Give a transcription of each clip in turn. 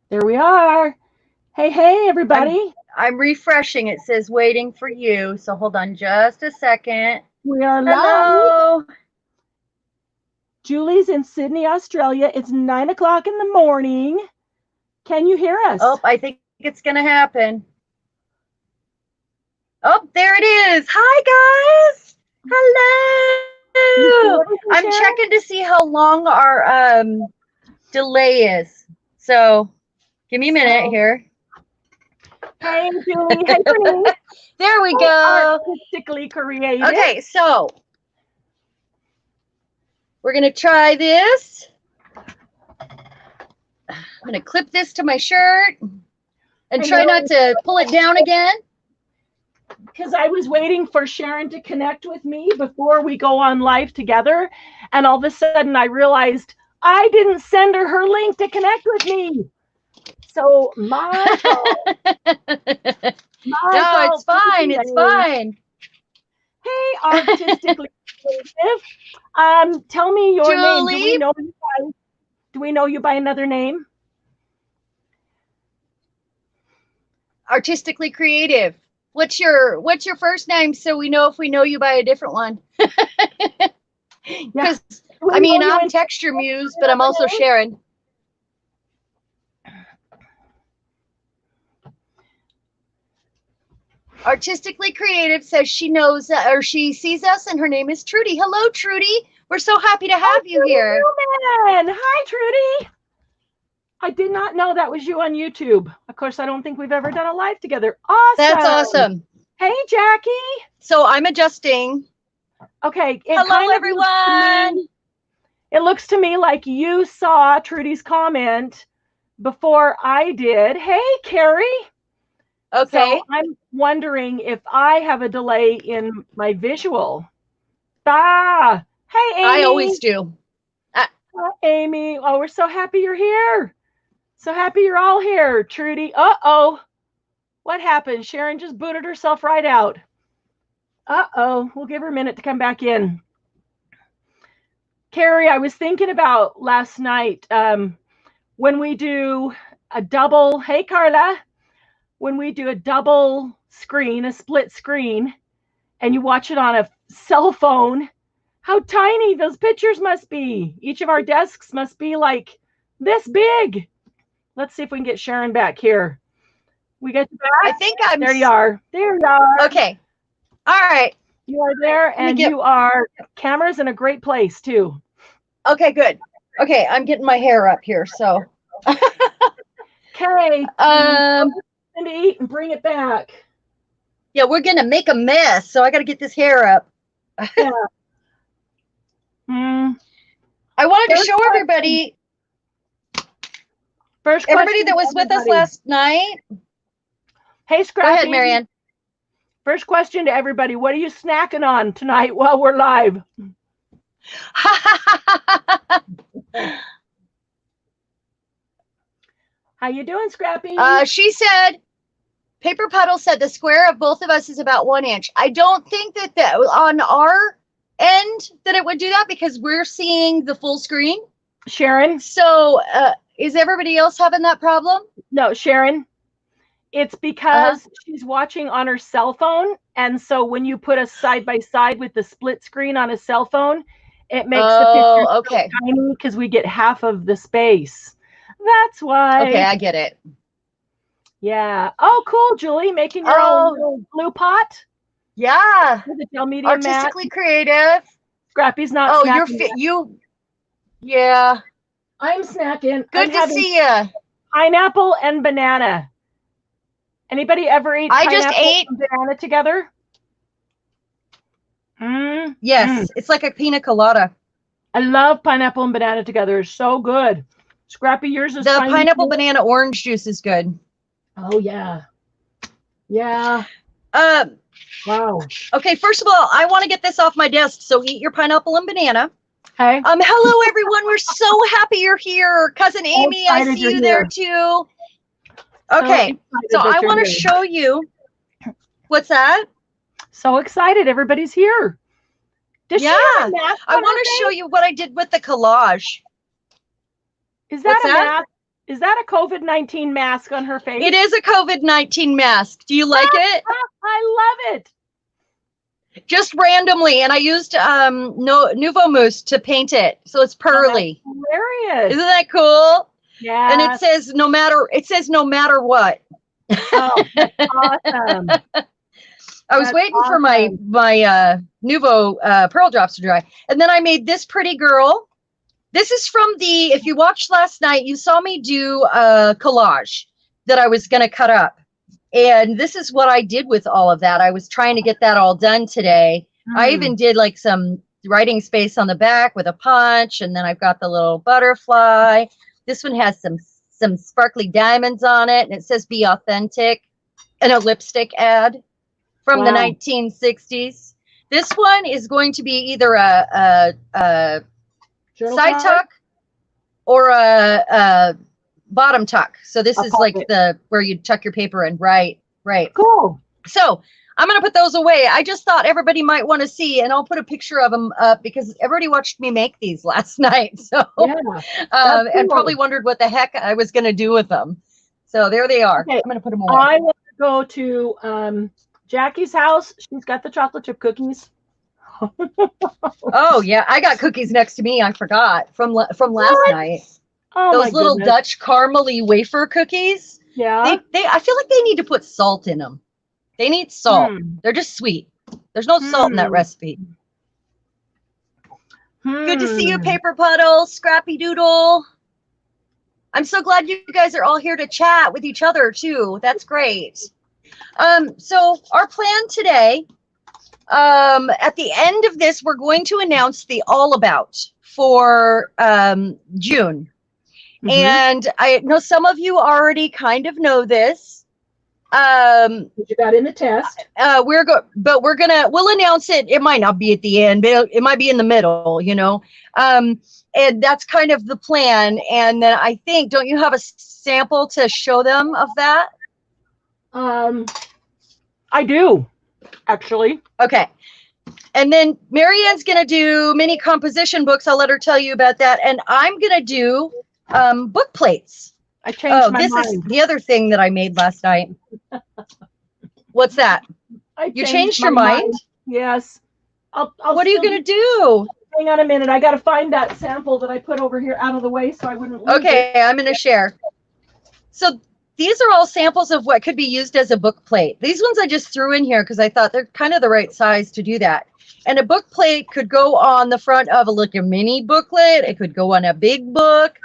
There we are. Hey, hey, I'm everybody. I'm refreshing. It says waiting for you. So hold on just a second. We are live. Hello. Julie's in Sydney, Australia. It's 9 o'clock in the morning. Can you hear us? Oh, I think it's gonna happen. Oh, there it is. Hi guys. You see Hello. everything, I'm Sharon? checking to see how long our delay is. So give me a minute So, here. hey, Julie. Hey, Bernice. There we Hey, go. artistically creative. Okay, so we're gonna try this. I'm gonna clip this to my shirt and I try know, not to pull it down again. because I was waiting for Sharon to connect with me before we go on live together. And all of a sudden I realized I didn't send her link to connect with me. So my fault. My No, it's fault for the fine. It's delay. fine. Hey, artistically creative. Tell me your name. Julie, Do we know you by another name? artistically creative. What's your first name so we know if we know you by a different one? Yeah. Because Do we I know mean you I'm in Texture Muse, but I'm another also name? Cheran. Artistically creative says she knows or she sees us, and her name is Trudy. Hello, Trudy. We're so happy to Oh, have you Trudy here. Newman. Hi, Trudy. I did not know that was you on YouTube. Of course, I don't think we've ever done a live together. That's Awesome. awesome. Hey, Jackie. So I'm adjusting. Okay, it Hello, kind of looks to everyone. me. It looks to me like you saw Trudy's comment before I did. Hey, Carrie. So Okay. I'm wondering if I have a delay in my visual. Ah, hey, I Amy. always do. Hi, Amy. Oh, we're so happy you're here. So happy you're all here, Trudy. Uh-oh. What happened? Sharon just booted herself right out. Uh-oh. We'll give her a minute to come back in. Carrie, I was thinking about last night when we do a double, hey, Carla, when we do a double screen, a split screen, and you watch it on a cell phone, how tiny those pictures must be. Each of our desks must be like this big. Let's see if we can get Sharon back here. We get you I back? think I'm There you are. There you are. okay. All right. You are there, Let me and get you are cameras in a great place too. okay, good. Okay, I'm getting my hair up here. So Okay, um and to eat and bring it back. yeah, we're gonna make a mess. So I gotta get this hair up. Yeah. Mm. I wanted to First show question. First everybody question that to was with us everybody. last night. Hey, Go ahead, Scrappy. Marianne. First question to everybody. What are you snacking on tonight while we're live? How you doing, Scrappy? She said Paper Puddle said the square of both of us is about 1 inch. I don't think that on our end that it would do that because we're seeing the full screen. Sharon? So is everybody else having that problem? No, Sharon. It's Uh-huh. because she's watching on her cell phone. And so when you put us side by side with the split screen on a cell phone, it makes the picture Oh, so okay. tiny because we get half of the space. That's Okay, why. I get it. Yeah. Oh, cool, Julie, making your own Oh, little blue pot yeah. with a gel medium mat. Artistically creative. Scrappy's not Oh, you're snacking fit. yet. Yeah. I'm snacking. I'm Good to having see you. pineapple and banana. Anybody ever eat I just pineapple ate. and banana together? Mm, mm. Yes, it's like a pina colada. I love pineapple and banana together. It's so good. Scrappy, yours is The finding pineapple you. banana orange juice is good. Oh yeah. Yeah. Um, Wow. okay, first of all, I want to get this off my desk. So eat your pineapple and banana. Hey. Hello everyone. We're so happy you're here. Cousin So Amy, I excited see you're you there here. too. So Okay, so excited I that you're want to here. show you. What's that? So excited. Everybody's here. Does she Yeah, have a mask I on her want to show face? you what I did with the collage. Is What's that a that? mask? Is that a COVID-19 mask on her face? It is a COVID-19 mask. Do you like it? I love it. Just randomly, and I used Nouveau Mousse to paint it, so it's pearly. Oh, hilarious. Isn't that cool? Yeah. And it says no matter what. Oh, that's awesome. I was waiting for my Nouveau Pearl Drops to dry, and then I made this pretty girl. This is from if you watched last night, you saw me do a collage that I was going to cut up. And this is what I did with all of that. I was trying to get that all done today. I even did like some writing space on the back with a punch. And then I've got the little butterfly. This one has some sparkly diamonds on it. And it says be authentic, and a lipstick ad from the 1960s. This one is going to be either a side tuck or a bottom tuck. So this is like where you tuck your paper in. Right. Cool. So I'm going to put those away. I just thought everybody might want to see, and I'll put a picture of them up because everybody watched me make these last night. So, and probably wondered what the heck I was going to do with them. So there they are. Okay. I'm going to put them away. I want to go to Jackie's house. She's got the chocolate chip cookies. Oh yeah, I got cookies next to me. I forgot from last night. Oh, those little Dutch caramely wafer cookies. Yeah. They I feel like they need to put salt in them. They need salt. They're just sweet. There's no salt in that recipe. Good to see you, Paper Puddle, Scrappy Doodle. I'm so glad you guys are all here to chat with each other too. That's great. So our plan today, at the end of this, we're going to announce the All About for June. And I know some of you already kind of know this. You got in the test. We'll announce it. It might not be at the end, but it might be in the middle, you know. And that's kind of the plan. And then I think, don't you have a sample to show them of that? I do, actually. Okay. And then Marianne's going to do mini composition books. I'll let her tell you about that. And I'm going to do book plates. I changed my mind. This is the other thing that I made last night. What's that? You changed your mind? Yes. What are you going to do? Hang on a minute. I got to find that sample that I put over here out of the way so I wouldn't lose it. I'm going to share. So these are all samples of what could be used as a book plate. These ones I just threw in here because I thought they're kind of the right size to do that. And a book plate could go on the front of a mini booklet. It could go on a big book.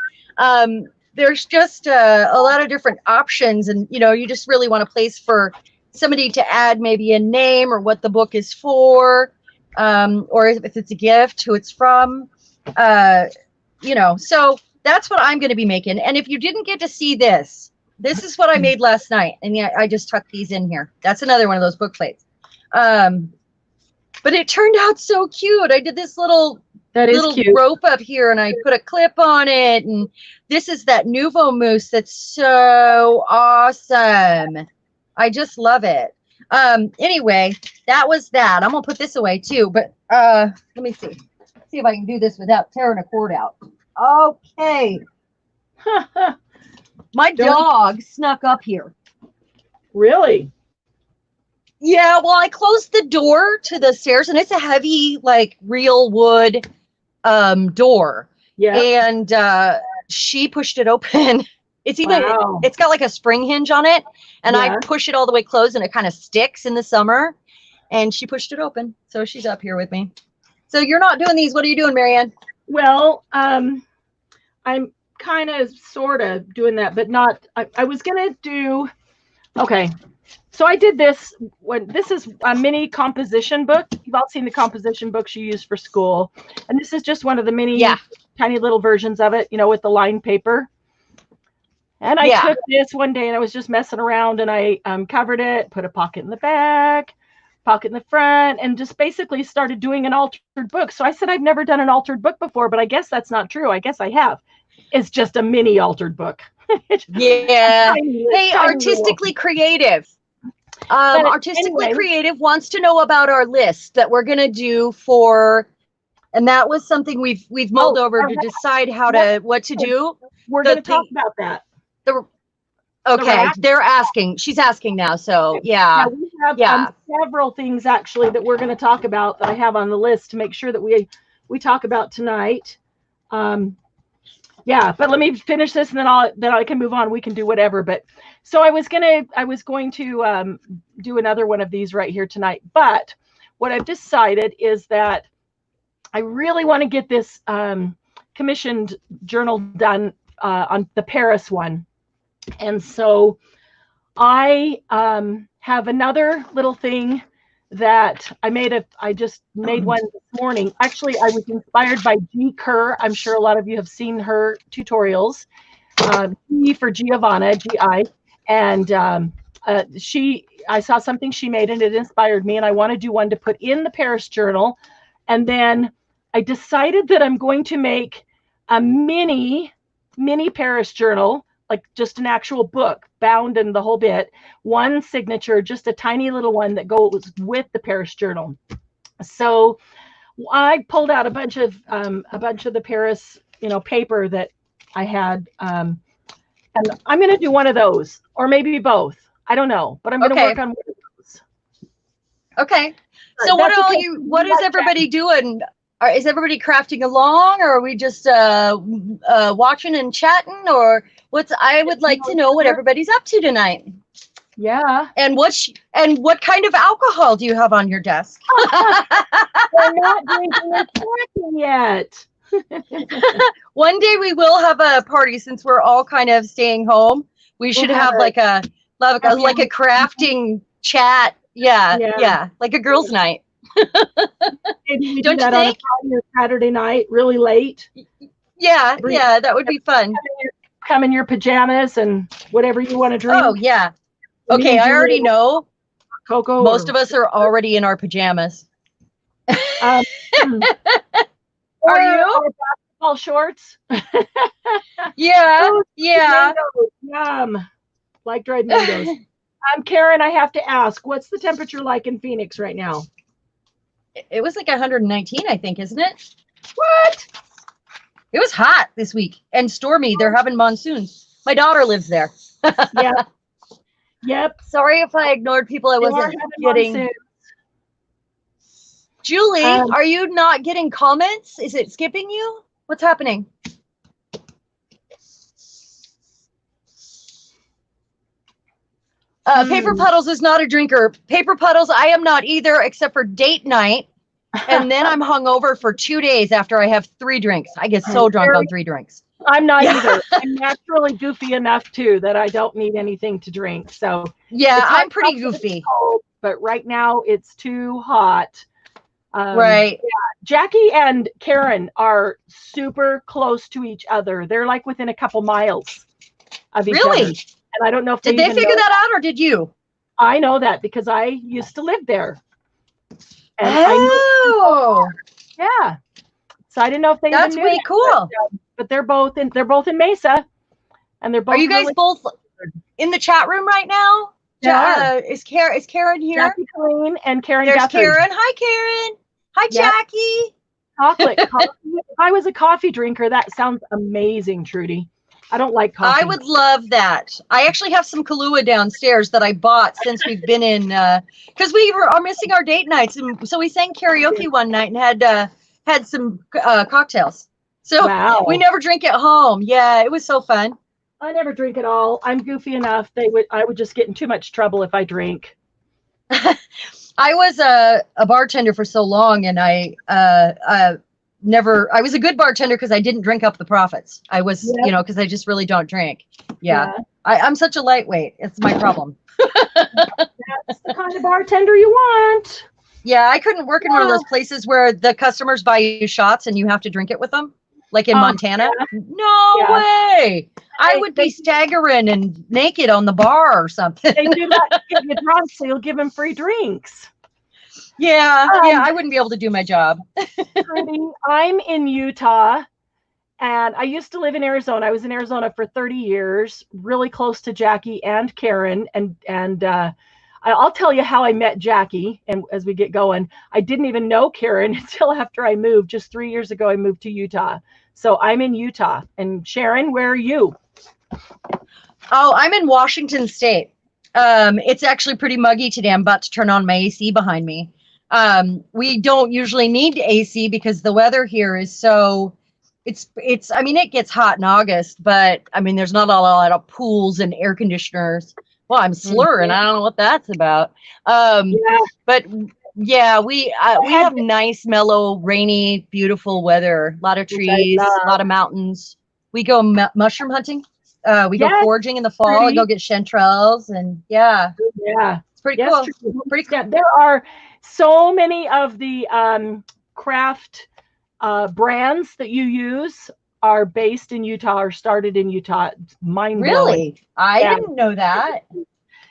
There's just a lot of different options. And, you know, you just really want a place for somebody to add maybe a name or what the book is for, or if it's a gift, who it's from, you know. So that's what I'm going to be making. And if you didn't get to see this, this is what I made last night. And yeah, I just tucked these in here. That's another one of those book plates. But it turned out so cute. I did this little rope up here, and I put a clip on it. And this is that Nouveau Mousse that's so awesome. I just love it. Anyway, that was that. I'm gonna put this away too. But let me see if I can do this without tearing a cord out. Okay. My dog snuck up here. Really? Yeah, well, I closed the door to the stairs, and it's a heavy, like, real wood door. Yeah. And she pushed it open. It's got like a spring hinge on it, and I push it all the way closed, and it kind of sticks in the summer. And she pushed it open, so she's up here with me. So you're not doing these. What are you doing, Marianne? Well, I'm kind of sort of doing that, but not. I was gonna do. Okay. So I did this this is a mini composition book. You've all seen the composition books you use for school. And this is just one of the mini tiny little versions of it, you know, with the lined paper. And I took this one day and I was just messing around, and I covered it, put a pocket in the back, pocket in the front, and just basically started doing an altered book. So I said, I've never done an altered book before, but I guess that's not true. I guess I have. It's just a mini altered book. Yeah. Hey, artistically creative. Artistically creative wants to know about our list that we're gonna do for, and that was something we've mulled over to decide what to do. We're gonna talk about that. Okay, they're asking. She's asking now. So yeah, we have several things actually that we're going to talk about that I have on the list to make sure that we talk about tonight. Yeah, but let me finish this and then I can move on. We can do whatever. But so I was going to do another one of these right here tonight. But what I've decided is that I really want to get this commissioned journal done on the Paris one. And so I have another little thing that I just made one this morning. Actually, I was inspired by G. Kerr. I'm sure a lot of you have seen her tutorials. G for Giovanna, G-I. And I saw something she made and it inspired me. And I want to do one to put in the Paris journal. And then I decided that I'm going to make a mini Paris journal, like just an actual book, bound and the whole bit, one signature, just a tiny little one that goes with the Paris journal. So I pulled out a bunch of the Paris, paper that I had, and I'm going to do one of those, or maybe both. I don't know, but I'm going to work on one of those. Okay. So what is everybody doing? Is everybody crafting along, or are we just watching and chatting, or I would like to know what everybody's up to tonight. Yeah. And what kind of alcohol do you have on your desk? We're not drinking or talking yet. One day we will have a party since we're all kind of staying home. We should have like a crafting chat. Yeah, like a girls' night. Maybe we do that on a Friday or Saturday night, really late. Yeah, that would be fun. Come in your pajamas and whatever you want to drink. Oh yeah. Okay, I already know. Cocoa. Most of us are already in our pajamas. Are you? Basketball shorts. Yeah. Yum. Like dried mangoes. Karen, I have to ask, what's the temperature like in Phoenix right now? It was like 119, I think, isn't it? What? It was hot this week and stormy. They're having monsoons. My daughter lives there. Yeah. Yep. Sorry if I ignored people I wasn't getting. Monsoons. Julie, are you not getting comments? Is it skipping you? What's happening? Paper Puddles is not a drinker. Paper Puddles, I am not either, except for date night. And then I'm hungover for 2 days after I have 3 drinks. I get so drunk on 3 drinks. I'm not either. I'm naturally goofy enough too that I don't need anything to drink. So yeah, I'm pretty goofy. Cold, but right now it's too hot. Right. Yeah. Jackie and Karen are super close to each other. They're like within a couple miles of each other. Really? And I don't know if did they figure that out or did you? I know that because I used to live there. And yeah. So I didn't know if they That's even way cool. But they're both in Mesa, and they're both. Are you guys both in the chat room right now? Yeah. Is Karen here? Jackie Colleen and Karen. There's Guthrie. Karen. Hi, Karen. Hi, Jackie. Chocolate. If I was a coffee drinker, that sounds amazing, Trudy. I don't like coffee. I would love that. I actually have some Kahlua downstairs that I bought since we've been in, because we are missing our date nights, and so we sang karaoke one night and had some cocktails. So we never drink at home. Yeah, it was so fun. I never drink at all. I'm goofy enough. I would just get in too much trouble if I drink. I was a bartender for so long, and I was a good bartender because I didn't drink up the profits. I was, because I just really don't drink. Yeah. I'm such a lightweight. It's my problem. That's the kind of bartender you want. Yeah, I couldn't work in one of those places where the customers buy you shots and you have to drink it with them, like in Montana. Yeah. No way. I would be staggering and naked on the bar or something. They do that to get you drunk, so you'll give them free drinks. Yeah, I wouldn't be able to do my job. I'm in Utah, and I used to live in Arizona. I was in Arizona for 30 years, really close to Jackie and Karen, and I'll tell you how I met Jackie. And as we get going, I didn't even know Karen until after I moved. Just 3 years ago, I moved to Utah. So I'm in Utah. And Cheran, where are you? Oh, I'm in Washington State. It's actually pretty muggy today. I'm about to turn on my AC behind me. We don't usually need AC because the weather here is so I mean, it gets hot in August, but I mean, there's not a lot of pools and air conditioners. Well, I'm slurring. I don't know what that's about. Yeah. But yeah, we I had, have nice, mellow, rainy, beautiful weather. A lot of which I trees, a love. lot of mountains. We go mushroom hunting. We go Yes, foraging in the fall and go pretty. get chanterelles, and yeah, Yeah. it's pretty Yes, cool. true. Pretty cool. Yeah, there are so many of the craft brands that you use are based in Utah or started in Utah. It's mind blowing. Really? I Yeah, didn't know that. it's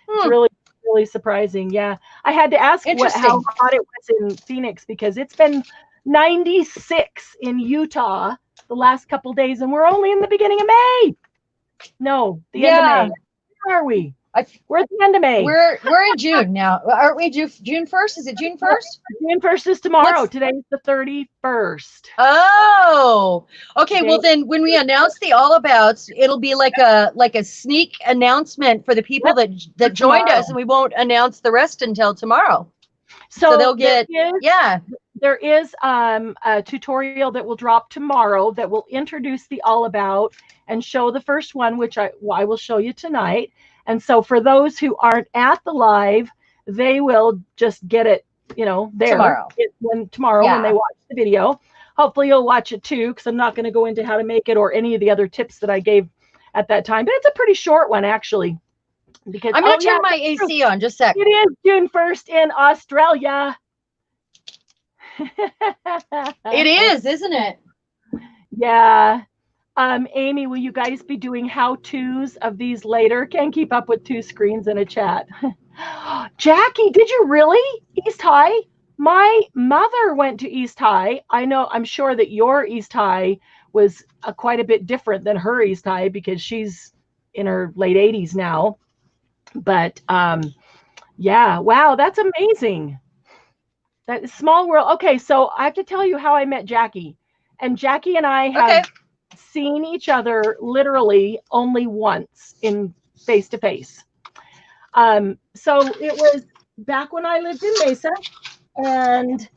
Hmm, really, really surprising. Yeah. I had to ask how interesting. hot it was in Phoenix because it's been 96 in Utah the last couple days, and we're only in the beginning of May. No, the end of May. Yeah, Where are we? I, We're at the end of May. we're in June now, aren't we? June 1st? Is it June 1st? June 1st is tomorrow. What's Today's the 31st. Oh, okay. Today, Well, then when we announce the all abouts, it'll be like a sneak announcement for the people yep, for that joined tomorrow. us, and we won't announce the rest until tomorrow. So So they'll get yeah. there is a tutorial that will drop tomorrow that will introduce the all about and show the first one, which I will show you tonight. And so for those who aren't at the live, they will just get it, there Tomorrow. Tomorrow when they Yeah. watch the video. Hopefully you'll watch it too, because I'm not going to go into how to make it or any of the other tips that I gave at that time. But it's a pretty short one actually. Because I'm gonna turn my AC on just a sec. it is June 1st in Australia. It is, isn't it? Yeah. Amy, will you guys be doing how-tos of these later? Can't keep up with two screens in a chat. Jackie, did you really? East High? My mother went to East High. I'm sure that your East High was quite a bit different than her East High because she's in her late 80s now. But yeah, wow, that's amazing. That is small world. Okay, so I have to tell you how I met Jackie. And Jackie and I have Okay. seen each other literally only once in face to face. So it was back when I lived in Mesa, and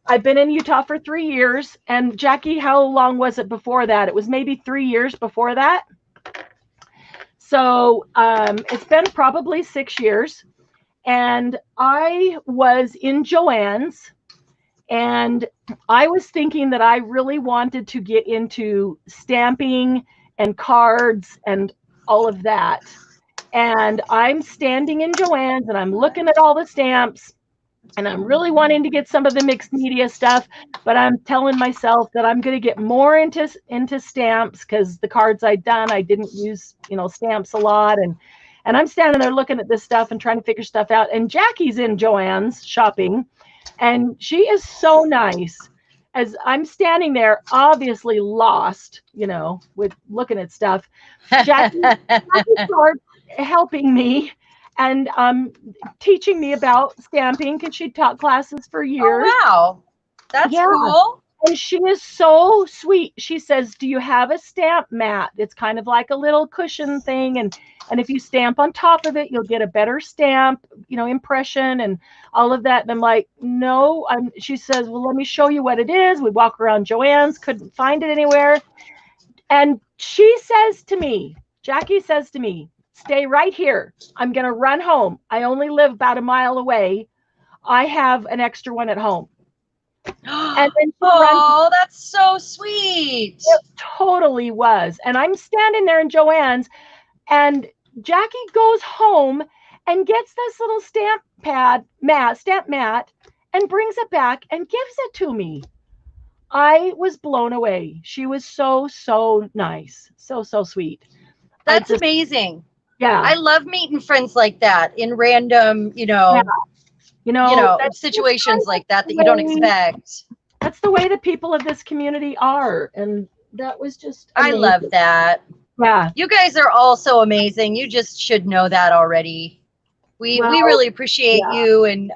I've been in Utah for 3 years. And Jackie, how long was it before that? It was maybe 3 years before that. So it's been probably 6 years. And I was in Joann's, and I was thinking that I really wanted to get into stamping and cards and all of that. And I'm standing in Joann's and I'm looking at all the stamps, and I'm really wanting to get some of the mixed media stuff, but I'm telling myself that I'm going to get more into stamps because the cards I'd done, I didn't use, stamps a lot. And I'm standing there looking at this stuff and trying to figure stuff out. And Jackie's in Joann's shopping, and she is so nice. As I'm standing there, obviously lost, with looking at stuff. Jackie starts helping me and teaching me about stamping because she taught classes for years. Oh wow. That's Yeah. cool. And she is so sweet. She says, "Do you have a stamp mat? It's kind of like a little cushion thing, and if you stamp on top of it, you'll get a better stamp, impression and all of that." And I'm like, "No." She says, "Well, let me show you what it is." We walk around Joann's, couldn't find it anywhere. And Jackie says to me, "Stay right here. I'm going to run home. I only live about a mile away. I have an extra one at home." And then Oh, that's so sweet. It totally was. And I'm standing there in Joann's, and Jackie goes home and gets this little stamp mat, and brings it back and gives it to me. I was blown away. She was so, so nice. So, so sweet. That's amazing. Yeah. I love meeting friends like that in random, situations like that you don't expect. That's the way the people of this community are. And that was just amazing. I love that. Yeah. You guys are all so amazing. You just should know that already. We really appreciate you and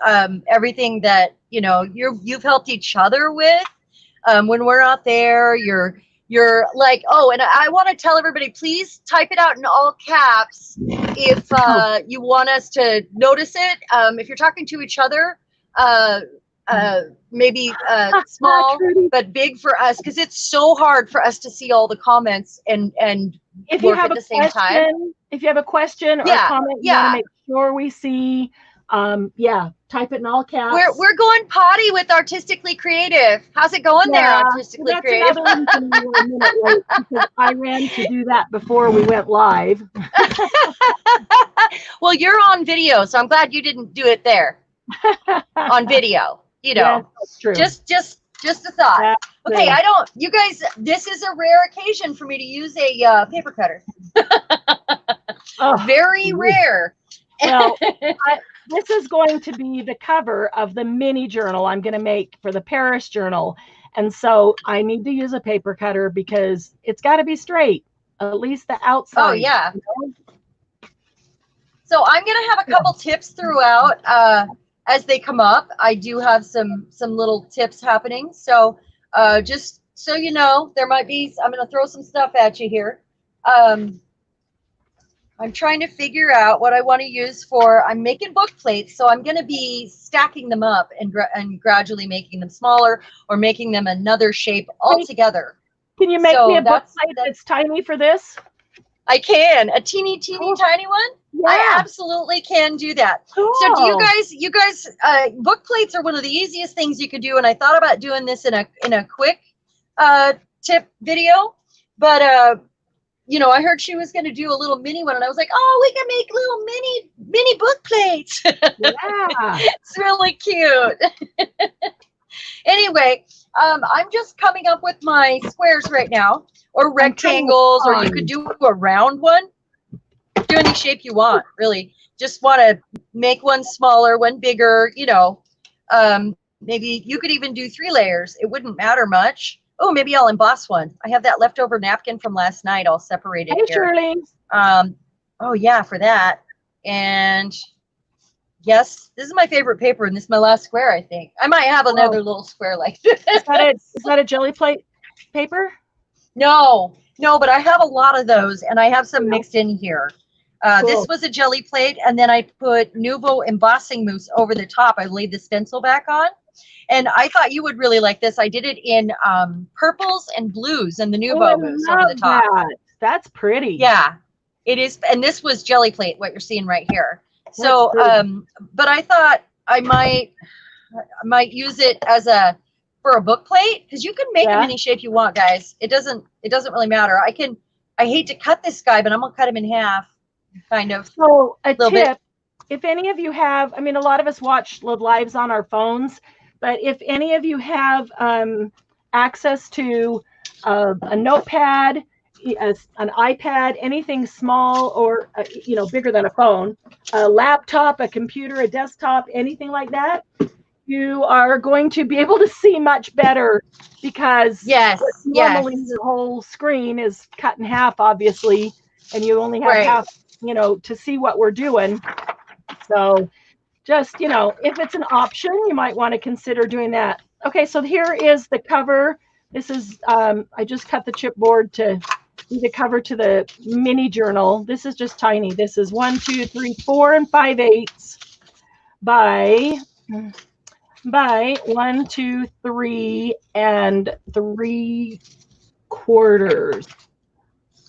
everything that, you've helped each other with. When we're not there, you're you're like, oh, and I want to tell everybody, please type it out in all caps if you want us to notice it. If you're talking to each other, maybe small but big for us, because it's so hard for us to see all the comments and if you work have at the same time. if you have a question or a comment, you want to make sure we see. Type it in all caps. We're going potty with Artistically Creative. How's it going there, Artistically Creative? That's another reason we were a minute late, because I ran to do that before we went live. Well, you're on video, so I'm glad you didn't do it there on video. You know, yes, that's true. Just a thought. That's okay, true. I don't. You guys, this is a rare occasion for me to use a paper cutter. Very rare. Well, this is going to be the cover of the mini journal I'm going to make for the Paris journal. And so I need to use a paper cutter because it's got to be straight, at least the outside. Oh, yeah. You know? So I'm going to have a couple tips throughout as they come up. I do have some little tips happening. So just so you know, there might be, I'm going to throw some stuff at you here. I'm trying to figure out what I want to use for, I'm making book plates, so I'm going to be stacking them up and gradually making them smaller or making them another shape altogether. Can you make me a book plate that's tiny for this? I can. A teeny tiny one? Yeah. I absolutely can do that. Cool. So do you guys, book plates are one of the easiest things you could do, and I thought about doing this in a quick tip video, but you know, I heard she was going to do a little mini one, and I was like, oh, we can make little mini book plates. Yeah. It's really cute. Anyway, I'm just coming up with my squares right now, or rectangles, or you could do a round one. Do any shape you want, really. Just want to make one smaller, one bigger, you know. Maybe you could even do 3 layers. It wouldn't matter much. Oh, maybe I'll emboss one. I have that leftover napkin from last night all separated here. Shirley. Oh, yeah, for that. And yes, this is my favorite paper, and this is my last square, I think. I might have another little square like this. Is that a jelly plate paper? No, but I have a lot of those, and I have some mixed in here. Cool. This was a jelly plate, and then I put Nuvo embossing mousse over the top. I laid the stencil back on. And I thought you would really like this. I did it in purples and blues and the Nuvo mousse over the top. That's pretty. Yeah, it is. And this was jelly plate, what you're seeing right here. So, but I thought I might use it as for a book plate, because you can make them any shape you want, guys. It doesn't really matter. I hate to cut this guy, but I'm gonna cut him in half, kind of. So a tip, if any of you have, I mean, a lot of us watch lives on our phones. But if any of you have access to a notepad, an iPad, anything small or bigger than a phone, a laptop, a computer, a desktop, anything like that, you are going to be able to see much better, because normally the whole screen is cut in half, obviously, and you only have half, to see what we're doing. So just, if it's an option, you might want to consider doing that. Okay, so here is the cover. This is, I just cut the chipboard to be the cover to the mini journal. This is just tiny. This is 1, 2, 3, 4 5/8 by 1, 2, 3 3/4.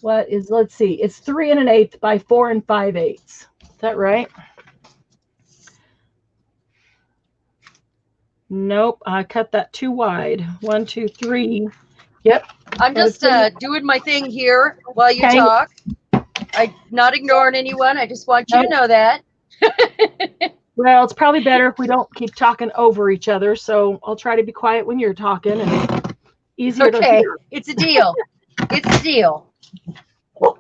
Let's see, it's 3 1/8 by 4 5/8. Is that right? Nope, I cut that too wide. 1, 2, 3. Yep. I'm just doing my thing here while you talk. I'm not ignoring anyone. I just want you to know that. Well, it's probably better if we don't keep talking over each other. So I'll try to be quiet when you're talking, and easier to hear. It's a deal. It's a deal. All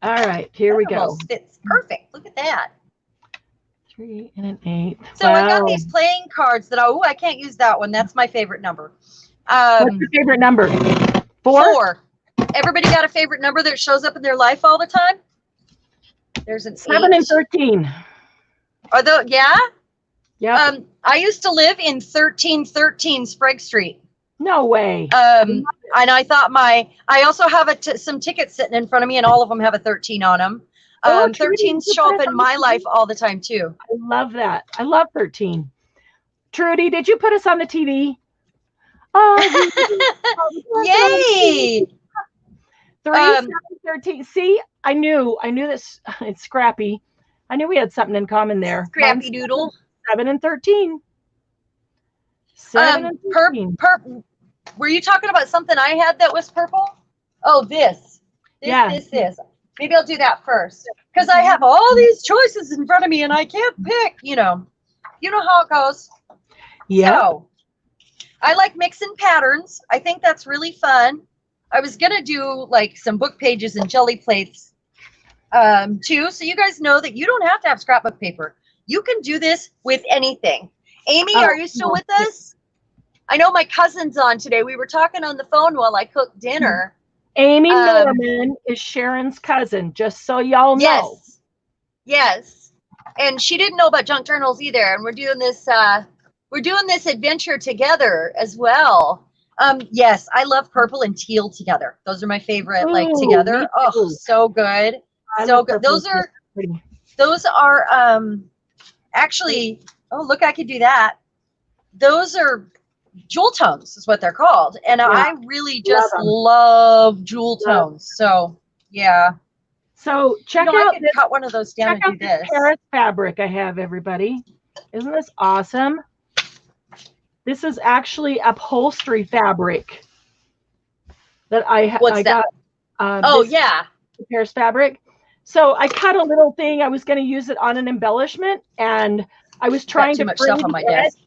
right, here we go. Fits perfect. Look at that. 3 1/8. So I got these playing cards that I can't use that one. That's my favorite number. What's your favorite number? 4? Everybody got a favorite number that shows up in their life all the time? There's an 7 and 13. Are those, yeah? Yeah. I used to live in 1313 Sprague Street. No way. And I thought I also have some tickets sitting in front of me, and all of them have a 13 on them. 13s show up in my life all the time too. I love that. I love 13. Trudy, did you put us on the TV? Oh, yay! 3, 7, 13. See, I knew this. It's Scrappy. I knew we had something in common there. Scrappy Doodle. 7 and 13. 7 and 13. Were you talking about something I had that was purple? Oh, this. This. Maybe I'll do that first, because I have all these choices in front of me and I can't pick. You know how it goes. Yeah. So, I like mixing patterns. I think that's really fun. I was gonna do like some book pages and jelly plates too, so you guys know that you don't have to have scrapbook paper. You can do this with anything. Amy, are you still with us? I know my cousin's on today. We were talking on the phone while I cooked dinner. Amy Norman is Cheran's cousin, just so y'all know. Yes. And she didn't know about junk journals either. And we're doing this adventure together as well. Yes, I love purple and teal together. Those are my favorite, together. Oh, so good. So good. Those are actually, oh, look, I could do that. Those are jewel tones is what they're called. And I really just love jewel tones. So, yeah. So check out I could cut one of those down and do this. Paris fabric I have, everybody. Isn't this awesome? This is actually upholstery fabric that I got. Paris fabric. So I cut a little thing. I was going to use it on an embellishment, and I was trying to much stuff on my desk.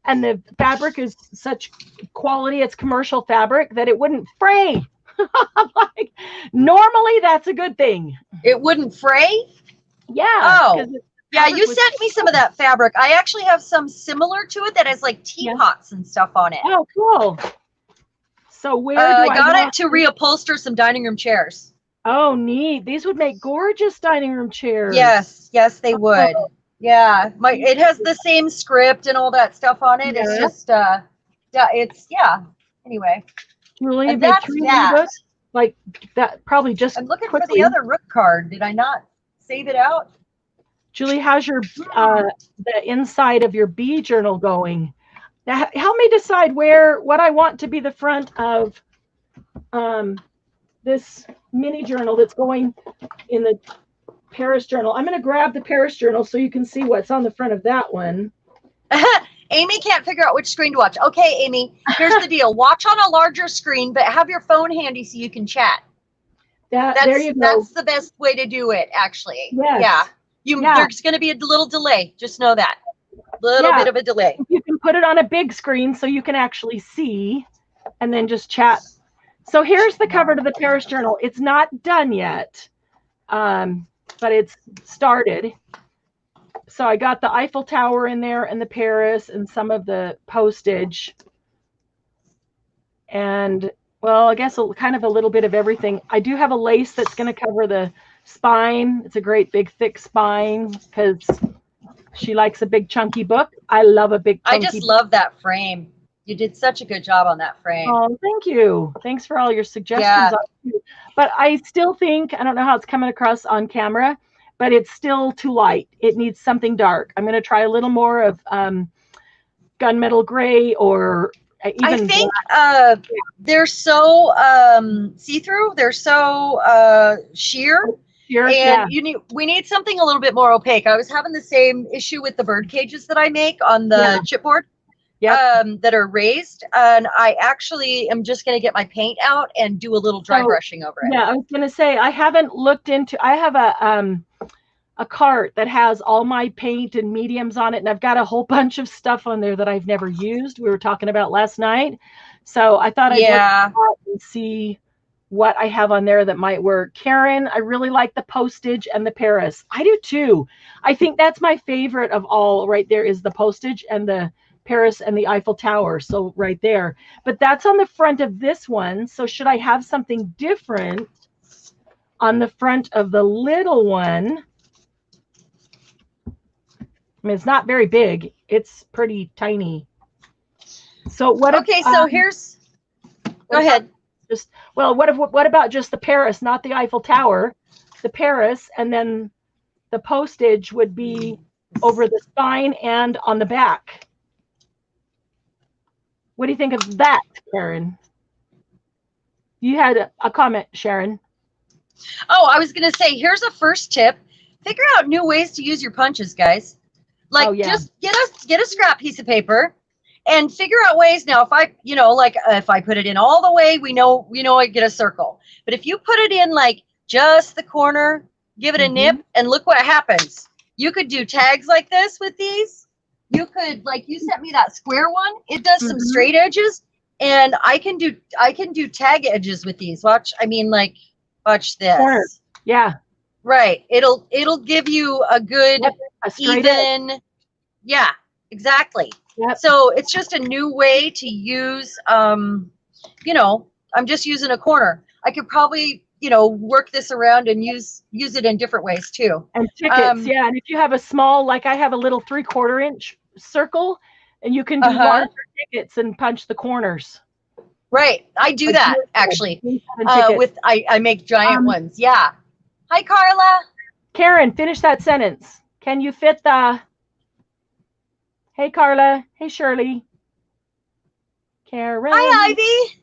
And the fabric is such quality, it's commercial fabric, that it wouldn't fray. Like, normally that's a good thing. It wouldn't fray? Yeah. Oh, yeah, you sent me some of that fabric. I actually have some similar to it that has like teapots and stuff on it. Oh, cool. So where do I got it to reupholster some dining room chairs. Oh, neat. These would make gorgeous dining room chairs. Yes, they would. Yeah, it has the same script and all that stuff on it. It's just, anyway. Julie, and that's that. Like that, probably just. I'm looking for the other rook card. Did I not save it out? Julie, how's your the inside of your bee journal going? Now, help me decide what I want to be the front of this mini journal that's going in the Paris journal. I'm going to grab the Paris journal so you can see what's on the front of that one. Amy can't figure out which screen to watch. Okay, Amy, here's the deal. Watch on a larger screen, but have your phone handy so you can chat. There you go. That's the best way to do it, actually. Yes. Yeah. There's going to be a little delay. Just know that. Little bit of a delay. You can put it on a big screen so you can actually see and then just chat. So here's the cover to the Paris journal. It's not done yet, but it's started. So I got the Eiffel Tower in there and the Paris and some of the postage. And, well, I guess kind of a little bit of everything. I do have a lace that's going to cover the spine. It's a great big thick spine because she likes a big chunky book. I love a big chunky book. Love that frame. You did such a good job on that frame. Oh, thank you. Thanks for all your suggestions. Yeah. But I still think, I don't know how it's coming across on camera, but it's still too light. It needs something dark. I'm going to try a little more of gunmetal gray or even I think they're so see-through. They're so sheer. And we need something a little bit more opaque. I was having the same issue with the bird cages that I make on the chipboard. That are raised, and I actually am just going to get my paint out and do a little dry brushing over it. Yeah, I was going to say I haven't looked into. I have a cart that has all my paint and mediums on it, and I've got a whole bunch of stuff on there that I've never used. We were talking about last night, so I thought I'd look and see what I have on there that might work. Karen, I really like the postage and the Paris. I do too. I think that's my favorite of all. Right there is the postage and the Paris and the Eiffel Tower. So right there, but that's on the front of this one. So should I have something different on the front of the little one? I mean, it's not very big. It's pretty tiny. So what? Okay, so here's Go ahead. Just, well, what about just the Paris, not the Eiffel Tower, the Paris, and then the postage would be over the spine and on the back. What do you think of that, Karen? You had a comment, Sharon. Oh, I was going to say, here's a first tip. Figure out new ways to use your punches, guys. Like, just get a scrap piece of paper and figure out ways. Now, if I, if I put it in all the way, we know I get a circle. But if you put it in like just the corner, give it a nip, and look what happens. You could do tags like this with these. You could, like, you sent me that square one. It does some straight edges, and I can do tag edges with these. Watch this. Corner. Yeah. Right. It'll give you a good even edge. Yeah, exactly. Yep. So it's just a new way to use I'm just using a corner. I could probably work this around and use it in different ways too. And tickets, yeah. And if you have a small, like I have a little 3/4 inch circle, and you can do larger tickets and punch the corners. Right, I do that actually. I make giant ones. Yeah. Hi, Carla. Karen, finish that sentence. Can you fit the? Hey, Carla. Hey, Shirley. Karen. Hi, Ivy.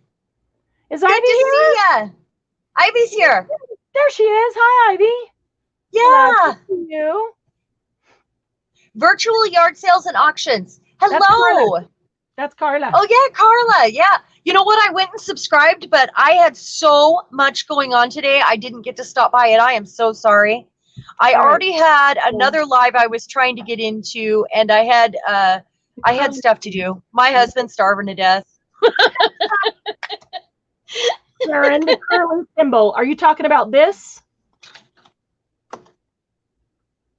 Is Ivy here? See ya. Ivy's here. There she is. Hi, Ivy. Yeah. Hello, you. Virtual yard sales and auctions. Hello. That's Carla. Oh, yeah, Carla. Yeah. You know what? I went and subscribed, but I had so much going on today. I didn't get to stop by it. I am so sorry. I already had another live I was trying to get into, and I had stuff to do. My husband's starving to death. Karen, the curly symbol. Are you talking about this?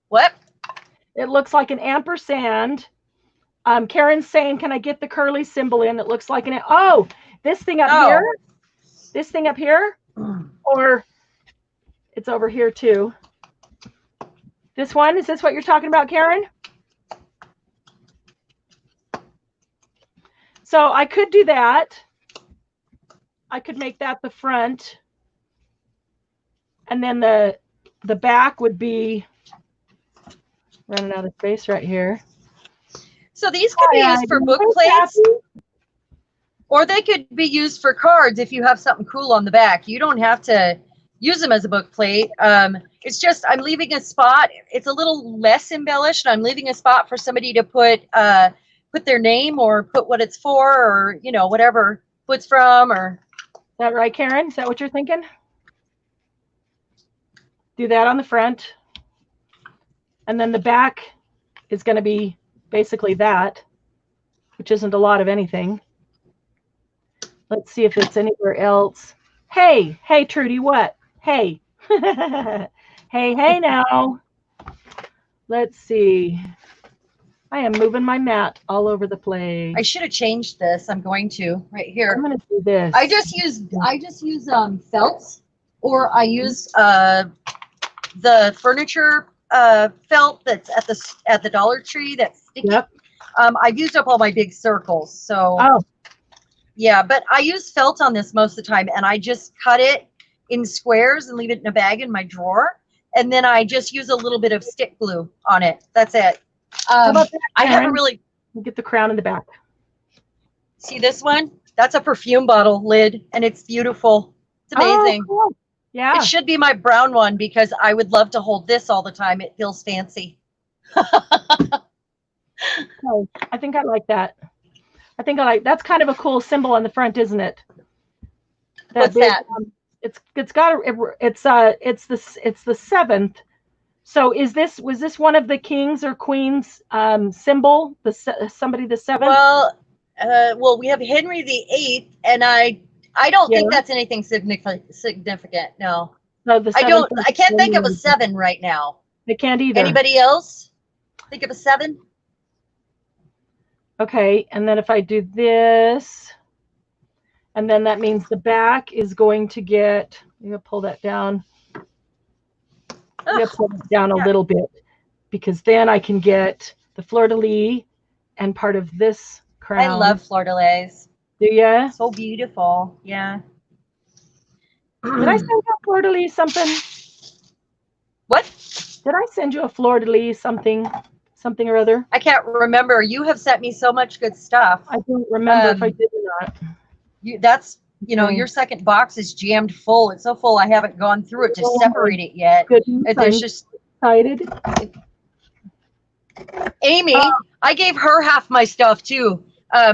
What? It looks like an ampersand. Karen's saying, can I get the curly symbol in? It looks like this thing up here? This thing up here? Or it's over here too. This one? Is this what you're talking about, Karen? So I could do that. I could make that the front. And then the back would be running out of space right here. So these could be used for book plates, or they could be used for cards if you have something cool on the back. You don't have to use them as a book plate. It's just I'm leaving a spot. It's a little less embellished. I'm leaving a spot for somebody to put their name or put what it's for, or whatever it's from. Or is that right, Karen? Is that what you're thinking? Do that on the front, and then the back is going to be basically that, which isn't a lot of anything. Let's see if it's anywhere else. Hey, Trudy, what? Hey. hey now. Let's see. I am moving my mat all over the place. I should have changed this. I'm going to right here. I'm going to do this. I just use felt, or I use the furniture felt that's at the Dollar Tree that's sticky. Yep. I've used up all my big circles, so yeah, but I use felt on this most of the time, and I just cut it in squares and leave it in a bag in my drawer, and then I just use a little bit of stick glue on it. That's it. How about that, I haven't really get the crown in the back. See this one? That's a perfume bottle lid, and it's beautiful. It's amazing. Oh, cool. Yeah. It should be my brown one because I would love to hold this all the time. It feels fancy. I think I like that. That's kind of a cool symbol on the front, isn't it? What's that? It's the 7th. So was this one of the kings or queens symbol? Somebody the 7th? Well, we have Henry the 8th, and I don't think that's anything significant. No. No, I can't think of a 7 right now. I can't either. Anybody else think of a 7? Okay, and then if I do this, and then that means the back is going to get, I'm going to pull that down. I'm going to pull it down a little bit, because then I can get the fleur-de-lis and part of this crown. I love fleur-de-lis. Do ya? So beautiful. Yeah. Did I send you a fleur-de-lis something? What? Did I send you a fleur-de-lis something or other? I can't remember. You have sent me so much good stuff. I don't remember if I did or not. Your second box is jammed full. It's so full I haven't gone through it to Oh, separate it yet. Goodness, There's I'm just excited. Amy, I gave her half my stuff too,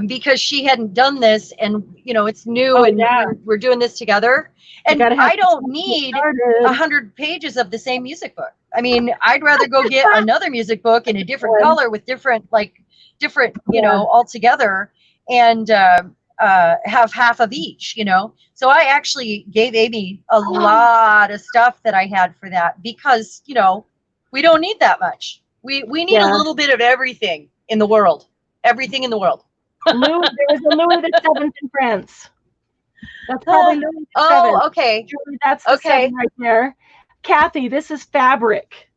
because she hadn't done this, and it's new, and we're doing this together. And I don't need 100 pages of the same music book. I mean, I'd rather go get another music book in a different color with different, altogether, and have half of each. So I actually gave Amy a lot of stuff that I had for that, because we don't need that much. We need a little bit of everything in the world. Everything in the world. There was a Louis the Seventh in France. That's probably Louis the Seventh. Oh, okay. That's the seven right there. Kathy, this is fabric.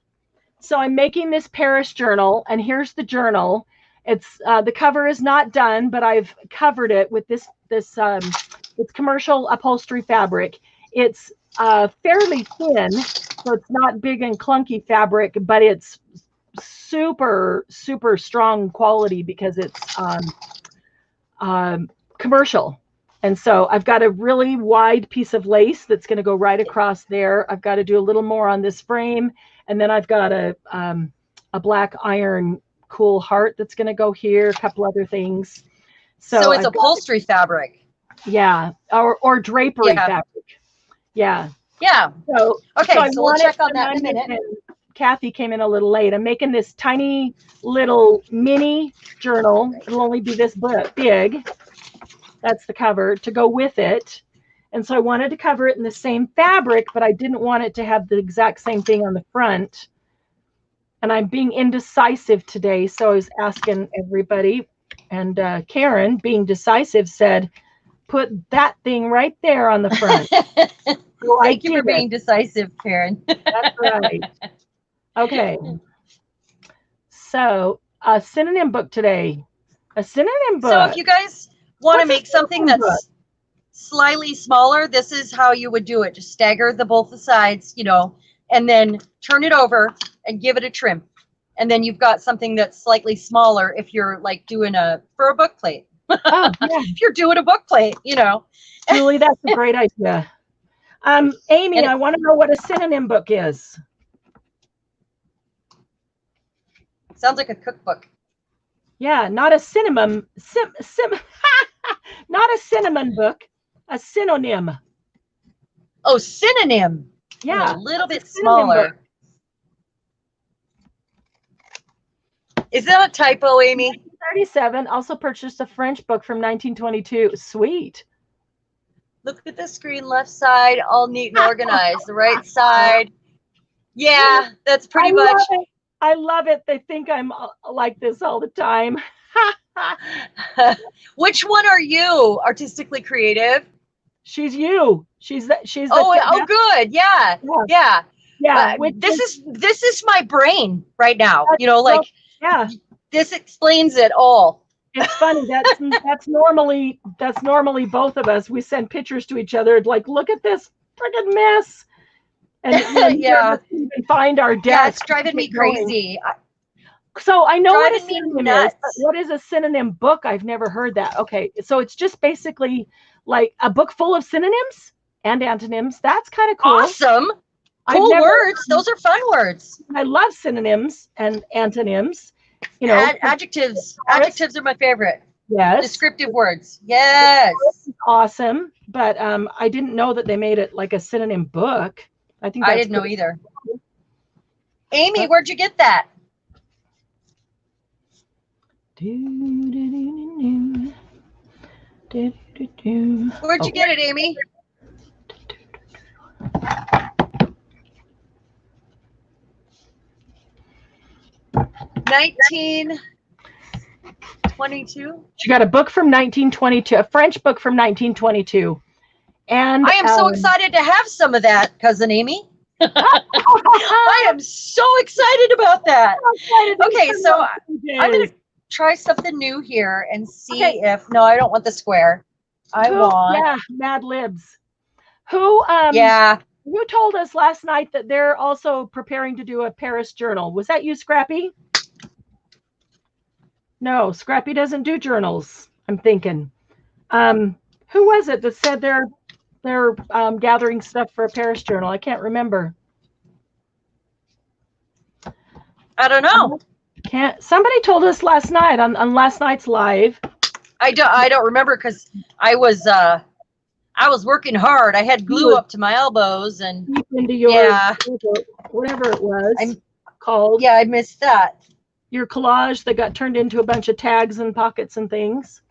So I'm making this Paris journal, and here's the journal. It's the cover is not done, but I've covered it with this it's commercial upholstery fabric. It's fairly thin, so it's not big and clunky fabric, but it's super strong quality because it's commercial. And so I've got a really wide piece of lace that's going to go right across there. I've got to do a little more on this frame, and then I've got a black iron cool heart that's going to go here, a couple other things. So it's upholstery fabric. Yeah, or drapery fabric. Yeah. So we'll check on that in a minute. Kathy came in a little late. I'm making this tiny little mini journal. It'll only be this big. That's the cover to go with it. And so I wanted to cover it in the same fabric, but I didn't want it to have the exact same thing on the front. And I'm being indecisive today. So I was asking everybody, and Karen, being decisive, said, put that thing right there on the front. Well, thank you for being decisive, Karen. That's right. Okay. So a synonym book today. A synonym book. So if you guys want to make something that's slightly smaller, this is how you would do it. Just stagger both the sides, and then turn it over and give it a trim. And then you've got something that's slightly smaller if you're like doing for a book plate. Oh, yeah. If you're doing a book plate, Julie, that's a great idea. Amy, I want to know what a synonym book is. Sounds like a cookbook. Yeah, not a cinnamon, not a cinnamon book, a synonym. Oh, synonym. Yeah, a little bit smaller. Is that a typo, Amy? 1937. Also purchased a French book from 1922. Sweet. Look at the screen, left side, all neat and organized. The right side. Yeah, that's pretty much. I love it. They think I'm like this all the time. Which one are you? Artistically creative? She's you. She's good. Yeah. This is my brain right now. This explains it all. It's funny. That's normally both of us. We send pictures to each other like, look at this friggin' mess. And even find our desk. Yeah, it's driving me crazy. So I know what a synonym is. But what is a synonym book? I've never heard that. Okay, so it's just basically like a book full of synonyms and antonyms. That's kind of cool. Awesome. Cool words. Those are fun words. I love synonyms and antonyms. Adjectives. Adjectives are my favorite. Yes. Descriptive words. Yes. Awesome. But I didn't know that they made it like a synonym book. I didn't know either. Amy, where'd you get that? Where'd you get it, Amy? $1922. She got a book from 1922, a French book from 1922. And I am so excited to have some of that, cousin Amy. I am so excited about that. Okay, so I'm going to try something new here and see if, no, I don't want the square. I want. Yeah, Mad Libs. Who Yeah. who told us last night that they're also preparing to do a Paris journal? Was that you, Scrappy? No, Scrappy doesn't do journals. I'm thinking. Um, who was it that said they're gathering stuff for a Paris journal? I can't remember. I don't know. Can't. Somebody told us last night on last night's live. I don't remember because I was working hard. I had glue up to my elbows and deep into your yeah, whatever it was called. Yeah, I missed that. Your collage that got turned into a bunch of tags and pockets and things.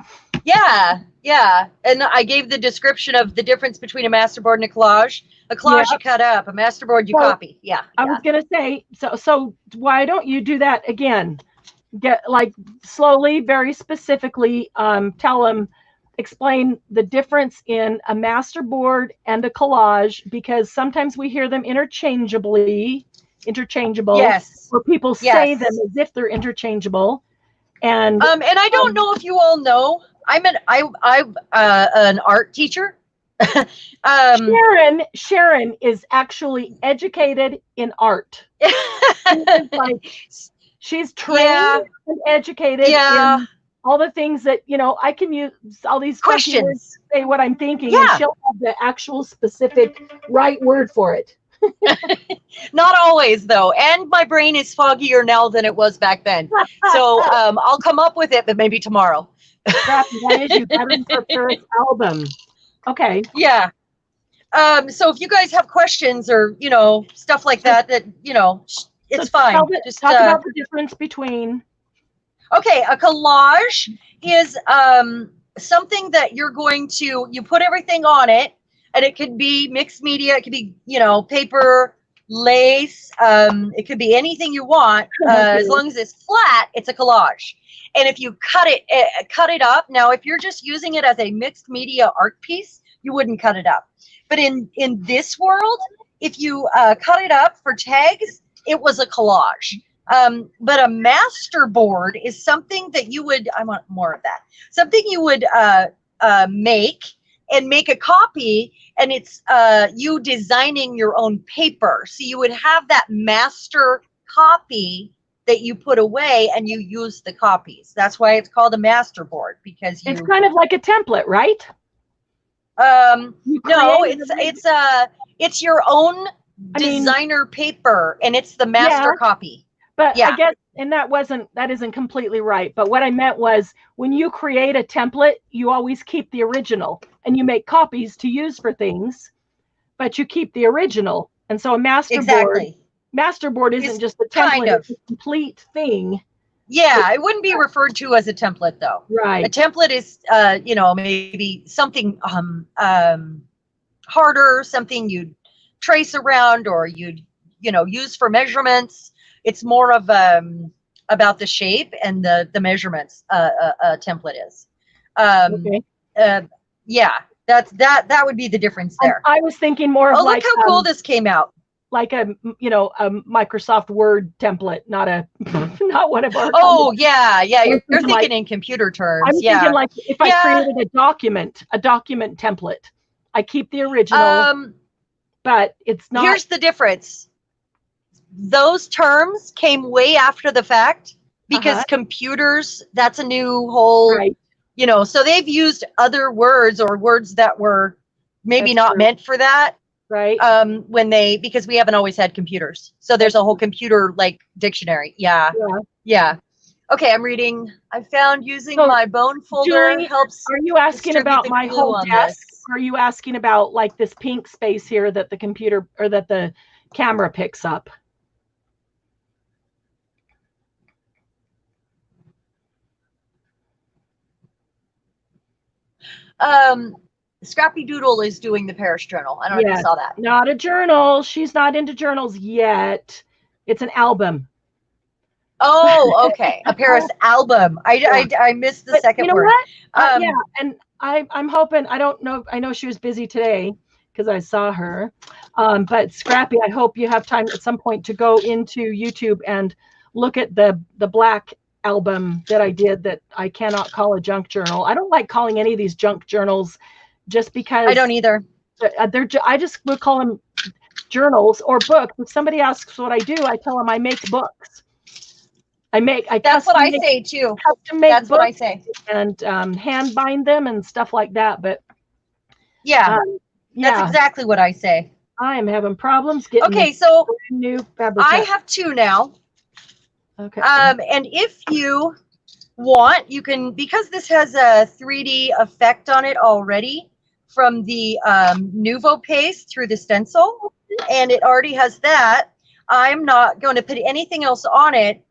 Yeah, yeah. And I gave the description of the difference between a masterboard and a collage. A collage you cut up, a masterboard you copy. Yeah. I was gonna say, so why don't you do that again? Get like slowly, very specifically, tell them, explain the difference in a masterboard and a collage, because sometimes we hear them interchangeable. Yes. Or people say them as if they're interchangeable. And I don't know if you all know, I'm an art teacher. Cheran is actually educated in art. She's trained and educated in all the things that, I can use all these questions to say what I'm thinking, and she'll have the actual specific right word for it. Not always, though, and my brain is foggier now than it was back then. So I'll come up with it, but maybe tomorrow. That is you Veterans for Paris album. Okay. Yeah. So if you guys have questions or stuff like that, it's fine. Just talk about the difference between. Okay, a collage is something that you put everything on it. And it could be mixed media. It could be, paper, lace. It could be anything you want. As long as it's flat, it's a collage. And if you cut it up. Now, if you're just using it as a mixed media art piece, you wouldn't cut it up. But in this world, if you cut it up for tags, it was a collage. But a masterboard is something that you would. I want more of that. Something you would make. And make a copy, and it's you designing your own paper. So you would have that master copy that you put away, and you use the copies. That's why it's called a masterboard, because it's kind of like a template, right? No, it's your own designer paper, and it's the master copy. But I guess, and that isn't completely right. But what I meant was, when you create a template, you always keep the original, and you make copies to use for things, but you keep the original. And so a masterboard isn't just a template, it's a complete thing. Yeah, it wouldn't be referred to as a template, though. Right. A template is, maybe something harder, something you'd trace around, or you'd, use for measurements. It's more of about the shape and the measurements. A template is. Okay. Yeah, that would be the difference there. I was thinking more of look how cool this came out. Like a Microsoft Word template, not one of our. Oh yeah. You're thinking in computer terms. I'm thinking like if I created a document template, I keep the original, but it's not. Here's the difference. Those terms came way after the fact, because computers, that's a new whole, so they've used other words, or words that were maybe not meant for that. Right. Because we haven't always had computers. So there's a whole computer like dictionary. Yeah. Okay, I'm reading. I found using my bone folder helps. Are you asking about my whole desk? Or are you asking about like this pink space here that the computer or that the camera picks up? Scrappy Doodle is doing the Paris Journal. I don't know if you saw that. Not a journal. She's not into journals yet. It's an album. Oh, okay. A Paris album. I missed the second word. What? And I'm hoping, I don't know, I know she was busy today because I saw her. But Scrappy, I hope you have time at some point to go into YouTube and look at the black album that I did that I cannot call a junk journal. I don't like calling any of these junk journals just because I don't either. I just would call them journals or books. If somebody asks what I do, I tell them I make books. That's what I say too. Custom make That's books what I say. and hand bind them and stuff like that. But yeah, yeah, that's exactly what I say. I am having problems getting okay. So new fabric. I have two now. Okay. And if you want, you can, because this has a 3D effect on it already from the Nuvo paste through the stencil, and it already has that. I'm not going to put anything else on it.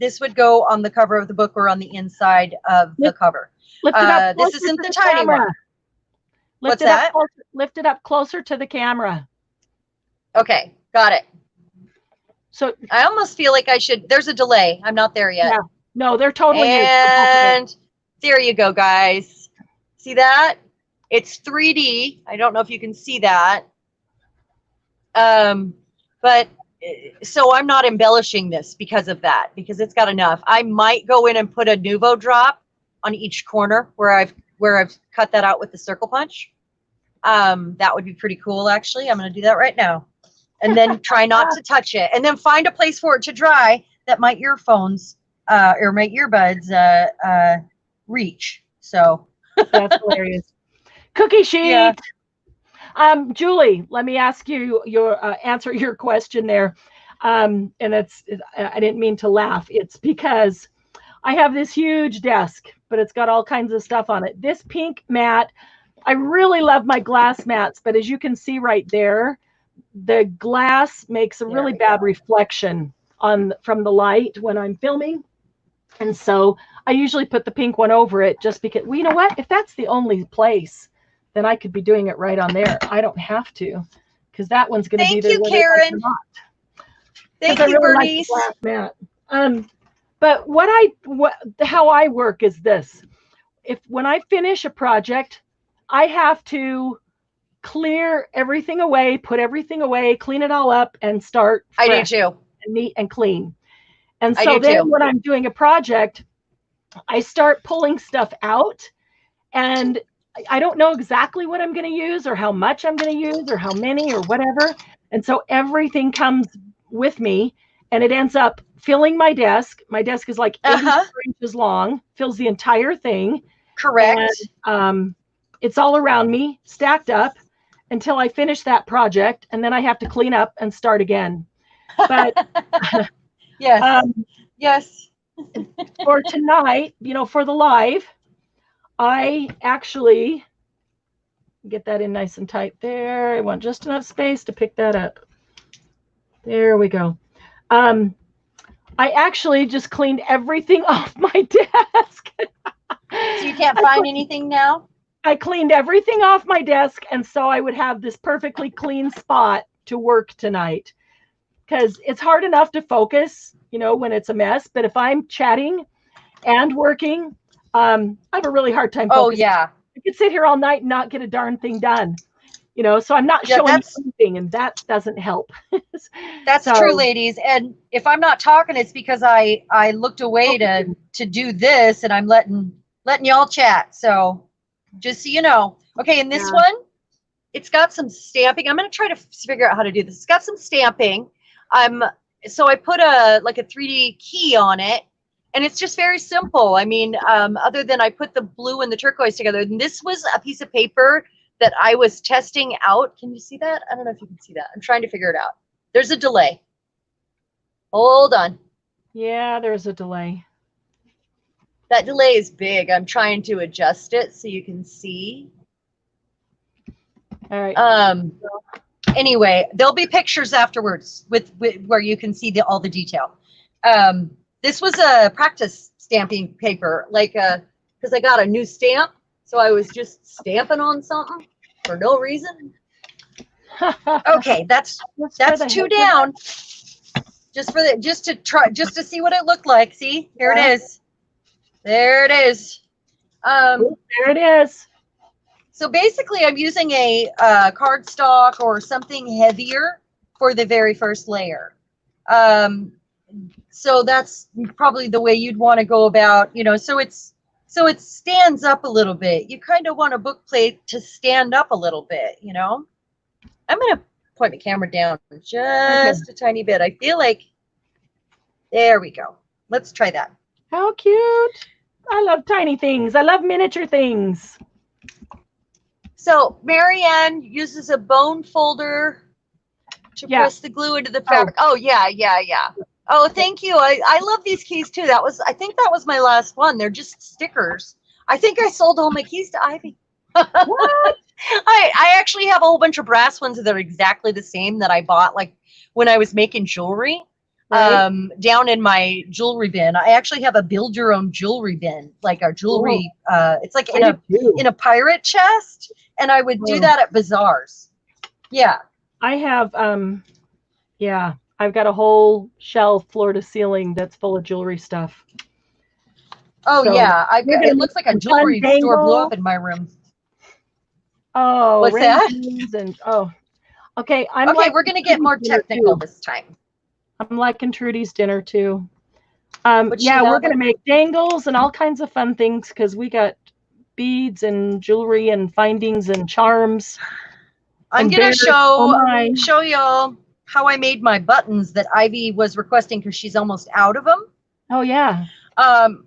This would go on the cover of the book or on the inside of the cover. This isn't the tiny one. What's that? Lift it up closer to the camera. Okay, got it. So I almost feel like I should, there's a delay. I'm not there yet. Yeah. No, they're totally. And there you go, guys. See that? It's 3D. I don't know if you can see that. But so I'm not embellishing this because of that, because it's got enough. I might go in and put a Nuvo drop on each corner where I've cut that out with the circle punch. That would be pretty cool, actually. I'm going to do that right now. And then try not to touch it. And then find a place for it to dry that my earphones or my earbuds reach. So that's hilarious. Cookie sheet. Yeah. Julie, let me ask you answer your question there. And I didn't mean to laugh. It's because I have this huge desk, but it's got all kinds of stuff on it. This pink mat, I really love my glass mats, but as you can see right there, the glass makes a really bad reflection from the light when I'm filming. And so I usually put the pink one over it just because, well, you know what? If that's the only place, then I could be doing it right on there. I don't have to, because that one's going to be there. Thank you, Karen. Thank you, Bernice. Like but how I work is this. When I finish a project, I have to clear everything away, put everything away, clean it all up, and start fresh. I do too. And neat and clean. And so then when I'm doing a project, I start pulling stuff out, and I don't know exactly what I'm going to use or how much I'm going to use or how many or whatever. And so everything comes with me, and it ends up filling my desk. My desk is like 84 inches long, fills the entire thing. Correct. And, it's all around me, stacked up until I finish that project, and then I have to clean up and start again. But yes, yes. For tonight, for the live, I actually get that in nice and tight there. I want just enough space to pick that up. There we go. I actually just cleaned everything off my desk. So you can't find anything now? I cleaned everything off my desk, and so I would have this perfectly clean spot to work tonight. Because it's hard enough to focus, when it's a mess. But if I'm chatting and working, I have a really hard time focusing. Oh, yeah. I could sit here all night and not get a darn thing done. So I'm not showing anything, and that doesn't help. That's true, ladies. And if I'm not talking, it's because I looked away to do this, and I'm letting y'all chat. So just so you know. Okay, and this one, it's got some stamping. I'm going to try to figure out how to do this. It's got some stamping. So I put a 3D key on it, and it's just very simple. I mean, other than I put the blue and the turquoise together. And this was a piece of paper that I was testing out. Can you see that? I don't know if you can see that. I'm trying to figure it out. There's a delay. Hold on. Yeah, there's a delay. That delay is big. I'm trying to adjust it so you can see. All right. Anyway, there'll be pictures afterwards with where you can see all the detail. This was a practice stamping paper, because I got a new stamp, so I was just stamping on something for no reason. Okay, that's two down. Just to see what it looked like. See, here it is. There it is. There it is. So basically, I'm using a cardstock or something heavier for the very first layer. So that's probably the way you'd want to go about, so it stands up a little bit. You kind of want a book plate to stand up a little bit, I'm going to point the camera down just a tiny bit. I feel like, there we go. Let's try that. How cute. I love tiny things. I love miniature things. So Marianne uses a bone folder to press the glue into the fabric. Oh, yeah. Oh, thank you. I love these keys too. I think that was my last one. They're just stickers. I think I sold all my keys to Ivy. What? I actually have a whole bunch of brass ones that are exactly the same that I bought like when I was making jewelry. Right. Down in my jewelry bin. I actually have a build your own jewelry bin, like our jewelry. It's like in a pirate chest, and I would do that at bazaars. Yeah. I have, I've got a whole shelf floor to ceiling that's full of jewelry stuff. Oh, so, yeah. It looks like a jewelry store blew up in my room. Oh, what's that? And, okay. We're going to get more technical this time. I'm liking Trudy's dinner too. We're going to make dangles and all kinds of fun things because we got beads and jewelry and findings and charms. I'm going to show y'all how I made my buttons that Ivy was requesting because she's almost out of them. Oh, yeah.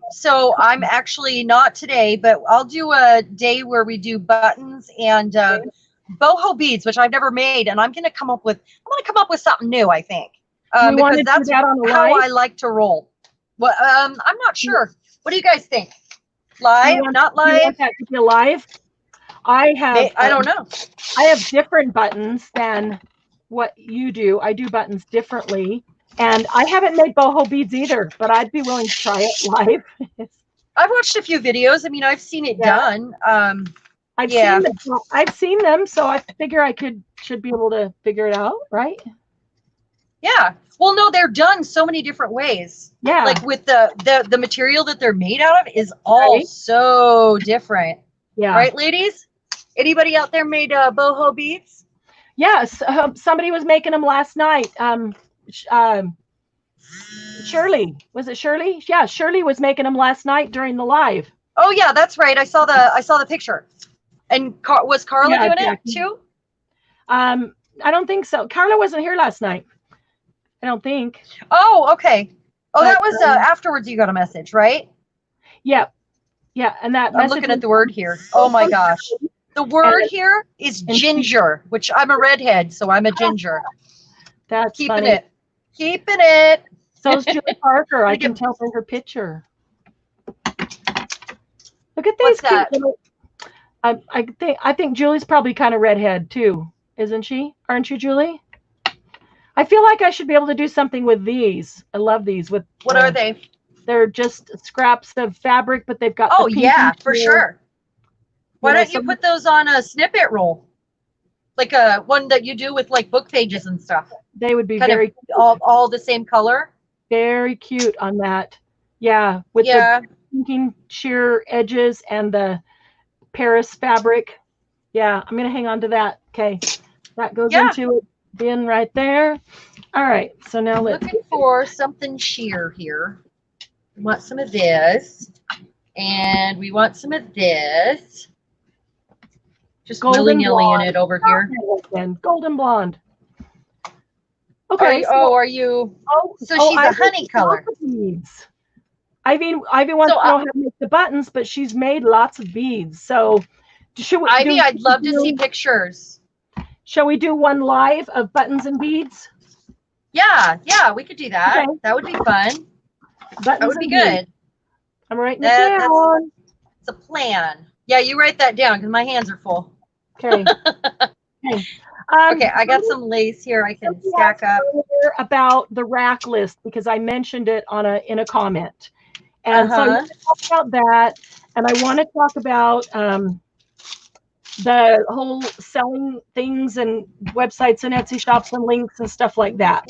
So I'm actually not today, but I'll do a day where we do buttons and boho beads, which I've never made. And I'm going to come up with something new, I think. Because that's how I like to roll. Well, I'm not sure. What do you guys think? Live, not live? You want that to be live? I don't know. I have different buttons than what you do. I do buttons differently. And I haven't made boho beads either, but I'd be willing to try it live. I've watched a few videos. I mean, I've seen it done. I've seen them, so I figure I should be able to figure it out, right? Yeah. Well, no, they're done so many different ways. Yeah. Like with the material that they're made out of is all so different. Yeah. Right, ladies? Anybody out there made boho beads? Yes. Somebody was making them last night. Shirley. Was it Shirley? Yeah, Shirley was making them last night during the live. Oh yeah, that's right. I saw the picture. And was Carla doing it too? I don't think so. Carla wasn't here last night. I don't think. Oh, okay. Oh, that was afterwards you got a message, right? Yeah. Yeah, and that I'm looking at the word here. Oh my gosh. The word here is ginger, which I'm a redhead, so I'm a ginger. That's keeping funny. it. Keeping it. So's Julie Parker. I can tell from her picture. Look at these cute little, I think Julie's probably kind of redhead too, isn't she? Aren't you, Julie? I feel like I should be able to do something with these. I love these. With what are they? They're just scraps of fabric, but they've got. Oh yeah, for sure. Why don't you put those on a snippet roll, like a one that you do with like book pages and stuff? They would be very all the same color. Very cute on that. Yeah, with the pinking sheer edges and the Paris fabric. Yeah, I'm gonna hang on to that. Okay, that goes into it. Bin right there. All right, so now let's looking for something sheer here. We want some of this, and we want some of this. Just willy-nilly in it over here. And golden blonde. Okay. Are you? So she's a honey color. Beads. Ivy wants to know how to make the buttons, but she's made lots of beads. So, Ivy, I'd love to see pictures. Shall we do one live of buttons and beads? Yeah, we could do that. Okay. That would be fun. That would be good. I'm writing it down. It's a plan. Yeah, you write that down because my hands are full. Okay. Okay. Okay, I got some lace here I can stack up. About the rack list because I mentioned it in a comment. And so I want to talk about that. And I want to talk about the whole selling things and websites and Etsy shops and links and stuff like that.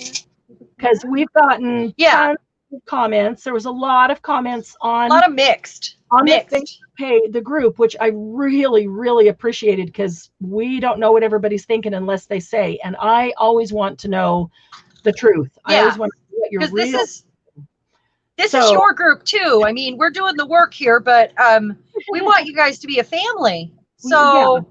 Because we've gotten tons of comments. There was a lot of comments on a lot of mixed the Facebook page, the group, which I really, really appreciated because we don't know what everybody's thinking unless they say. And I always want to know the truth. I always want to know what your Because real. This is your group too. I mean, we're doing the work here, but we want you guys to be a family. So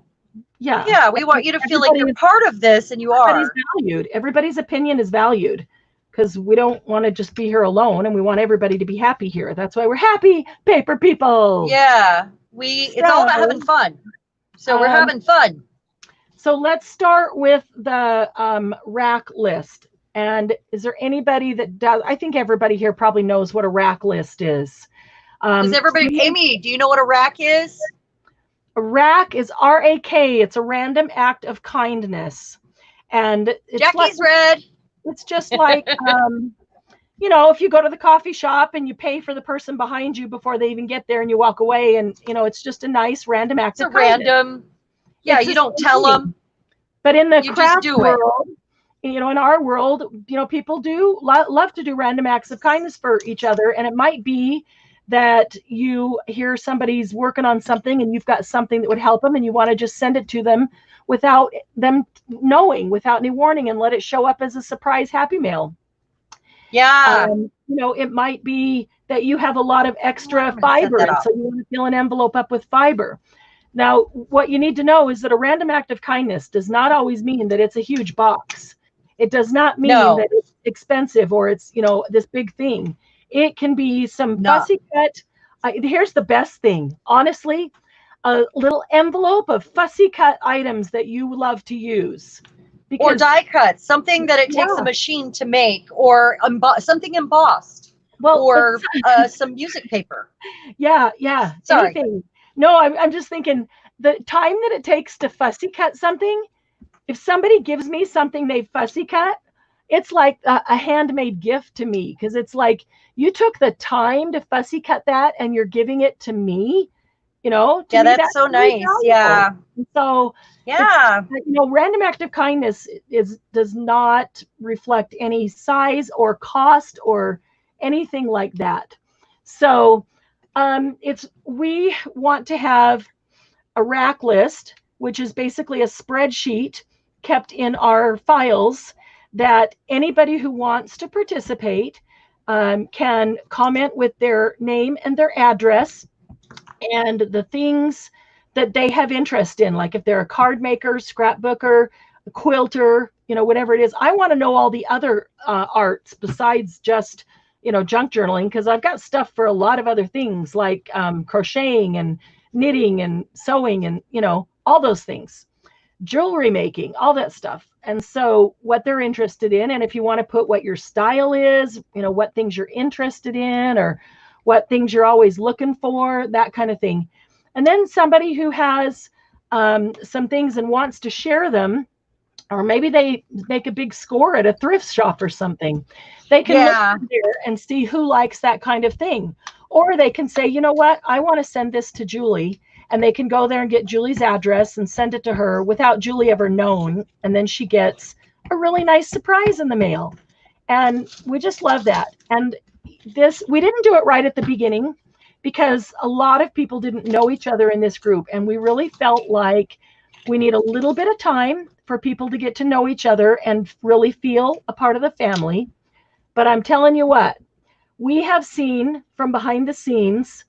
yeah, we want you to feel like you're part of this, and you are. Everybody's valued. Everybody's opinion is valued, because we don't want to just be here alone, and we want everybody to be happy here. That's why we're happy paper people. Yeah, it's all about having fun. So we're having fun. So let's start with the rack list. And is there anybody that does? I think everybody here probably knows what a rack list is. Does everybody, Amy, do you know what a rack is? A rack is R-A-K. It's a random act of kindness. And it's Jackie's red. It's just like, you know, if you go to the coffee shop and you pay for the person behind you before they even get there and you walk away, and, you know, it's just a nice random act of kindness. Random. Yeah, you don't tell them. But in the craft world, you know, in our world, you know, people do love to do random acts of kindness for each other. And it might be that you hear somebody's working on something and you've got something that would help them, and you want to just send it to them without them knowing, without any warning, and let it show up as a surprise happy mail. Yeah. You know, it might be that you have a lot of extra fiber, and so you want to fill an envelope up with fiber. Now, what you need to know is that a random act of kindness does not always mean that it's a huge box. It does not mean that it's expensive or it's, you know, this big thing. It can be some fussy cut. Here's the best thing. Honestly, a little envelope of fussy cut items that you love to use. Or die cut, something that it takes a machine to make, or something embossed, or some music paper. Yeah. Sorry. Anything. No, I'm just thinking the time that it takes to fussy cut something. If somebody gives me something they've fussy cut, it's like a handmade gift to me, because it's like you took the time to fussy cut that and you're giving it to me. You know, yeah, that's so nice. Valuable. Yeah. And so, yeah, you know, random act of kindness does not reflect any size or cost or anything like that. So, we want to have a rack list, which is basically a spreadsheet kept in our files that anybody who wants to participate can comment with their name and their address and the things that they have interest in. Like if they're a card maker, scrapbooker, a quilter, you know, whatever it is. I want to know all the other arts besides just, you know, junk journaling, because I've got stuff for a lot of other things like crocheting and knitting and sewing and, you know, all those things, jewelry making, all that stuff. And so what they're interested in, and if you want to put what your style is, you know, what things you're interested in or what things you're always looking for, that kind of thing. And then somebody who has some things and wants to share them, or maybe they make a big score at a thrift shop or something. They can look there and see who likes that kind of thing. Or they can say, you know what, I want to send this to Julie. And they can go there and get Julie's address and send it to her without Julie ever known. And then she gets a really nice surprise in the mail. And we just love that. And we didn't do it right at the beginning because a lot of people didn't know each other in this group. And we really felt like we need a little bit of time for people to get to know each other and really feel a part of the family. But I'm telling you what, we have seen from behind the scenes,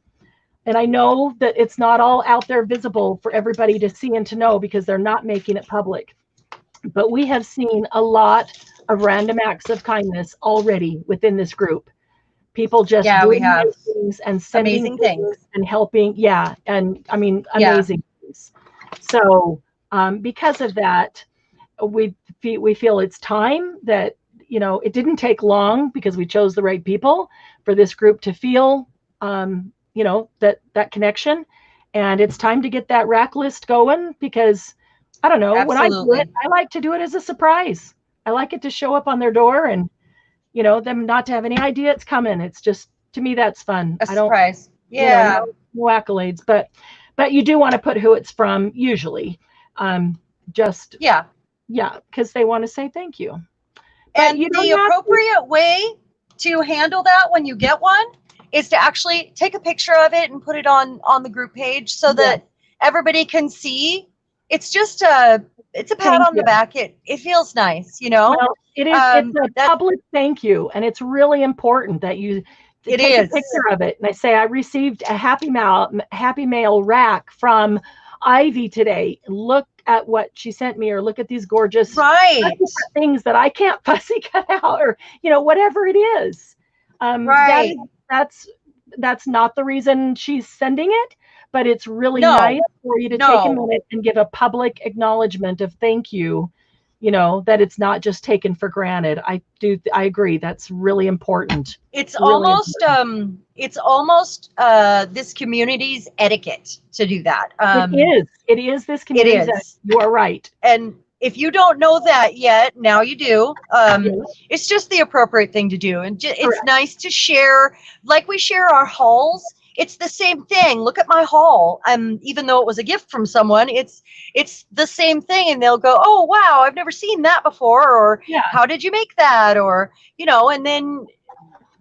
and I know that it's not all out there visible for everybody to see and to know because they're not making it public, but we have seen a lot of random acts of kindness already within this group. People just doing things and sending amazing things and helping. Yeah. And I mean, amazing things. So because of that, we feel it's time that, you know, it didn't take long because we chose the right people for this group to feel, you know, that connection. And it's time to get that rack list going because I don't know, when I do it, I like to do it as a surprise. I like it to show up on their door and, you know, them not to have any idea it's coming. It's just, to me, that's fun. A surprise. Yeah. You know, no accolades, but you do want to put who it's from usually. Just because they want to say thank you. And the appropriate way to handle that when you get one is to actually take a picture of it and put it on the group page so that everybody can see. It's just it's a pat on the back. It feels nice, you know. Well, It is. It's a That public thank you, and it's really important that you it take a is. picture of it. And I say, I received a Happy Mail rack from Ivy today. Look at what she sent me, or look at these gorgeous Right. things that I can't fussy cut out, or whatever it is. That Right. is that's not the reason she's sending it, but it's really No. nice for you to take a No. minute and give a public acknowledgement of thank you, that it's not just taken for granted. I agree. That's really important. It's Really almost important. it's almost this community's etiquette to do that. It is. It is this It community's. is. You are right. And if you don't know that yet, now you do. Yeah, It's just the appropriate thing to do, and it's correct. nice to share, like we share our hauls. It's the same thing. Look at my haul. Even though it was a gift from someone, it's the same thing, and they'll go, "Oh wow, I've never seen that before," or Yeah. "How did you make that?" Or and then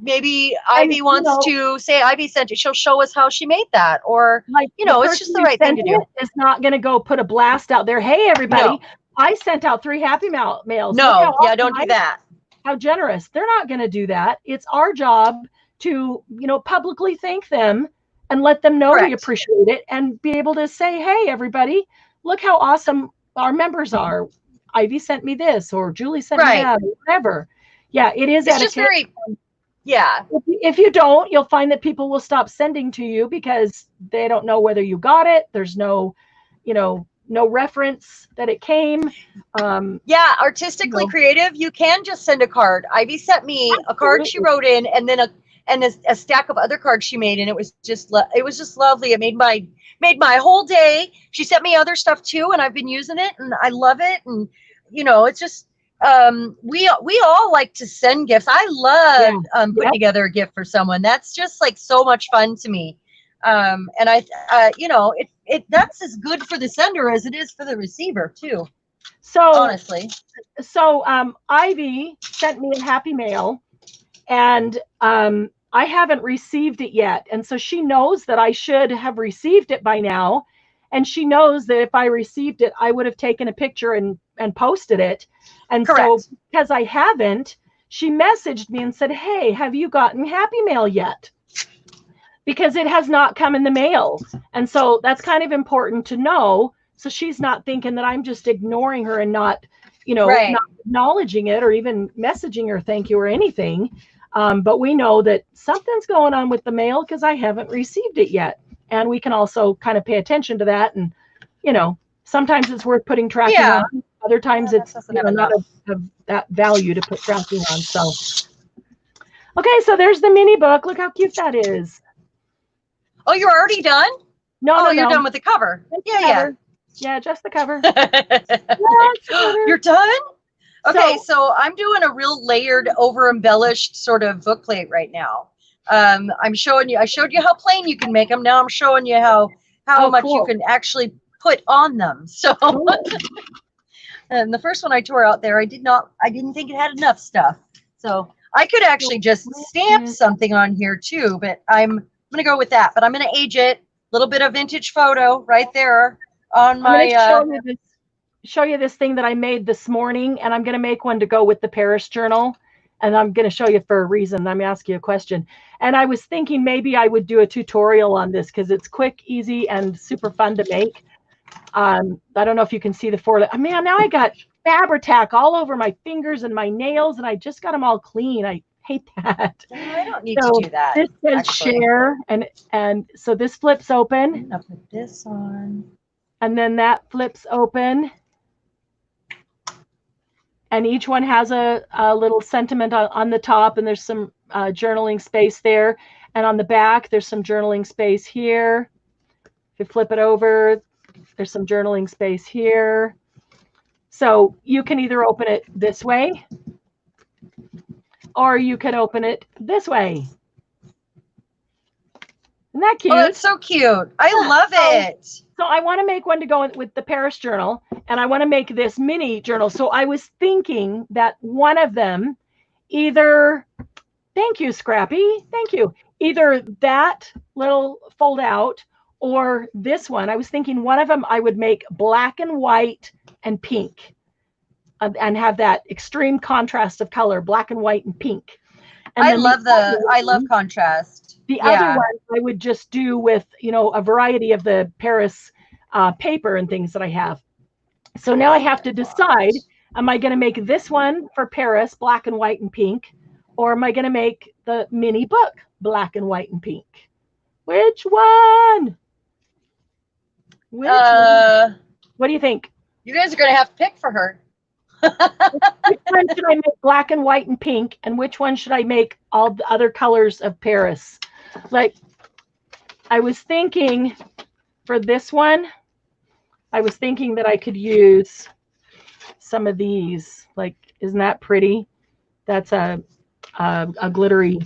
maybe And, Ivy wants to say Ivy sent it. She'll show us how she made that, or like the it's person just the who right thing sent to do. it is not going to go put a blast out there. Hey, everybody, No, I sent out 3 mails. Look no, how yeah, awesome don't do that. how generous. They're not going to do that. It's our job to, publicly thank them and let them know we Correct. appreciate it, and be able to say, hey, everybody, look how awesome our members are. Ivy sent me this, or Julie sent me Right. that, or whatever. Yeah, it is It's just etiquette. very, yeah, If you don't, you'll find that people will stop sending to you because they don't know whether you got it. There's no reference that it came. yeah. Artistically creative, you can just send a card. Ivy sent me a card she wrote in, and then a stack of other cards she made, and it was just lovely. It made my whole day. She sent me other stuff too, and I've been using it, and I love it. And it's just we all like to send gifts. I love putting together a gift for someone. That's just like so much fun to me. And I that's as good for the sender as it is for the receiver too. So honestly, Ivy sent me a Happy Mail, and I haven't received it yet. And so she knows that I should have received it by now. And she knows that if I received it, I would have taken a picture and posted it. And correct. so because I haven't, she messaged me and said, hey, have you gotten Happy Mail yet? Because it has not come in the mail. And so that's kind of important to know. So she's not thinking that I'm just ignoring her and not acknowledging it, or even messaging her thank you or anything. But we know that something's going on with the mail because I haven't received it yet. And we can also kind of pay attention to that. And, sometimes it's worth putting tracking on. Other times it's not of that value to put tracking on. So, okay, so there's the mini book. Look how cute that is. Oh, you're already done? No, you're done with the cover. Yeah, just the cover. You're done? Okay, so I'm doing a real layered, over embellished sort of book plate right now. I showed you how plain you can make them. Now I'm showing you how much you can actually put on them. So, and the first one I tore out there, I didn't think it had enough stuff. So I could actually just stamp something on here too, but I'm going to go with that. But I'm going to age it. A little bit of vintage photo right there on my. Show you this thing that I made this morning, and I'm going to make one to go with the Paris journal. And I'm going to show you for a reason. I'm asking you a question. And I was thinking maybe I would do a tutorial on this because it's quick, easy, and super fun to make. I don't know if you can see the man, now I got Fabri-Tac all over my fingers and my nails, and I just got them all clean. I hate that. I don't need to do that. This says share, and so this flips open. I'll put this on. And then that flips open. And each one has a little sentiment on the top, and there's some journaling space there. And on the back, there's some journaling space here. If you flip it over, there's some journaling space here. So you can either open it this way, or you can open it this way. Isn't that cute? Oh, that's so cute. I love it. So I want to make one to go with the Paris journal, and I want to make this mini journal. So I was thinking that one of them, thank you, Scrappy, thank you, either that little fold out or this one. I was thinking one of them I would make black and white and pink. and have that extreme contrast of color, black and white and pink. And I love contrast. The other one I would just do with, a variety of the Paris paper and things that I have. So now I have to decide, am I going to make this one for Paris, black and white and pink, or am I going to make the mini book black and white and pink? Which one? One? What do you think? You guys are going to have to pick for her. Which one should I make black and white and pink, and which one should I make all the other colors of Paris? Like, I was thinking for this one, I was thinking that I could use some of these. Like, isn't that pretty? That's a glittery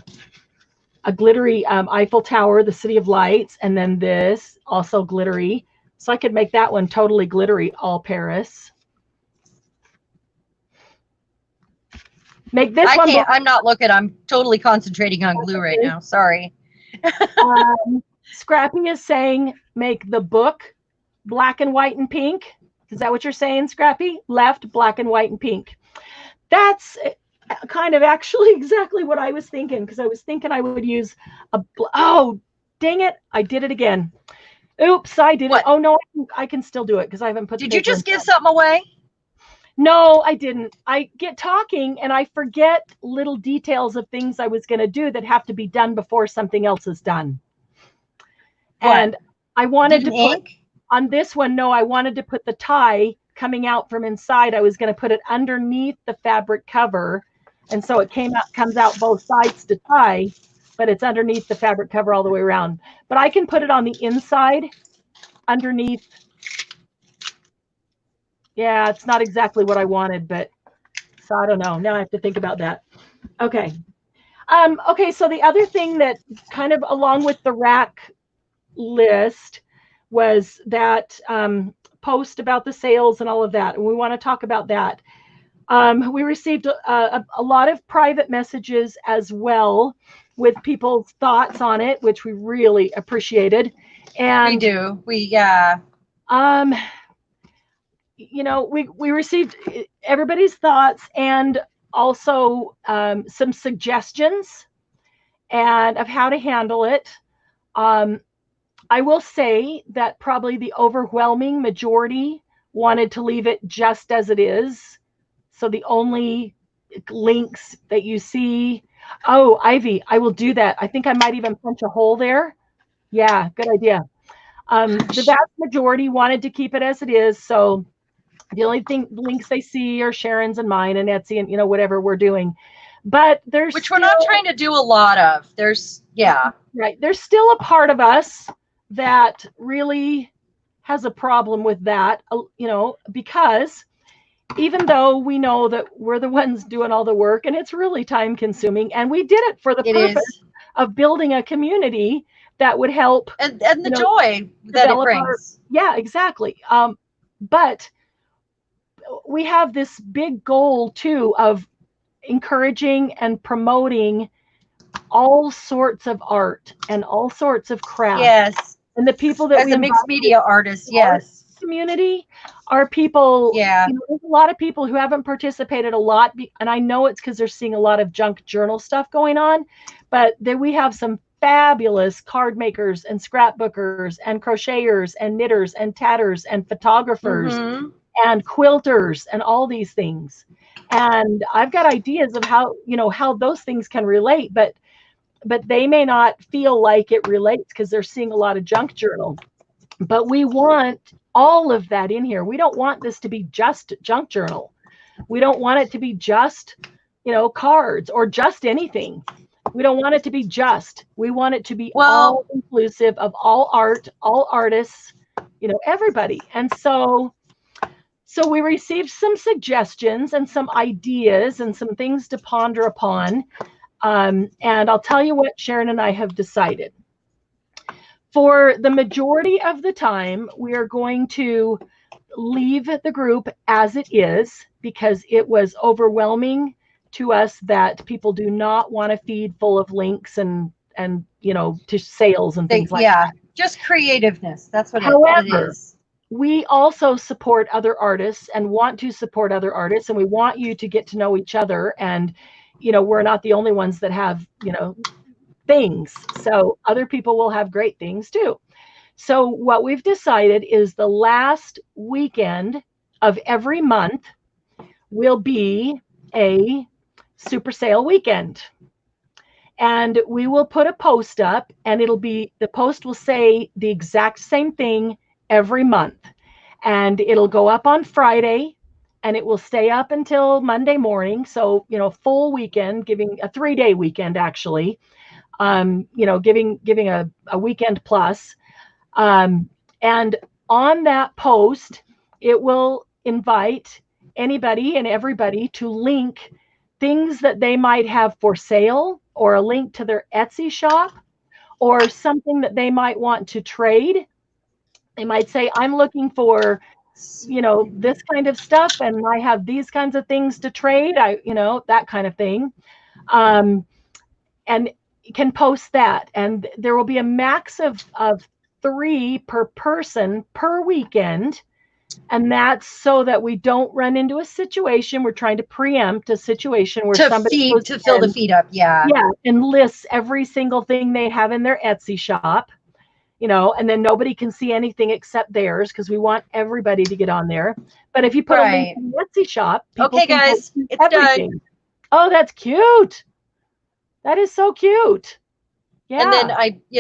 Eiffel Tower, the City of Lights, and then this also glittery. So I could make that one totally glittery, all Paris. Make this one. I'm not looking. I'm totally concentrating on glue right now. Sorry. Scrappy is saying make the book black and white and pink. Is that what you're saying, Scrappy? Left, black and white and pink. That's kind of actually exactly what I was thinking, because I was thinking I would use oh, dang it. I did it again. Oops, I did it. Oh, no, I can still do it because I haven't put. Did you just give something away? No, I didn't. I get talking and I forget little details of things I was going to do that have to be done before something else is done. What? And I wanted to put on this one. No, I wanted to put the tie coming out from inside. I was going to put it underneath the fabric cover. And so it comes out both sides to tie, but it's underneath the fabric cover all the way around. But I can put it on the inside underneath. Yeah, it's not exactly what I wanted, but so I don't know. Now I have to think about that. Okay. Okay, so the other thing that kind of along with the rack list was that post about the sales and all of that. And we want to talk about that. We received a lot of private messages as well with people's thoughts on it, which we really appreciated. And we do. We received everybody's thoughts and also some suggestions and of how to handle it. I will say that probably the overwhelming majority wanted to leave it just as it is. So the only links that you see, oh, Ivy, I will do that. I think I might even punch a hole there. Yeah, good idea. The vast majority wanted to keep it as it is. So the only links they see are Cheran's and mine and Etsy and, whatever we're doing. But there's which we're not trying to do a lot of. Right. There's still a part of us that really has a problem with that, because even though we know that we're the ones doing all the work and it's really time consuming, and we did it for the purpose of building a community that would help and the joy that it brings. Yeah, exactly. But we have this big goal too of encouraging and promoting all sorts of art and all sorts of craft. Yes. And the people that as a mixed media artist, yes. Community are people. Yeah. There's a lot of people who haven't participated a lot, and I know it's because they're seeing a lot of junk journal stuff going on. But then we have some fabulous card makers and scrapbookers and crocheters and knitters and tatters and photographers and quilters and all these things. And I've got ideas of how those things can relate, but they may not feel like it relates because they're seeing a lot of junk journal. But we want all of that in here. We don't want this to be just junk journal. We don't want it to be just, cards or just anything. We don't want it to be just. We want it to be all inclusive of all art, all artists, everybody. And so we received some suggestions and some ideas and some things to ponder upon. And I'll tell you what Cheran and I have decided. For the majority of the time, we are going to leave the group as it is because it was overwhelming to us that people do not want to feed full of links and to sales and things like that. Just creativeness. That's what However, it is. we also support other artists and want to support other artists, and we want you to get to know each other. And, we're not the only ones that have, things. So other people will have great things too. So what we've decided is the last weekend of every month will be a super sale weekend. And we will put a post up, and the post will say the exact same thing every month. And it'll go up on Friday, and it will stay up until Monday morning. So, full weekend, giving a 3-day weekend actually. Giving a weekend plus. And on that post, it will invite anybody and everybody to link things that they might have for sale, or a link to their Etsy shop, or something that they might want to trade. They might say, I'm looking for, this kind of stuff, and I have these kinds of things to trade. That kind of thing. And you can post that. And there will be a max of 3 per person per weekend. And that's so that we don't run into a situation. We're trying to preempt a situation where somebody goes to fill the feed up. Yeah. Yeah. And lists every single thing they have in their Etsy shop, and then nobody can see anything except theirs, because we want everybody to get on there. But if you put a link in the Etsy shop, people okay, can guys, it's everything. Done. Oh, that's cute. That is so cute. Yeah. And then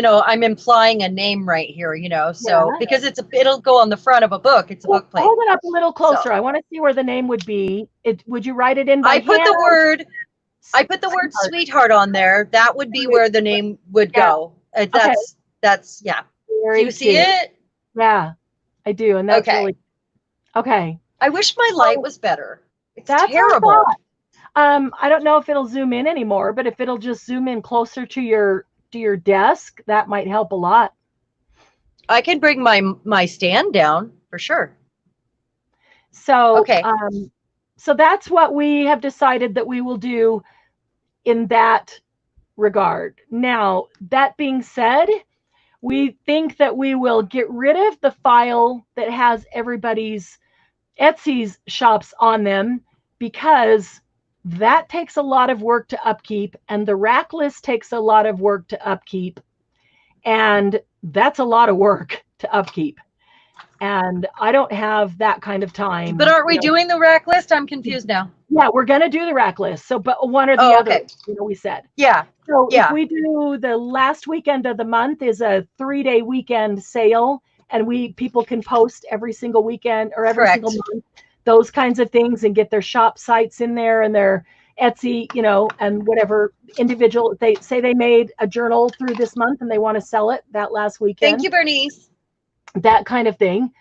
I'm implying a name right here, so because it'll go on the front of a book. It's a book plate. Hold it up a little closer. So, I want to see where the name would be. Would you write it in by hand? I put the word sweetheart on there. That would be where the name would go. That's yeah. Very do you see cute. it? Yeah, I do. And that's really okay. I wish my light was better. It's terrible. I don't know if it'll zoom in anymore, but if it'll just zoom in closer to your desk, that might help a lot. I can bring my stand down for sure. So so that's what we have decided that we will do in that regard. Now, that being said, we think that we will get rid of the file that has everybody's Etsy's shops on them, because that takes a lot of work to upkeep, and the rack list takes a lot of work to upkeep, and that's a lot of work to upkeep. And I don't have that kind of time. But aren't we doing the rack list? I'm confused now. Yeah, we're going to do the rack list. So, but one or the other, we said. Yeah. So if we do the last weekend of the month is a 3-day weekend sale, and people can post every single weekend or every single month, those kinds of things, and get their shop sites in there and their Etsy, and whatever individual, they say they made a journal through this month and they want to sell it that last weekend. Thank you, Bernice. That kind of thing.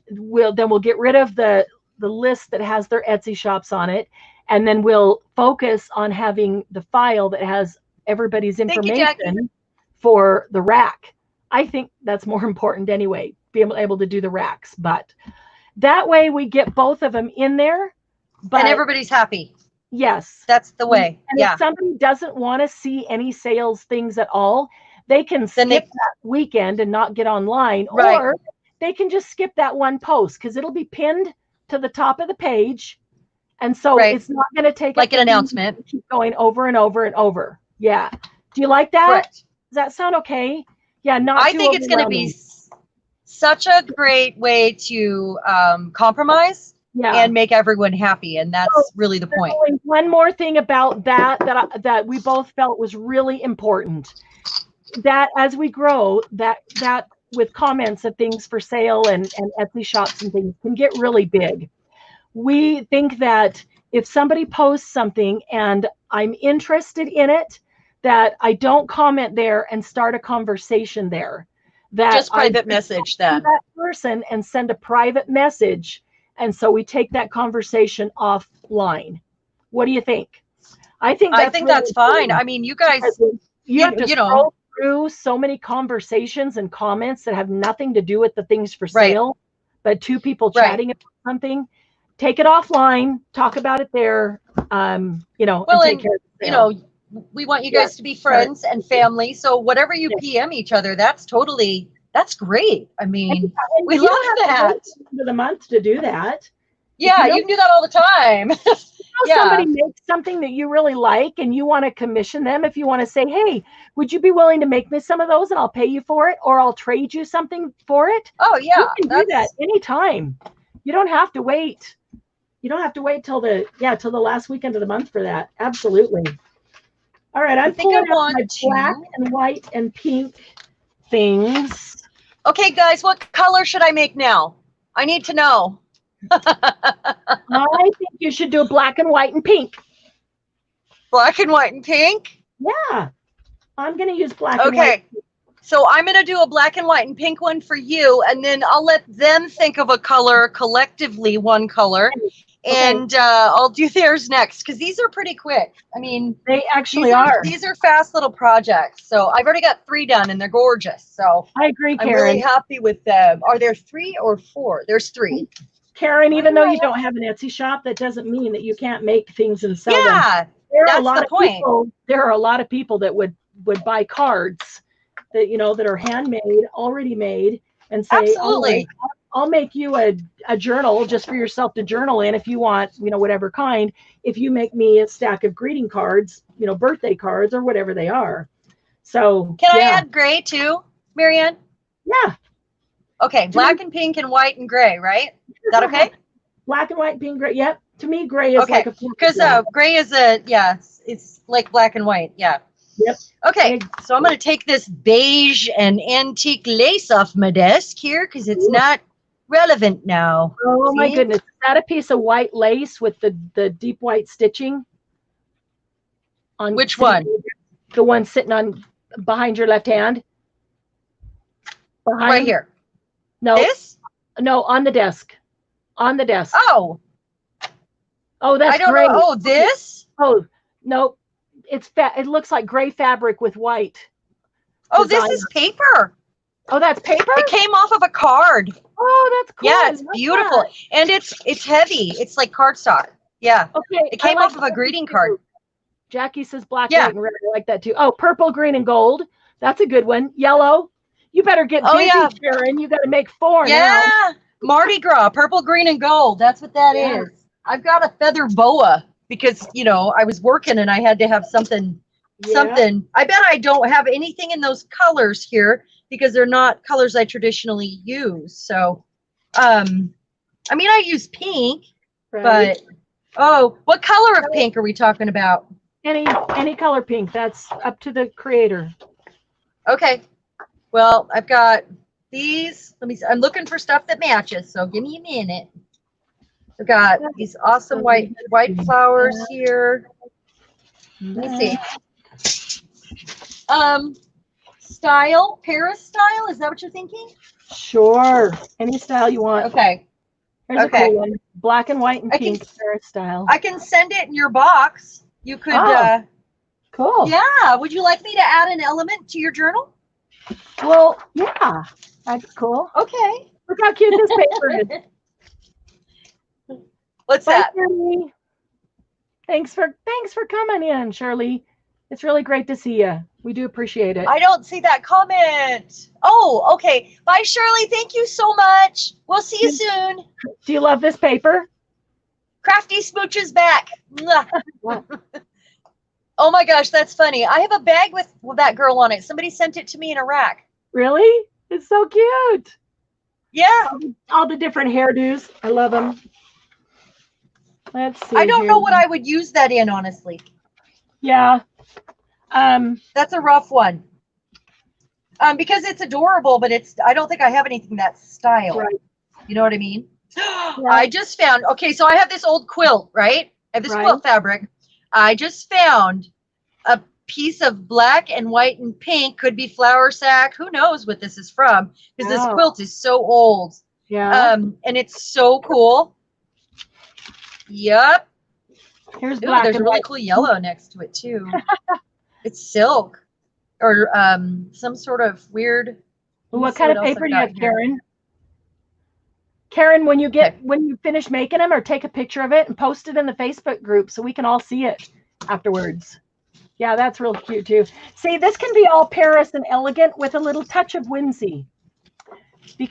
We'll get rid of the list that has their Etsy shops on it, and then we'll focus on having the file that has everybody's information for the rack. I think that's more important anyway, be able to do the racks, but that way we get both of them in there. And everybody's happy. Yes. That's the way. And if somebody doesn't want to see any sales things at all, they can skip that weekend and not get online, or they can just skip that one post, because it'll be pinned to the top of the page. And so it's not going to take like an announcement. Keep going over and over and over. Yeah. Do you like that? Correct. Does that sound okay? Yeah. I think it's going to be such a great way to compromise and make everyone happy. And that's really the point. One more thing about that we both felt was really important. That as we grow, that with comments of things for sale and Etsy shops and things can get really big. We think that if somebody posts something and I'm interested in it, that I don't comment there and start a conversation there. That just private message then. That person and send a private message, and so we take that conversation offline. What do you think? I think that's fine. I mean, you guys, you have to scroll through so many conversations and comments that have nothing to do with the things for sale, but two people chatting about something. Take it offline, talk about it there, and take care of the sale. We want you guys to be friends and family. So whatever you PM each other, that's totally That's great. I mean, And we you love don't have to that. wait till the end of the month to do that. Yeah, you can do that all the time. Yeah. Somebody makes something that you really like and you want to commission them, if you want to say, hey, would you be willing to make me some of those and I'll pay you for it, or I'll trade you something for it? Oh yeah, you can do that anytime. You don't have to wait. You don't have to wait till the last weekend of the month for that. Absolutely. All right, I'm pulling out my black and white and pink things. Okay, guys, what color should I make now? I need to know. I think you should do black and white and pink. Black and white and pink? Yeah. I'm going to use black and white. Okay. So I'm going to do a black and white and pink one for you, and then I'll let them think of a color collectively, one color, and I'll do theirs next, because these are pretty quick. I mean, they actually are. These are fast little projects. So I've already got 3 done, and they're gorgeous. So I agree, Karen. I'm really happy with them. Are there 3 or 4? There's 3. Karen, even though you don't have an Etsy shop, that doesn't mean that you can't make things and sell them. Yeah, that's the point. There are a lot of people that would buy cards that, that are handmade, already made, and say, absolutely, I'll make you a journal just for yourself to journal in if you want, whatever kind. If you make me a stack of greeting cards, birthday cards or whatever they are. So can I add gray too, Marianne? Yeah. Okay, black and pink and white and gray, right? Is that okay? Black and white, pink, gray. Yep. To me, gray is like a because gray is it's like black and white. Yeah. Yep. Okay, so I'm going to take this beige and antique lace off my desk here because it's not relevant now. Oh, my goodness. Is that a piece of white lace with the deep white stitching? On which one? The one sitting on behind your left hand? Right here. No. This? No, on the desk. On the desk. Oh. Oh, that's great. I don't know. Oh, this? Oh, no. It looks like gray fabric with white. Oh, this is paper. Oh, that's paper? It came off of a card. Oh, that's cool. Yeah, it's beautiful. And it's heavy. It's like cardstock. Yeah. Okay. It came off of a greeting card. Jackie says black, white, and red. I like that too. Oh, purple, green, and gold. That's a good one. Yellow. You better get busy, Cheran. You got to make 4 now. Yeah. Mardi Gras, purple, green, and gold. That's what that is. I've got a feather boa because, I was working and I had to have something. I bet I don't have anything in those colors here because they're not colors I traditionally use. So, I use pink, but, what color of pink are we talking about? Any color pink. That's up to the creator. Okay. Well, I've got these. I'm looking for stuff that matches, so give me a minute. I've got these awesome white flowers here. Let me see. Style, Paris style. Is that what you're thinking? Sure. Any style you want. Okay. Here's a cool one. Black and white and pink Paris style. I can send it in your box. You could. Cool. Yeah. Would you like me to add an element to your journal? Well, yeah. That's cool. Okay. Look how cute this paper is. What's that? Shirley. Thanks for coming in, Shirley. It's really great to see you. We do appreciate it. I don't see that comment. Oh, okay. Bye, Shirley. Thank you so much. We'll see you soon. Do you love this paper? Crafty smooches back. Oh my gosh, that's funny. I have a bag with that girl on it. Somebody sent it to me in Iraq. Really? It's so cute. Yeah. All the different hairdos. I love them. Let's see. I don't know what I would use that in, honestly. Yeah. That's a rough one. Because it's adorable, but I don't think I have anything that style. Right. You know what I mean? I just found, so I have this old quilt, right? I have this quilt fabric. I just found a piece of black and white and pink, could be flour sack. Who knows what this is from? Because this quilt is so old. Yeah. And it's so cool. Yep. Here's black. There's a really cool yellow next to it too. It's silk or some sort of weird. What kind of paper do you have, Karen? Karen, when you finish making them, or take a picture of it and post it in the Facebook group so we can all see it afterwards. Yeah, that's real cute too. See, this can be all Paris and elegant with a little touch of whimsy.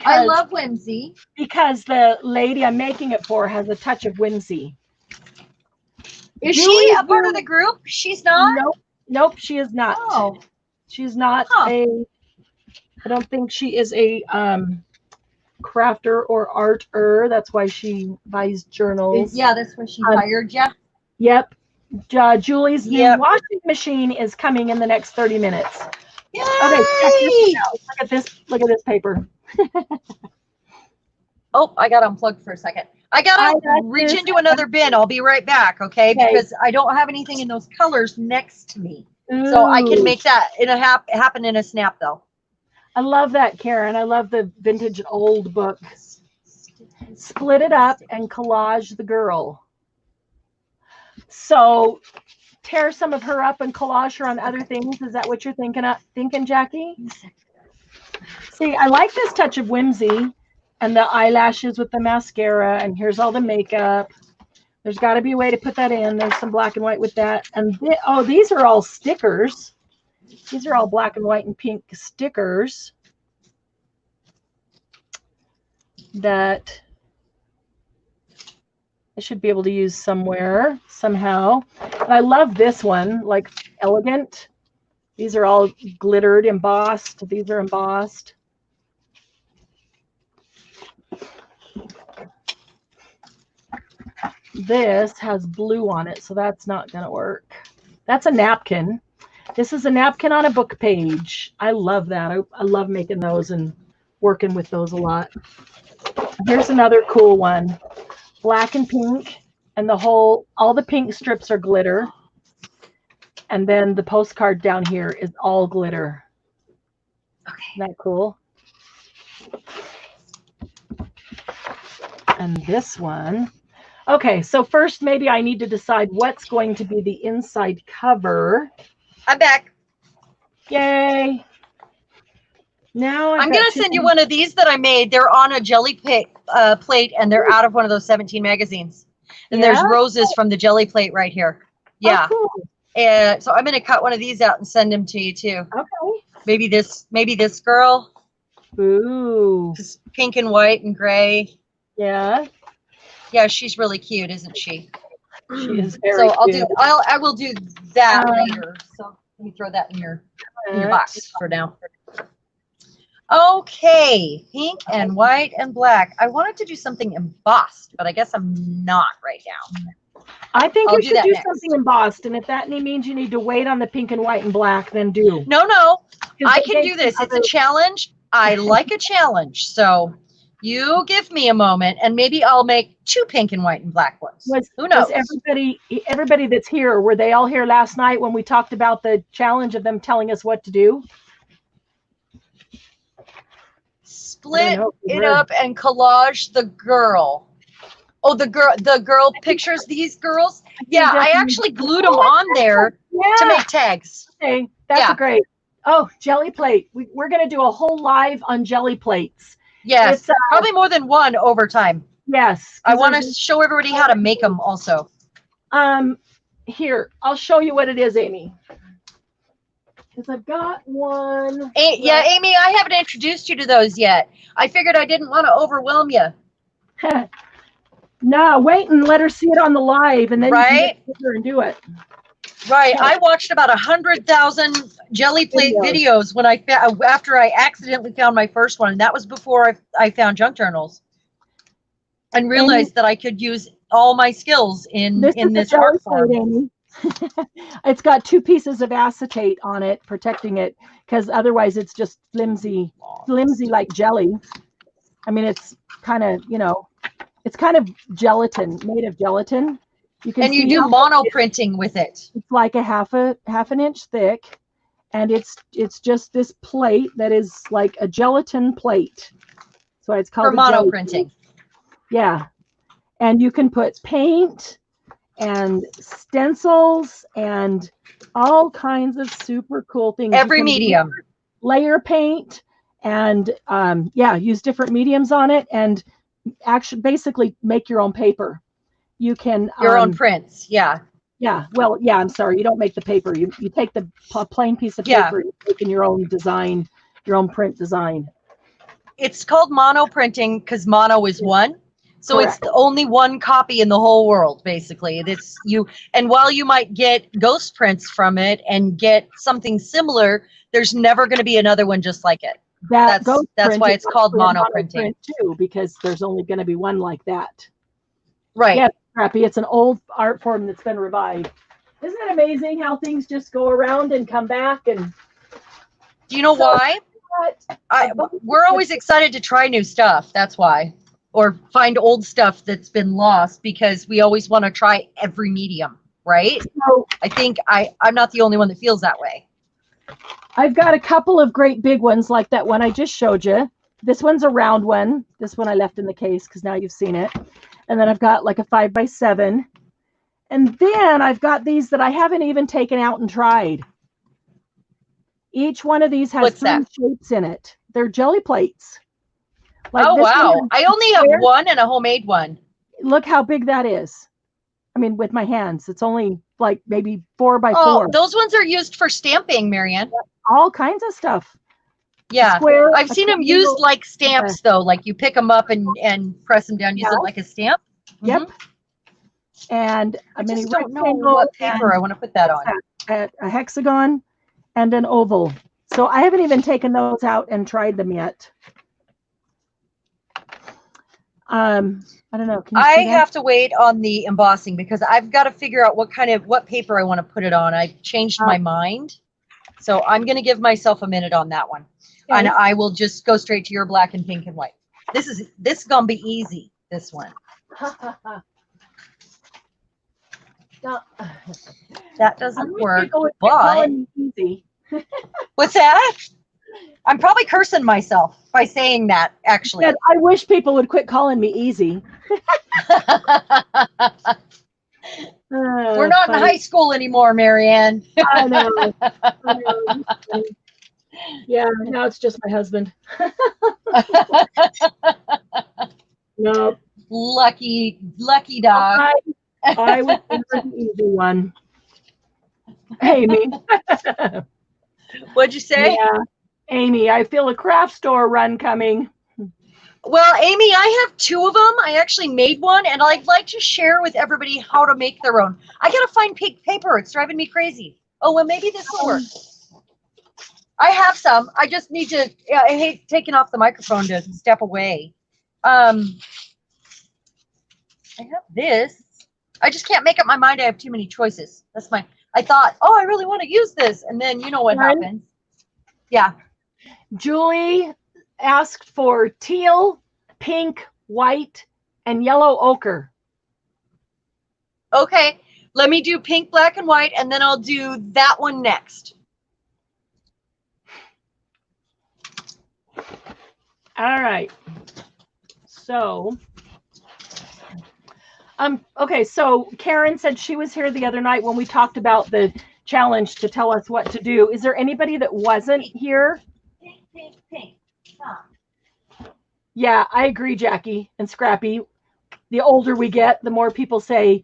I love whimsy. Because the lady I'm making it for has a touch of whimsy. Is she a part of the group? She's not? Nope, she is not. Oh. She's not I don't think she is a crafter or arter. That's why she buys journals. Yeah, that's when she hired you. Yep. Julie's new washing machine is coming in the next 30 minutes. Yay! Okay, look at this. Look at this paper. Oh, I got unplugged for a second. I gotta reach into another bin. I'll be right back, okay? Because I don't have anything in those colors next to me. Ooh. So I can make that happen in a snap, though. I love that, Karen. I love the vintage old book. Split it up and collage the girl. So tear some of her up and collage her on other things. Is that what you're thinking, Jackie? See, I like this touch of whimsy and the eyelashes with the mascara, and here's all the makeup. There's got to be a way to put that in. There's some black and white with that. And these are all stickers. These are all black and white and pink stickers that I should be able to use somewhere, somehow. And I love this one, like elegant. These are all glittered, embossed. These are embossed. This has blue on it, so that's not going to work. That's a napkin. This is a napkin on a book page. I love that. I love making those and working with those a lot. Here's another cool one. Black and pink, and all the pink strips are glitter. And then the postcard down here is all glitter. Okay. Isn't that cool? And this one. Okay, so first maybe I need to decide what's going to be the inside cover. I'm back. Yay. Now I'm going to send you one of these that I made. They're on a jelly plate, and they're out of one of those 17 magazines. And there's roses from the jelly plate right here. Yeah. Oh, cool. And so I'm going to cut one of these out and send them to you too. Okay. Maybe this girl. Ooh. Just pink and white and gray. Yeah. Yeah, she's really cute, isn't she? She is very cute. I will do that later. So let me throw that in your box for now. Okay, pink and white and black. I wanted to do something embossed, but I guess I'm not right now. I think you should do something embossed, and if that means you need to wait on the pink and white and black, then do. No, I can do this. It's a challenge. I like a challenge, so you give me a moment, and maybe I'll make 2 pink and white and black ones. Who knows? Everybody that's here, were they all here last night when we talked about the challenge of them telling us what to do? Split it up and collage the girl. Oh, the girl pictures, these girls. Yeah, I actually glued them on there to make tags. Okay, that's great. Oh, jelly plate. We're going to do a whole live on jelly plates. Yes, it's, probably more than one over time. Yes. I want to show everybody how to make them also. Here, I'll show you what it is, Amy. Because I've got one. Yeah, Amy, I haven't introduced you to those yet. I figured I didn't want to overwhelm you. No, wait and let her see it on the live, and then you can get her and do it. Right. I watched about 100,000 jelly plate videos when after I accidentally found my first one, and that was before I found junk journals, and realized that I could use all my skills in this art form. It's got 2 pieces of acetate on it, protecting it, because otherwise it's just flimsy like jelly. I mean, it's kind of, it's kind of gelatin, made of gelatin. You do mono printing with it. It's like a half an inch thick, and it's just this plate that is like a gelatin plate. So it's called for mono printing. Yeah, and you can put paint and stencils and all kinds of super cool things. Every medium. Layer paint and use different mediums on it, and actually basically make your own paper. You can your own prints. Yeah. Well, I'm sorry, you don't make the paper. You take the plain piece of paper and make in your own design, your own print design. it's called mono printing because mono is one. So Correct. it's the only one copy in the whole world, basically. It's you, and while you might get ghost prints from it and get something similar, there's never going to be another one just like it. That's why it's called mono print printing too, because there's only going to be one like that. Right. Yeah, Scrappy. It's an old art form that's been revived. Isn't it amazing how things just go around and come back? And do you know why? We're always excited to try new stuff. That's why. Or find old stuff that's been lost, because we always want to try every medium, right? So, I think I'm not the only one that feels that way. I've got a couple of great big ones like that one I just showed you. This one's a round one. This one I left in the case because now you've seen it. And then I've got like a 5x7. And then I've got these that I haven't even taken out and tried. Each one of these has three shapes in it. They're jelly plates. Like oh, wow. I only have one and a homemade one. Look how big that is. I mean, with my hands, it's only like maybe 4x4. Oh, those ones are used for stamping, Marianne. All kinds of stuff. Yeah. I've seen them used like stamps, though. Like you pick them up and press them down, use it like a stamp. Yep. Mm-hmm. And I just don't know what paper I want to put that on. A hexagon and an oval. So I haven't even taken those out and tried them yet. I don't know. I have to wait on the embossing because I've got to figure out what paper I want to put it on. I've changed my mind. So I'm going to give myself a minute on that one. Okay. And I will just go straight to your black and pink and white. This is going to be easy, this one. That doesn't work. But easy. What's that? I'm probably cursing myself by saying that, actually. I wish people would quit calling me easy. We're not in high school anymore, Marianne. I know. Yeah, now it's just my husband. No. Lucky dog. I would be the easy one. Amy. What'd you say? Yeah. Amy, I feel a craft store run coming. Well, Amy, I have two of them. I actually made one, and I'd like to share with everybody how to make their own. I got to find pink paper. It's driving me crazy. Oh, well, maybe this will work. I have some. I just need to, I hate taking off the microphone to step away. I have this. I just can't make up my mind. I have too many choices. I thought, oh, I really want to use this. And then you know what happens. Yeah. Julie asked for teal, pink, white, and yellow ochre. Okay. Let me do pink, black, and white, and then I'll do that one next. All right. So, okay, so Karen said she was here the other night when we talked about the challenge to tell us what to do. Is there anybody that wasn't here? Pink. Huh. Yeah, I agree, Jackie and Scrappy. The older we get, the more people say,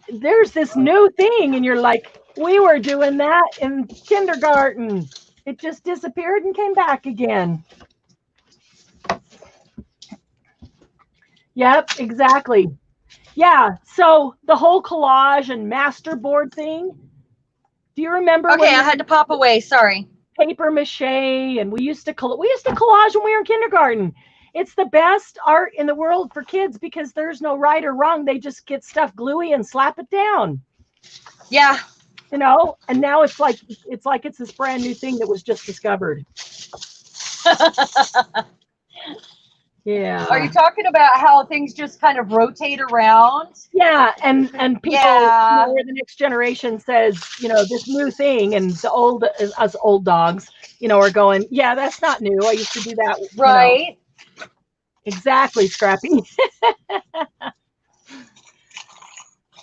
there's this new thing. And you're like, we were doing that in kindergarten. It just disappeared and came back again. Yep, exactly. Yeah, so the whole collage and masterboard thing. Do you remember? Okay, I had to pop away. Sorry. Paper mache, and we used to collage when we were in kindergarten. It's the best art in the world for kids because there's no right or wrong. They just get stuff gluey and slap it down. Yeah. You know, and now it's like it's this brand new thing that was just discovered. Yeah. Are you talking about how things just kind of rotate around? Yeah, and people, where the next generation says, this new thing, and us old dogs, are going, yeah, that's not new. I used to do that. Right. Exactly, Scrappy.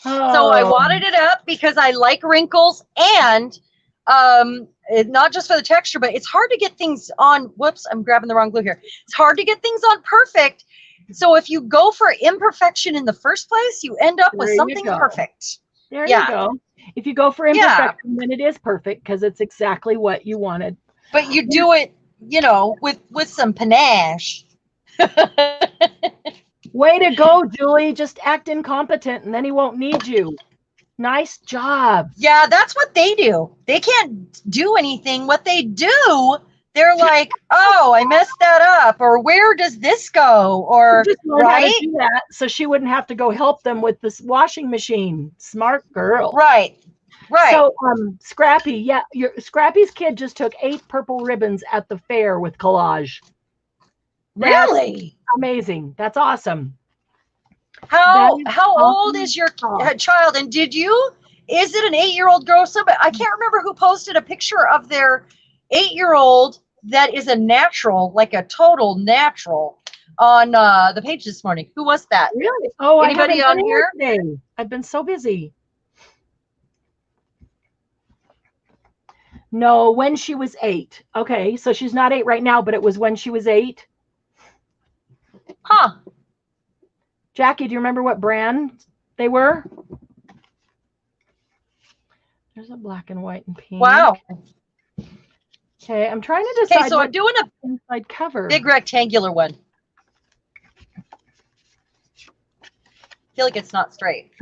So I wadded it up because I like wrinkles and not just for the texture, but it's hard to get things on. Whoops, I'm grabbing the wrong glue here. It's hard to get things on perfect. So if you go for imperfection in the first place, you end up with something perfect. There you go. If you go for imperfection, then it is perfect because it's exactly what you wanted. But you do it, with some panache. Way to go, Julie. Just act incompetent and then he won't need you. Nice job. Yeah, that's what they do. They can't do anything. What they do, they're like, oh, I messed that up, or where does this go? Or Just learn how to right? do that so she wouldn't have to go help them with this washing machine. Smart girl. Right. Right. So, Scrappy, yeah, Scrappy's kid just took 8 purple ribbons at the fair with collage. That's really? amazing. That's awesome. How old is your child? And is it an 8-year-old girl? Somebody, I can't remember who posted a picture of their 8-year-old that is a natural, like a total natural, on the page this morning. Who was that? Really? Oh, anybody on here today? I've been so busy. No, when she was 8. Okay, so she's not 8 right now, but it was when she was 8. Huh. Jackie, do you remember what brand they were? There's a black and white and pink. Wow. Okay, I'm trying to decide. Okay, so I'm doing a inside cover. Big rectangular one. I feel like it's not straight.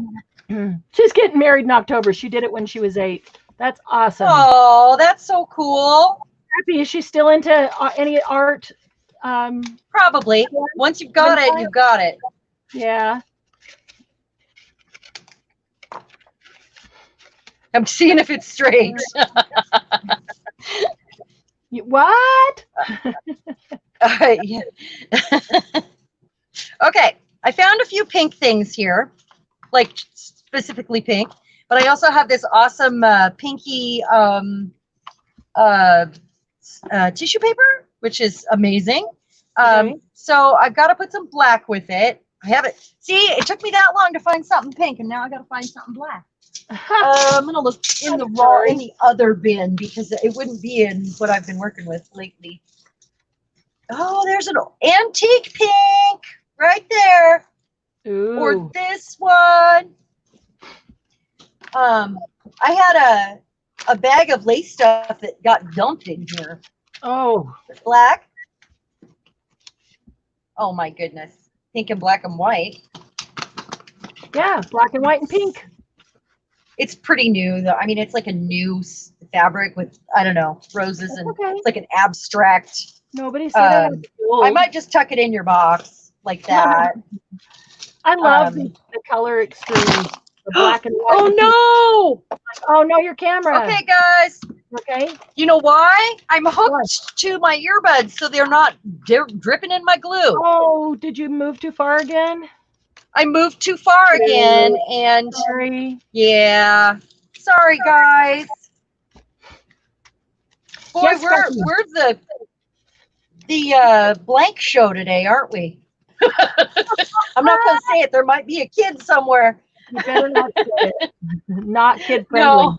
She's getting married in October. She did it when she was 8. That's awesome. Oh, that's so cool. Happy. Is she still into any art? Probably. Once you've got it, you've got it. Yeah. I'm seeing if it's straight. What? Yeah. Okay, I found a few pink things here, like specifically pink, but I also have this awesome pinky tissue paper, which is amazing. Okay. So I've got to put some black with it. I have it. See, it took me that long to find something pink, and now I got to find something black. I'm gonna look in the other bin because it wouldn't be in what I've been working with lately. Oh, there's an antique pink right there. Ooh. Or this one. I had a bag of lace stuff that got dumped in here. Oh. Black. Oh my goodness. Pink and black and white. Yeah, black and white and pink. It's pretty new though. I mean, it's like a new fabric with, I don't know, roses, and it's like an abstract. Nobody said I might just tuck it in your box like that. I love the color extremes. The black and white. Oh no! Oh no, your camera. Okay, guys. Okay. You know why? I'm hooked to my earbuds, so they're dripping in my glue. Oh, did you move too far again? I moved too far again, and sorry. Yeah, sorry guys. Boy, yes, we're the blank show today, aren't we? I'm not going to say it. There might be a kid somewhere. You better not say it. Not kid friendly. No.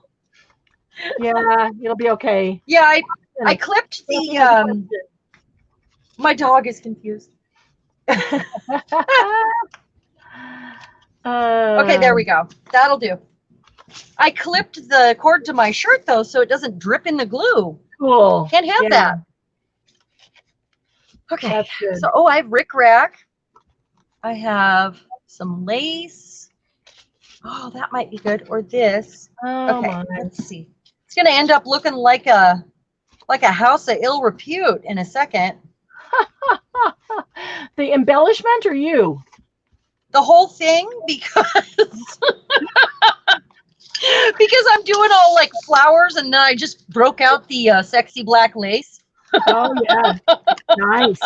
Yeah, it'll be okay. Yeah, I clipped the. My dog is confused. Okay, there we go. That'll do. I clipped the cord to my shirt though, so it doesn't drip in the glue. Cool. Can't have that. Okay. So, I have rickrack. I have some lace. Oh, that might be good. Or this. Oh, okay. Let's see. It's gonna end up looking like a house of ill repute in a second. The embellishment or you? The whole thing, because because I'm doing all like flowers, and then I just broke out the sexy black lace. Oh yeah, nice.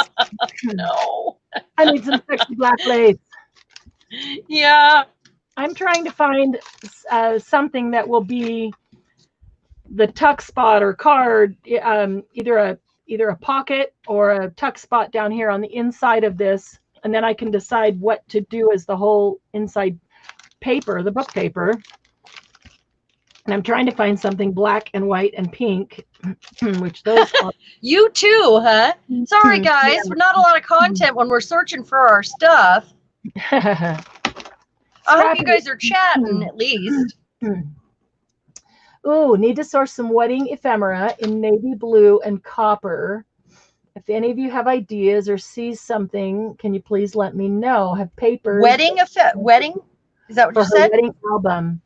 No, I need some sexy black lace. Yeah, I'm trying to find something that will be the tuck spot or card, either a pocket or a tuck spot down here on the inside of this. And then I can decide what to do as the whole inside paper, the book paper. And I'm trying to find something black and white and pink, which those are. You too, huh? Sorry, guys. We're not a lot of content when we're searching for our stuff. I hope you guys are chatting at least. Ooh, need to source some wedding ephemera in navy blue and copper. If any of you have ideas or sees something, can you please let me know? Have papers. Wedding? Is that what for you her said? wedding album.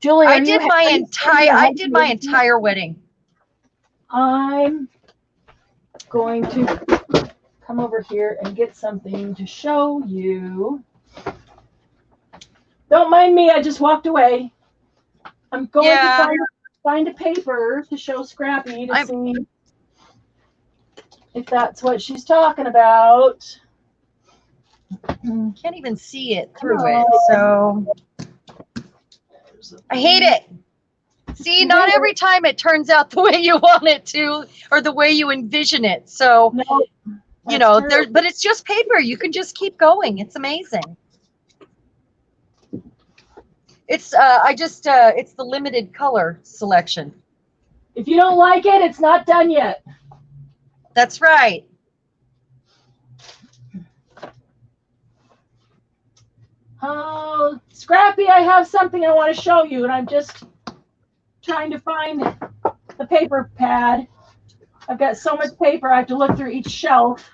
Julie, I did my entire wedding. I'm going to come over here and get something to show you. Don't mind me, I just walked away. I'm going to find a paper to show Scrappy to see if that's what she's talking about. Can't even see it through it, so I hate it. See, not every time it turns out the way you want it to, or the way you envision it. So, you know, but it's just paper. You can just keep going. It's amazing. It's it's the limited color selection. If you don't like it, it's not done yet. That's right. Oh, Scrappy, I have something I want to show you, and I'm just trying to find the paper pad. I've got so much paper, I have to look through each shelf.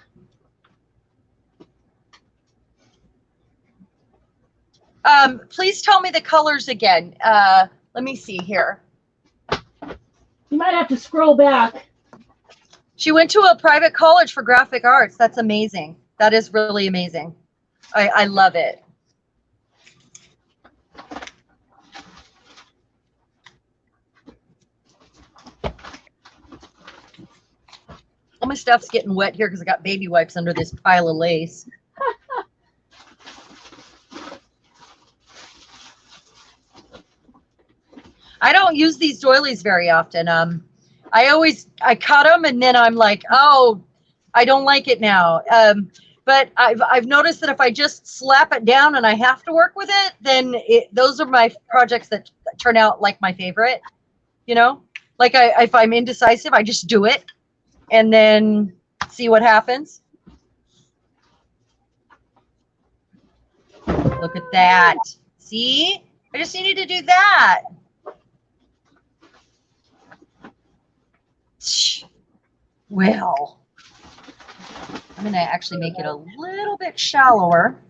Please tell me the colors again. Let me see here. You might have to scroll back. She went to a private college for graphic arts. That's amazing. That is really amazing. I love it. All my stuff's getting wet here because I got baby wipes under this pile of lace. I don't use these doilies very often. I cut them and then I'm like, oh, I don't like it now. But I've noticed that if I just slap it down and I have to work with it, then those are my projects that turn out like my favorite. You know, like if I'm indecisive, I just do it and then see what happens. Look at that. See, I just needed to do that. Well, I'm going to actually make it a little bit shallower.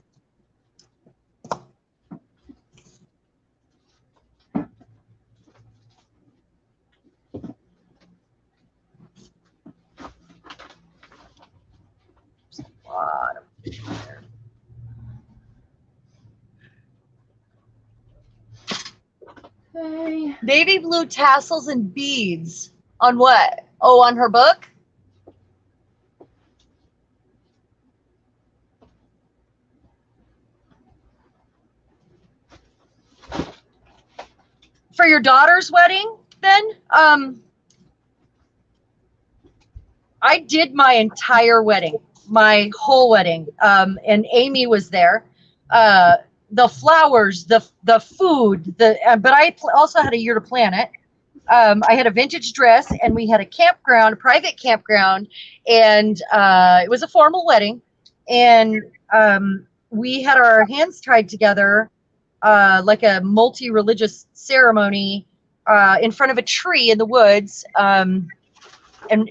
Okay. Navy blue tassels and beads. On what? Oh, on her book? For your daughter's wedding, then? I did my entire wedding, my whole wedding. And Amy was there. The flowers, the food, but I also had a year to plan it. I had a vintage dress, and we had a campground, a private campground, and it was a formal wedding. And we had our hands tied together like a multi-religious ceremony in front of a tree in the woods. And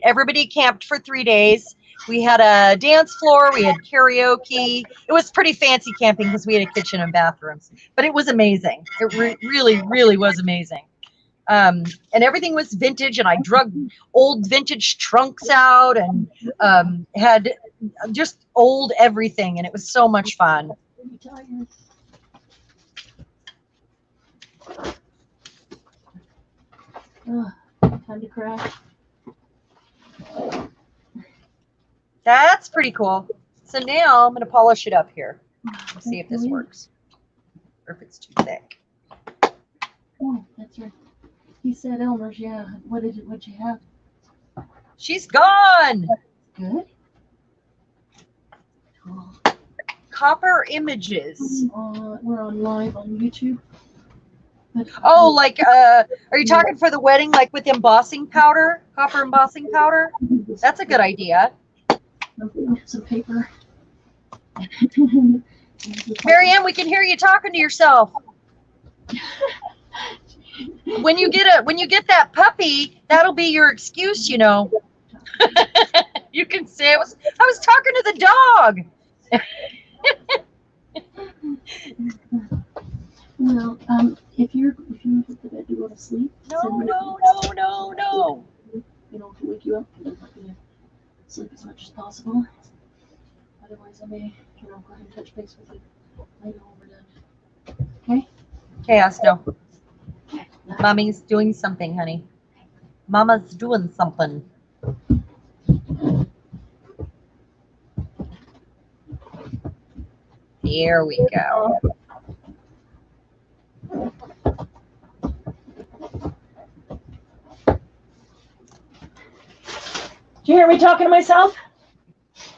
everybody camped for 3 days. We had a dance floor. We had karaoke. It was pretty fancy camping because we had a kitchen and bathrooms. But it was amazing. It really, really was amazing. And everything was vintage, and I drug old vintage trunks out and had just old everything, and it was so much fun. Time to crash. That's pretty cool. So now I'm going to polish it up here. See if this works, or if it's too thick. Oh, that's right. He said Elmer's, yeah. What'd you have? She's gone. Good. Cool. Copper Images. We're on live on YouTube. Oh, like, are you talking for the wedding, like with embossing powder, copper embossing powder? That's a good idea. Some paper. Marianne, we can hear you talking to yourself. When you get that puppy, that'll be your excuse, you know. You can say I was talking to the dog. Well, if you hit the bed to go to sleep, No. You know, to wake you up, I'm not gonna sleep as much as possible. Otherwise, I may, go ahead and touch base with you later when we're done. Okay? Chaos, no. Mommy's doing something, honey. Mama's doing something. There we go. Did you hear me talking to myself?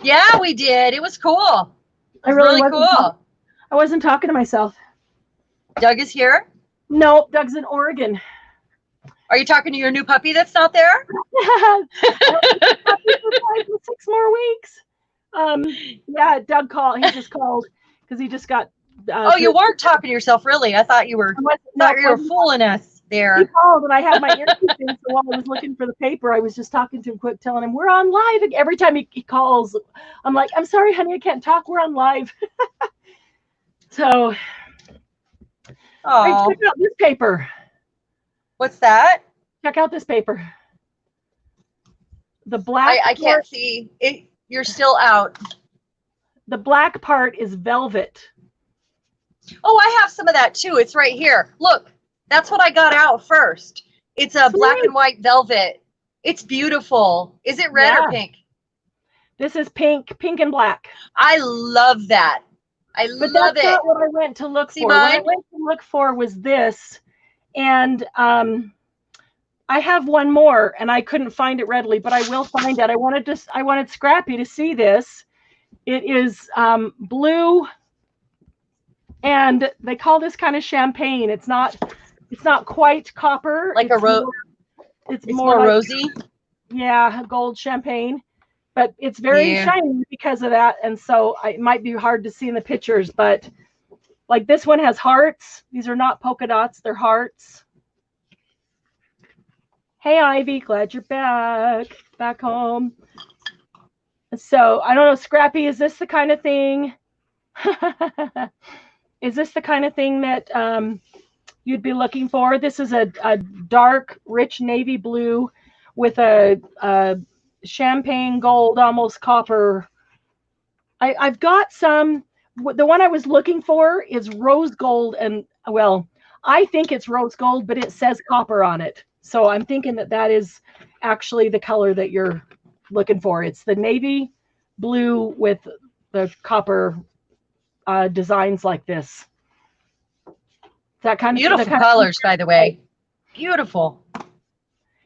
Yeah, we did. It was cool. I really Really cool. I wasn't talking to myself. Doug is here. No, Doug's in Oregon. Are you talking to your new puppy that's not there? 6 more weeks. Yeah, Doug called. He just called because he just got. Oh, you weren't talking to yourself, really. I thought you were. You were fooling us there. He called and I had my earpiece in, so while I was looking for the paper, I was just talking to him, quick, telling him we're on live. Every time he calls, I'm like, I'm sorry, honey, I can't talk. We're on live. So, Oh, check out this paper. what's that? Check out this paper. The black. I can't see it. You're still out. The black part is velvet. Oh, I have some of that too. It's right here. Look, that's what I got out first. It's a black and white velvet. It's beautiful. Is it red or pink? This is pink and black. I love that. But that's not what I went to look for. What I went to look for was this, and I have one more, and I couldn't find it readily, but I will find it. I wanted Scrappy to see this. It is blue, and they call this kind of champagne. It's not quite copper. Like a rose. It's more like, rosy. Yeah, gold champagne, but it's very shiny because of that, and so it might be hard to see in the pictures. But like this one has hearts. These are not polka dots; they're hearts. Hey, Ivy, glad you're back home. So I don't know, Scrappy, is this the kind of thing? Is this the kind of thing that you'd be looking for? This is a dark, rich navy blue with a champagne gold, almost copper. I've got some. The one I was looking for is rose gold, and well, I think it's rose gold, but it says copper on it. So I'm thinking that is actually the color that you're looking for. It's the navy blue with the copper designs like this. That kind of beautiful colors, by the way. Beautiful.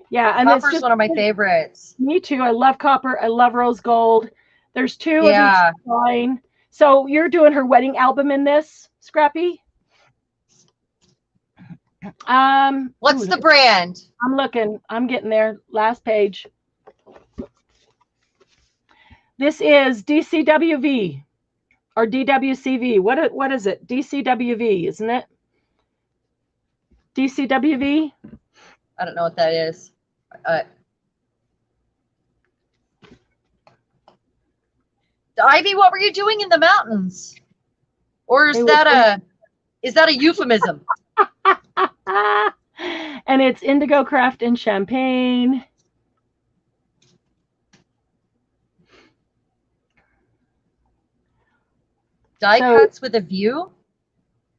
Yeah, and copper's one of my favorites. Me too. I love copper. I love rose gold. There's two of each line. So you're doing her wedding album in this, Scrappy? What's the brand? I'm looking. I'm getting there. Last page. This is DCWV or DWCV. What is it? DCWV, isn't it? DCWV? I don't know what that is. Ivy, what were you doing in the mountains? Or is that a euphemism? And it's Indigo Craft and Champagne. Die cuts with a view?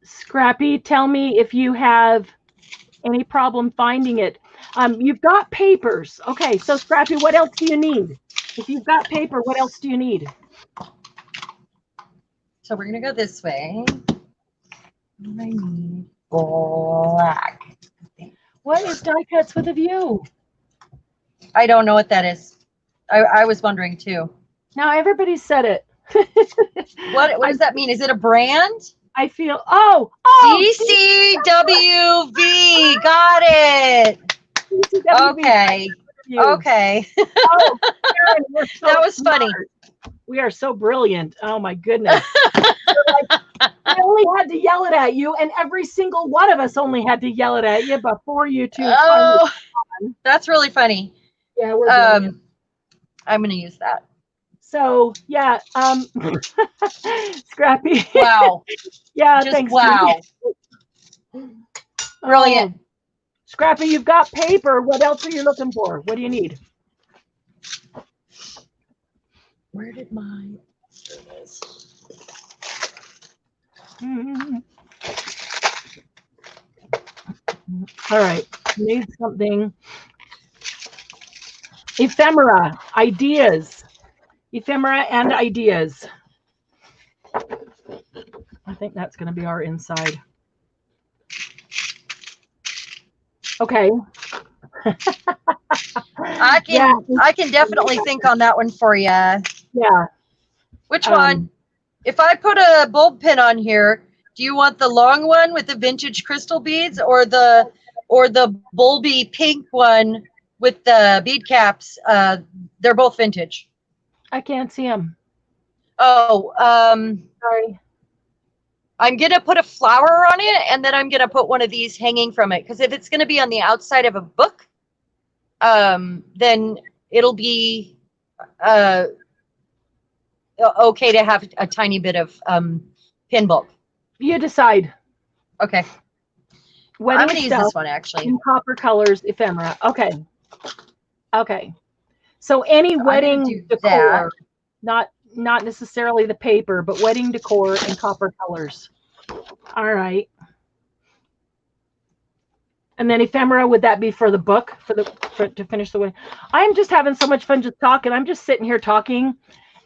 Scrappy, tell me if you have any problem finding it. You've got papers. Okay, so Scrappy, what else do you need? If you've got paper, what else do you need? So we're going to go this way. I need black. What is die cuts with a view? I don't know what that is. I was wondering too. Now everybody said it. What does that mean? Is it a brand? I feel DCWV. Got it. DCWV. Okay. Okay. Oh, Cheran, that was funny. We are so brilliant. Oh my goodness. I only had to yell it at you, and every single one of us only had to yell it at you before you two. Oh, that's really funny. Yeah, we're brilliant. I'm going to use that. So yeah, Scrappy. Wow. Yeah, Just thanks. wow. Julie. Brilliant. Oh, Scrappy, you've got paper. What else are you looking for? What do you need? Where did my... There it is. All right, need something. Ephemera, ideas. Ephemera and ideas. I think that's going to be our inside. Okay. I can definitely think on that one for you. Yeah. Which one? If I put a bulb pin on here, do you want the long one with the vintage crystal beads, or the bulby pink one with the bead caps? They're both vintage. I can't see them. Oh, Sorry. I'm gonna put a flower on it, and then I'm gonna put one of these hanging from it, because if it's gonna be on the outside of a book, then it'll be okay to have a tiny bit of pin bulb. You decide. Okay. Wedding I'm gonna use this one actually. In copper colors, ephemera. Okay. Okay. So any wedding decor, not necessarily the paper, but wedding decor in copper colors. All right. And then ephemera, would that be for the book, to finish the wedding? I'm just having so much fun just talking. I'm just sitting here talking.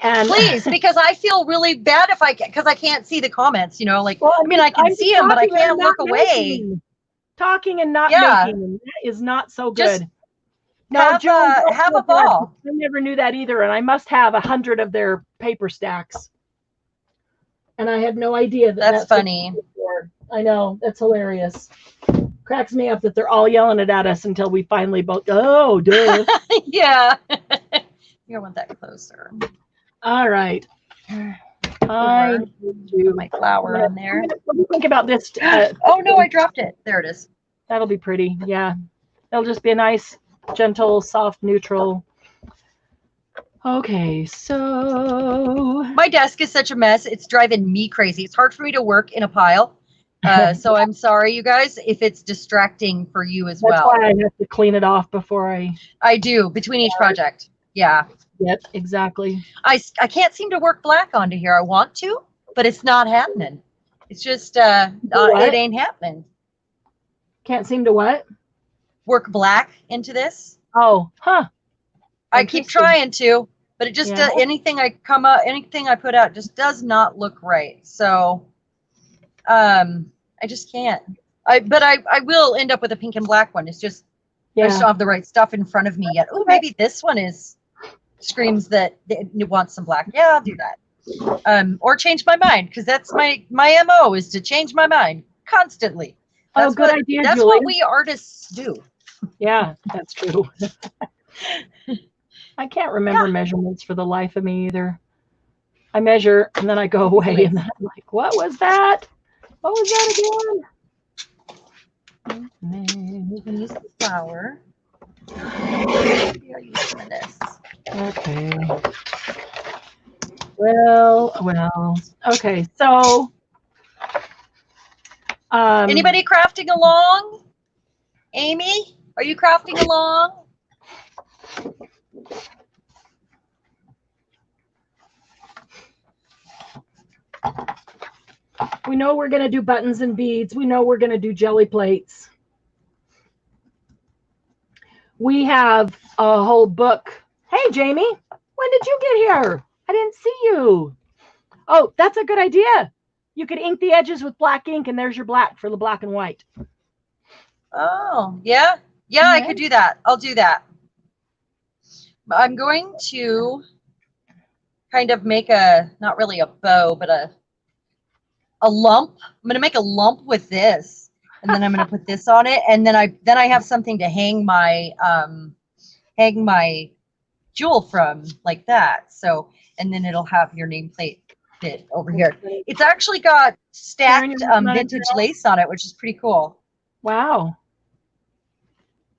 And please, because I feel really bad because I can't see the comments, you know, like, well, I mean, I can see them, but I can't look away. Talking and not making them. That is not so good. Just no, have a ball. I never knew that either. And I must have 100 of their paper stacks. And I had no idea that's funny. I know. That's hilarious. Cracks me up that they're all yelling it at us until we finally both, oh, duh. Yeah. You want that closer. All right. I do my flower on there. What do you think about this? Oh, no, I dropped it. There it is. That'll be pretty. Yeah. It'll just be a nice, gentle, soft, neutral. Okay, so. My desk is such a mess. It's driving me crazy. It's hard for me to work in a pile. So I'm sorry, you guys, if it's distracting for you as well. That's why I have to clean it off before I do, between each project. Yeah. Yep, exactly. I can't seem to work black onto here. I want to, but it's not happening. It's just, it ain't happening. Can't seem to what? Work black into this. Oh, huh. I keep trying to, but it just, anything I put out just does not look right. So, I just can't. But I will end up with a pink and black one. It's just, I just don't have the right stuff in front of me yet. Oh, maybe this one screams that it wants some black. Yeah, I'll do that. Or change my mind, because that's my MO is to change my mind constantly. That's good idea, that's Julie. what we artists do. Yeah, that's true. I can't remember measurements for the life of me either. I measure and then I go away and then I'm like, what was that? What was that again? You can use the flower. We are using this. Okay. Well. Okay, so anybody crafting along? Amy, are you crafting along? We know we're going to do buttons and beads. We know we're going to do jelly plates. We have a whole book. Hey, Jamie, when did you get here? I didn't see you. Oh, that's a good idea. You could ink the edges with black ink, and there's your black for the black and white. Oh, yeah. Yeah, I could do that. I'll do that. I'm going to kind of make not really a bow, but a lump. I'm going to make a lump with this, and then I'm going to put this on it, and then I have something to hang my jewel from, like that. So, and then it'll have your nameplate bit over here. It's actually got stacked vintage lace on it, which is pretty cool. Wow.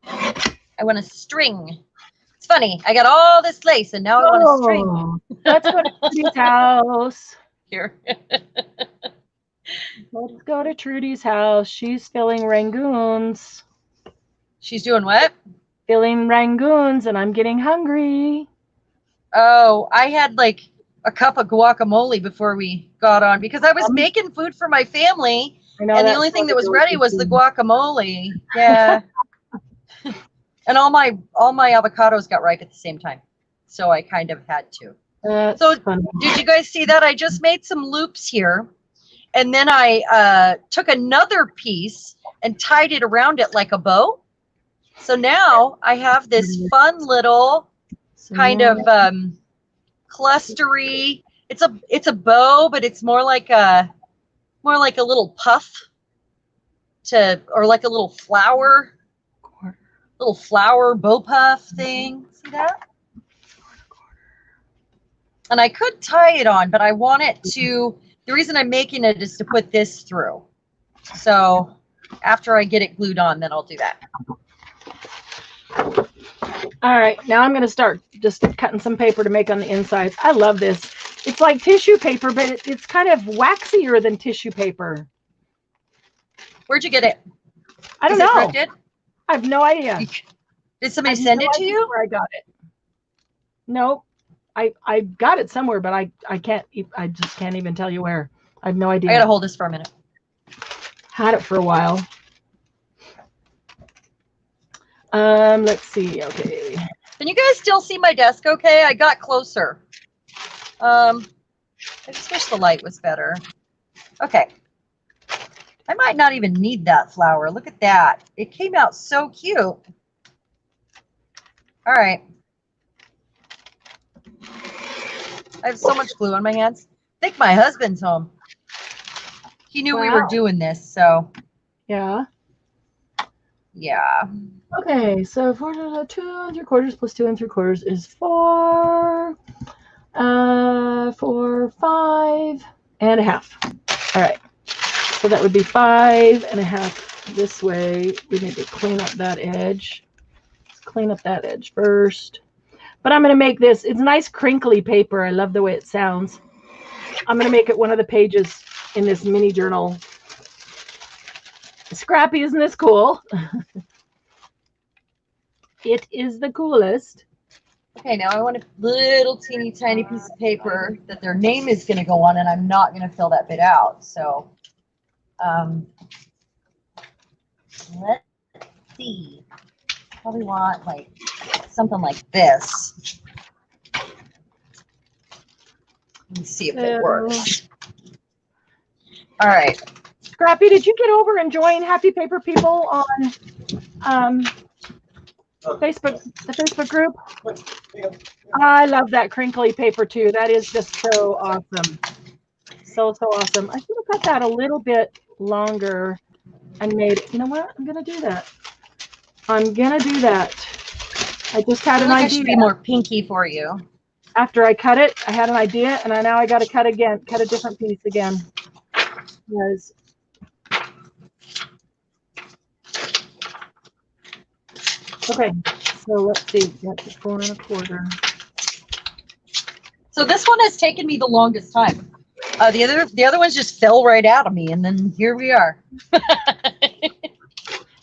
I want a string. It's funny. I got all this lace, and now I want a string. Oh, let's go to Trudy's house. Here. Let's go to Trudy's house. She's filling rangoons. She's doing what? Filling rangoons, and I'm getting hungry. Oh, I had like a cup of guacamole before we got on because I was making food for my family, and the only thing that was ready was the guacamole. Yeah. And all my avocados got ripe at the same time, so I kind of had to. So funny. Did you guys see that? I just made some loops here, and then I took another piece and tied it around it like a bow. So now I have this fun little kind of clustery. It's a bow, but it's more like a little puff or like a little flower bow puff thing. See that? And I could tie it on, but I want it to, the reason I'm making it is to put this through. So after I get it glued on, then I'll do that. All right, now I'm going to start just cutting some paper to make on the insides. I love this. It's like tissue paper, but it's kind of waxier than tissue paper. Where'd you get it? I don't know. Thrifted? I have no idea. Did somebody send it to you? Where I got it? Nope. I got it somewhere, but I just can't even tell you where. I have no idea. I gotta hold this for a minute. Had it for a while. Let's see. Okay. Can you guys still see my desk okay? I got closer. I just wish the light was better. Okay. I might not even need that flower. Look at that. It came out so cute. All right. I have so much glue on my hands. I think my husband's home. He knew we were doing this, so. Yeah. Yeah. Okay, so 2 3/4 plus 2 3/4 is 4. 4, 5 and a half. All right. So that would be 5 and a half this way. We need to clean up that edge. Let's clean up that edge first. But I'm going to make this. It's nice crinkly paper. I love the way it sounds. I'm going to make it one of the pages in this mini journal. Scrappy, isn't this cool? It is the coolest. Okay, now I want a little teeny tiny piece of paper that their name is going to go on, and I'm not going to fill that bit out. So let's see. Probably want like something like this. Let's see if it works. All right. Scrappy, did you get over and join Happy Paper People on Facebook, the Facebook group? I love that crinkly paper too. That is just so awesome. So awesome. I should have cut that a little bit longer and made, you know what? I'm going to do that. I'm going to do that. I just had an idea. I should be more pinky for you. After I cut it, I had an idea, and now I got to cut again, cut a different piece again. Because okay, so let's see. That's 4 1/4. So this one has taken me the longest time. The other ones just fell right out of me, and then here we are.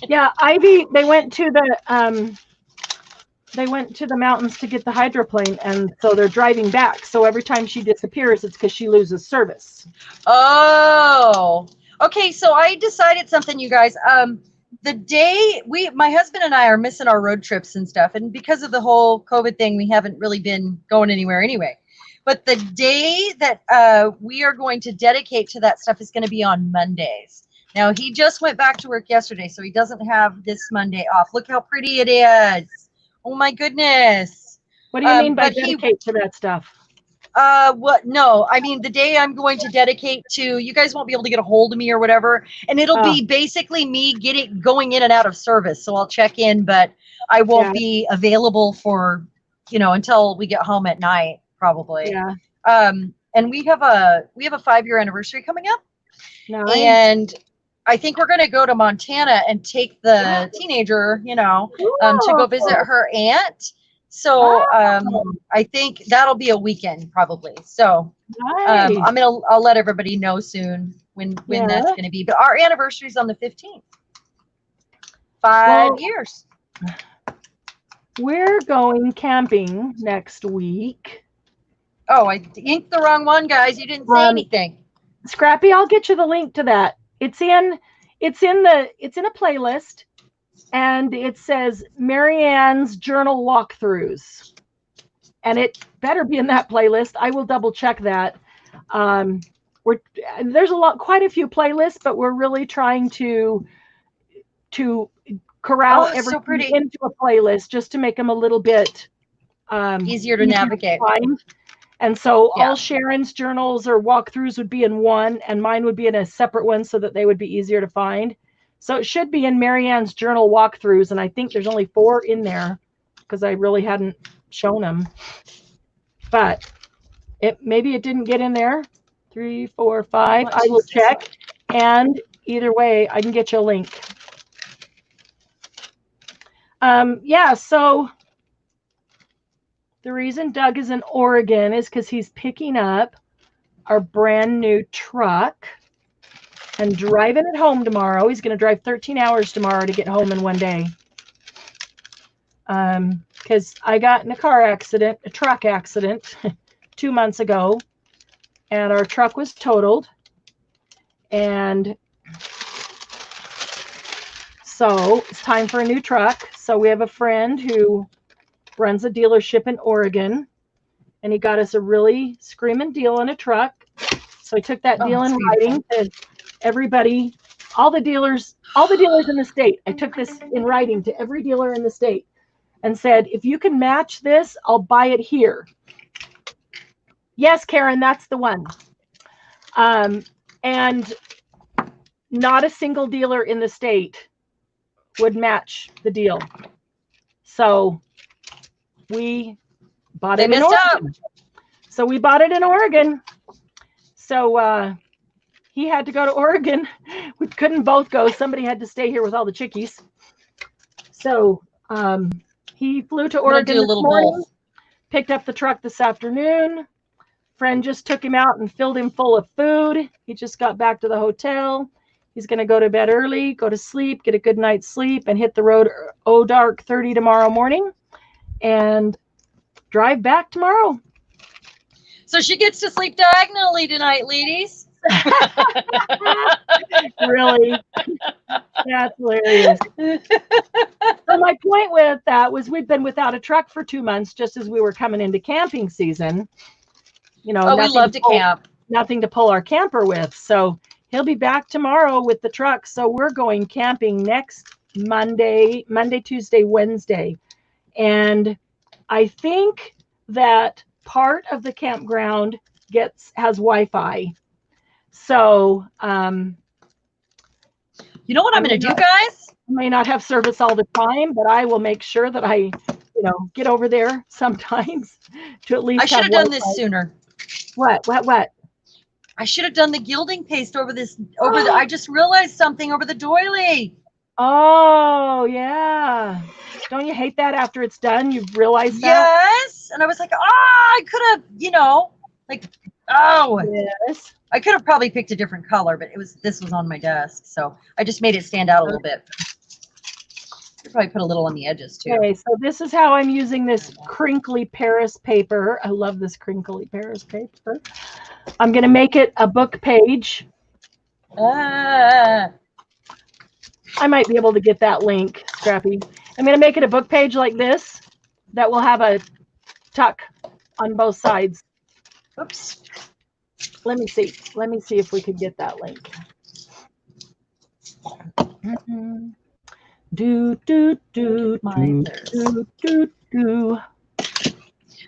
Yeah, Ivy. They went to the mountains to get the hydroplane, and so they're driving back. So every time she disappears, it's because she loses service. Oh, okay. So I decided something, you guys. The day my husband and I are missing our road trips and stuff, and because of the whole COVID thing, we haven't really been going anywhere anyway. But the day that we are going to dedicate to that stuff is going to be on Mondays. Now, he just went back to work yesterday, so he doesn't have this Monday off. Look how pretty it is. Oh, my goodness. What do you mean by dedicate to that stuff? What? No, I mean, the day I'm going to dedicate to, you guys won't be able to get a hold of me or whatever. And it'll be basically me going in and out of service. So I'll check in, but I won't be available for, until we get home at night, probably. Yeah. And we have a 5-year anniversary coming up. Nice. And I think we're going to go to Montana and take the teenager, to go visit her aunt. So Oh. I think that'll be a weekend probably. So Nice. I'll let everybody know soon when that's going to be. But our anniversary is on the 15th. 5 years. We're going camping next week. Oh, I inked the wrong one, guys. You didn't say anything. Scrappy, I'll get you the link to that. It's in a playlist, and it says Marianne's journal walkthroughs, and it better be in that playlist. I will double check that. There's quite a few playlists, but we're really trying to corral everything into a playlist just to make them a little bit easier to navigate. Find. And so all Cheran's journals or walkthroughs would be in one, and mine would be in a separate one so that they would be easier to find. So it should be in Marianne's journal walkthroughs, and I think there's only 4 in there because I really hadn't shown them. But maybe it didn't get in there. 3, 4, 5. I will check, and either way, I can get you a link. So the reason Doug is in Oregon is because he's picking up our brand new truck and driving it home tomorrow. He's going to drive 13 hours tomorrow to get home in one day. Because I got in a truck accident 2 months ago, and our truck was totaled. And so it's time for a new truck. So we have a friend who runs a dealership in Oregon, and he got us a really screaming deal on a truck. So I took that deal in writing to everybody, all the dealers in the state. I took this in writing to every dealer in the state and said, if you can match this, I'll buy it here. Yes, Karen, that's the one. And not a single dealer in the state would match the deal. So we bought it in Oregon. So we bought it in Oregon. So he had to go to Oregon. We couldn't both go. Somebody had to stay here with all the chickies. So he flew to Oregon this morning, picked up the truck this afternoon. Friend just took him out and filled him full of food. He just got back to the hotel. He's going to go to bed early, go to sleep, get a good night's sleep, and hit the road dark 30 tomorrow morning and drive back tomorrow. So she gets to sleep diagonally tonight, ladies. Really? That's hilarious. So my point with that was we've been without a truck for 2 months, just as we were coming into camping season. You know, we love to camp. Nothing to pull our camper with. So he'll be back tomorrow with the truck. So we're going camping next Monday, Tuesday, Wednesday. And I think that part of the campground has Wi-Fi. So you know what I'm going to do, guys? I may not have service all the time, but I will make sure that I, get over there sometimes to at least. I should have done this sooner. What? I should have done the gilding paste over this. I just realized something over the doily. Oh yeah. Don't you hate that after it's done? You've realized that? Yes. And I was like, I could have, yes. I could have probably picked a different color, but this was on my desk. So I just made it stand out a little bit. Could probably put a little on the edges too. Okay, so this is how I'm using this crinkly Paris paper. I love this crinkly Paris paper. I'm going to make it a book page. I might be able to get that link, Scrappy. I'm going to make it a book page like this that will have a tuck on both sides. Oops. Let me see. Let me see if we could get that link.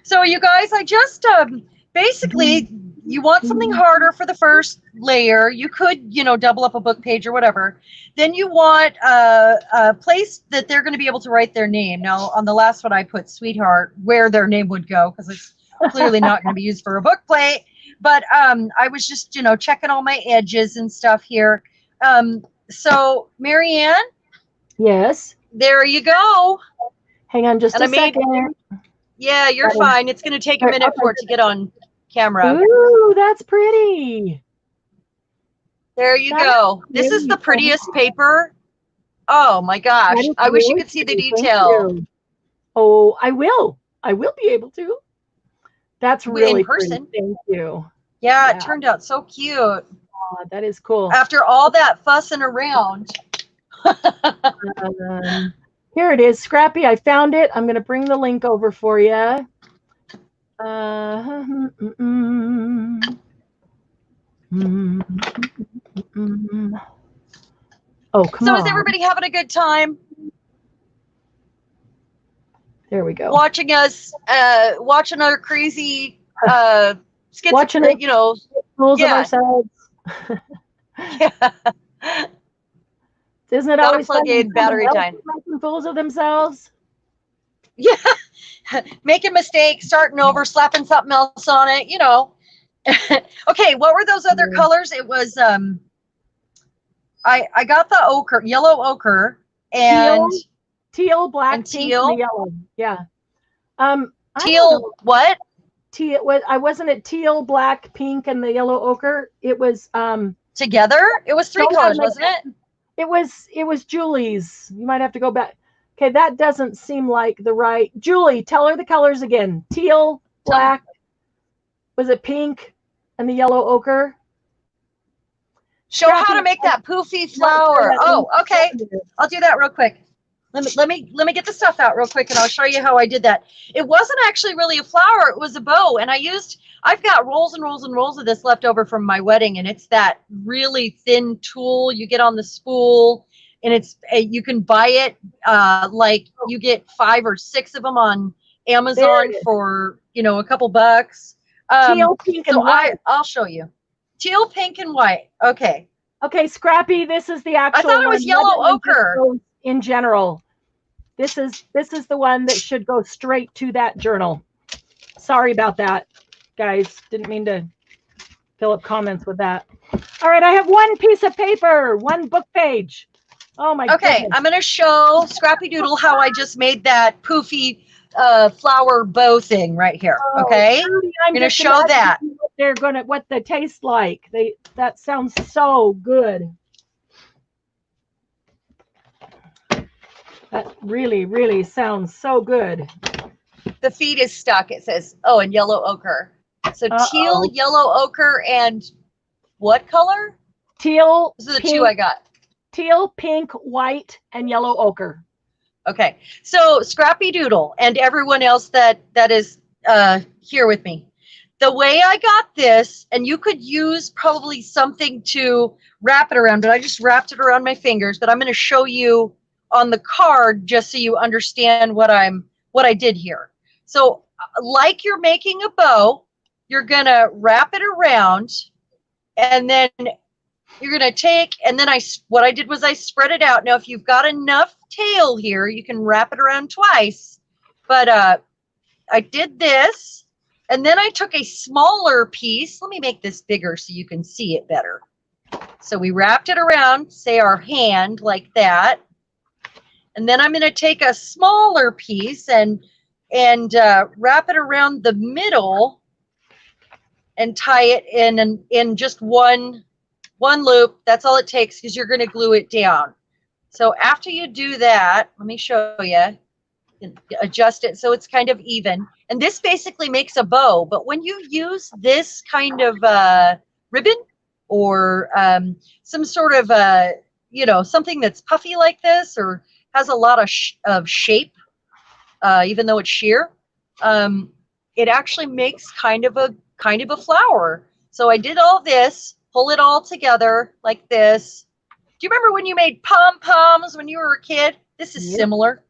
So you guys, I just basically, you want something harder for the first layer. You could, double up a book page or whatever. Then you want a place that they're going to be able to write their name. Now, on the last one, I put Sweetheart, where their name would go, because it's clearly not going to be used for a book plate. But I was just, checking all my edges and stuff here. So, Marianne? Yes? There you go. Hang on just a second. Yeah, you're fine. It's going to take a minute for it to get on camera. Ooh, that's pretty. There you go. This is the prettiest paper. Oh my gosh. I wish you could see the detail. Oh, I will. I will be able to. That's really in person. Pretty. Thank you. Yeah, it turned out so cute. Oh, that is cool. After all that fussing around. Here it is, Scrappy. I found it. I'm going to bring the link over for you. Oh, come on. So is everybody having a good time? There we go. Watching us, watching our crazy skits, watching you know, fools of ourselves. Yeah. Isn't it Gotta always plug in battery time? Making fools of themselves. Yeah, making mistakes, starting over, slapping something else on it. You know. Okay, what were those other colors? It was I got the ochre, yellow ochre, and teal, black, and pink, teal, and yellow. Yeah. Teal. What? Teal. I wasn't it teal, black, pink, and the yellow ochre. It was together. It was three colors, wasn't it? It was Julie's. You might have to go back. Okay, that doesn't seem like the right. Julie, tell her the colors again. Teal, black. Was it pink, and the yellow ochre? Show how to make that poofy flower. Oh, okay. I'll do that real quick. Let me get the stuff out real quick, and I'll show you how I did that. It wasn't actually really a flower; it was a bow, and I've got rolls and rolls and rolls of this left over from my wedding, and it's that really thin tool you get on the spool, and you can buy it like you get 5 or 6 of them on Amazon for a couple bucks. Teal, pink, and white. I'll show you. Teal, pink, and white. Okay. Okay, Scrappy. This is the actual. I thought it was yellow ochre. In general, this is the one that should go straight to that journal. Sorry about that, guys. Didn't mean to fill up comments with that. All right, I have one piece of paper, one book page. Oh my Okay, goodness. I'm going to show Scrappy Doodle how I just made that poofy flower bow thing right here. Okay, I'm going to show that. What they taste like. That sounds so good. That really, really sounds so good. The feed is stuck. It says, oh, and yellow ochre. So teal, yellow ochre, and what color? Teal. Those are the 2 I got. Teal, pink, white, and yellow ochre. Okay. So Scrappy Doodle and everyone else that is here with me. The way I got this, and you could use probably something to wrap it around, but I just wrapped it around my fingers, but I'm going to show you on the card just so you understand what I did here. So like you're making a bow, you're going to wrap it around, and then you're going to take, and then what I did was I spread it out. Now, if you've got enough tail here, you can wrap it around twice, but I did this, and then I took a smaller piece. Let me make this bigger so you can see it better. So we wrapped it around, say our hand like that. And then I'm going to take a smaller piece and wrap it around the middle and tie it in just one loop. That's all it takes, because you're going to glue it down. So after you do that, let me show you. Adjust it so it's kind of even. And this basically makes a bow. But when you use this kind of ribbon or some sort of something that's puffy like this, or has a lot of shape, even though it's sheer, it actually makes kind of a flower. So I did all this, pull it all together like this. Do you remember when you made pom-poms when you were a kid? This is similar.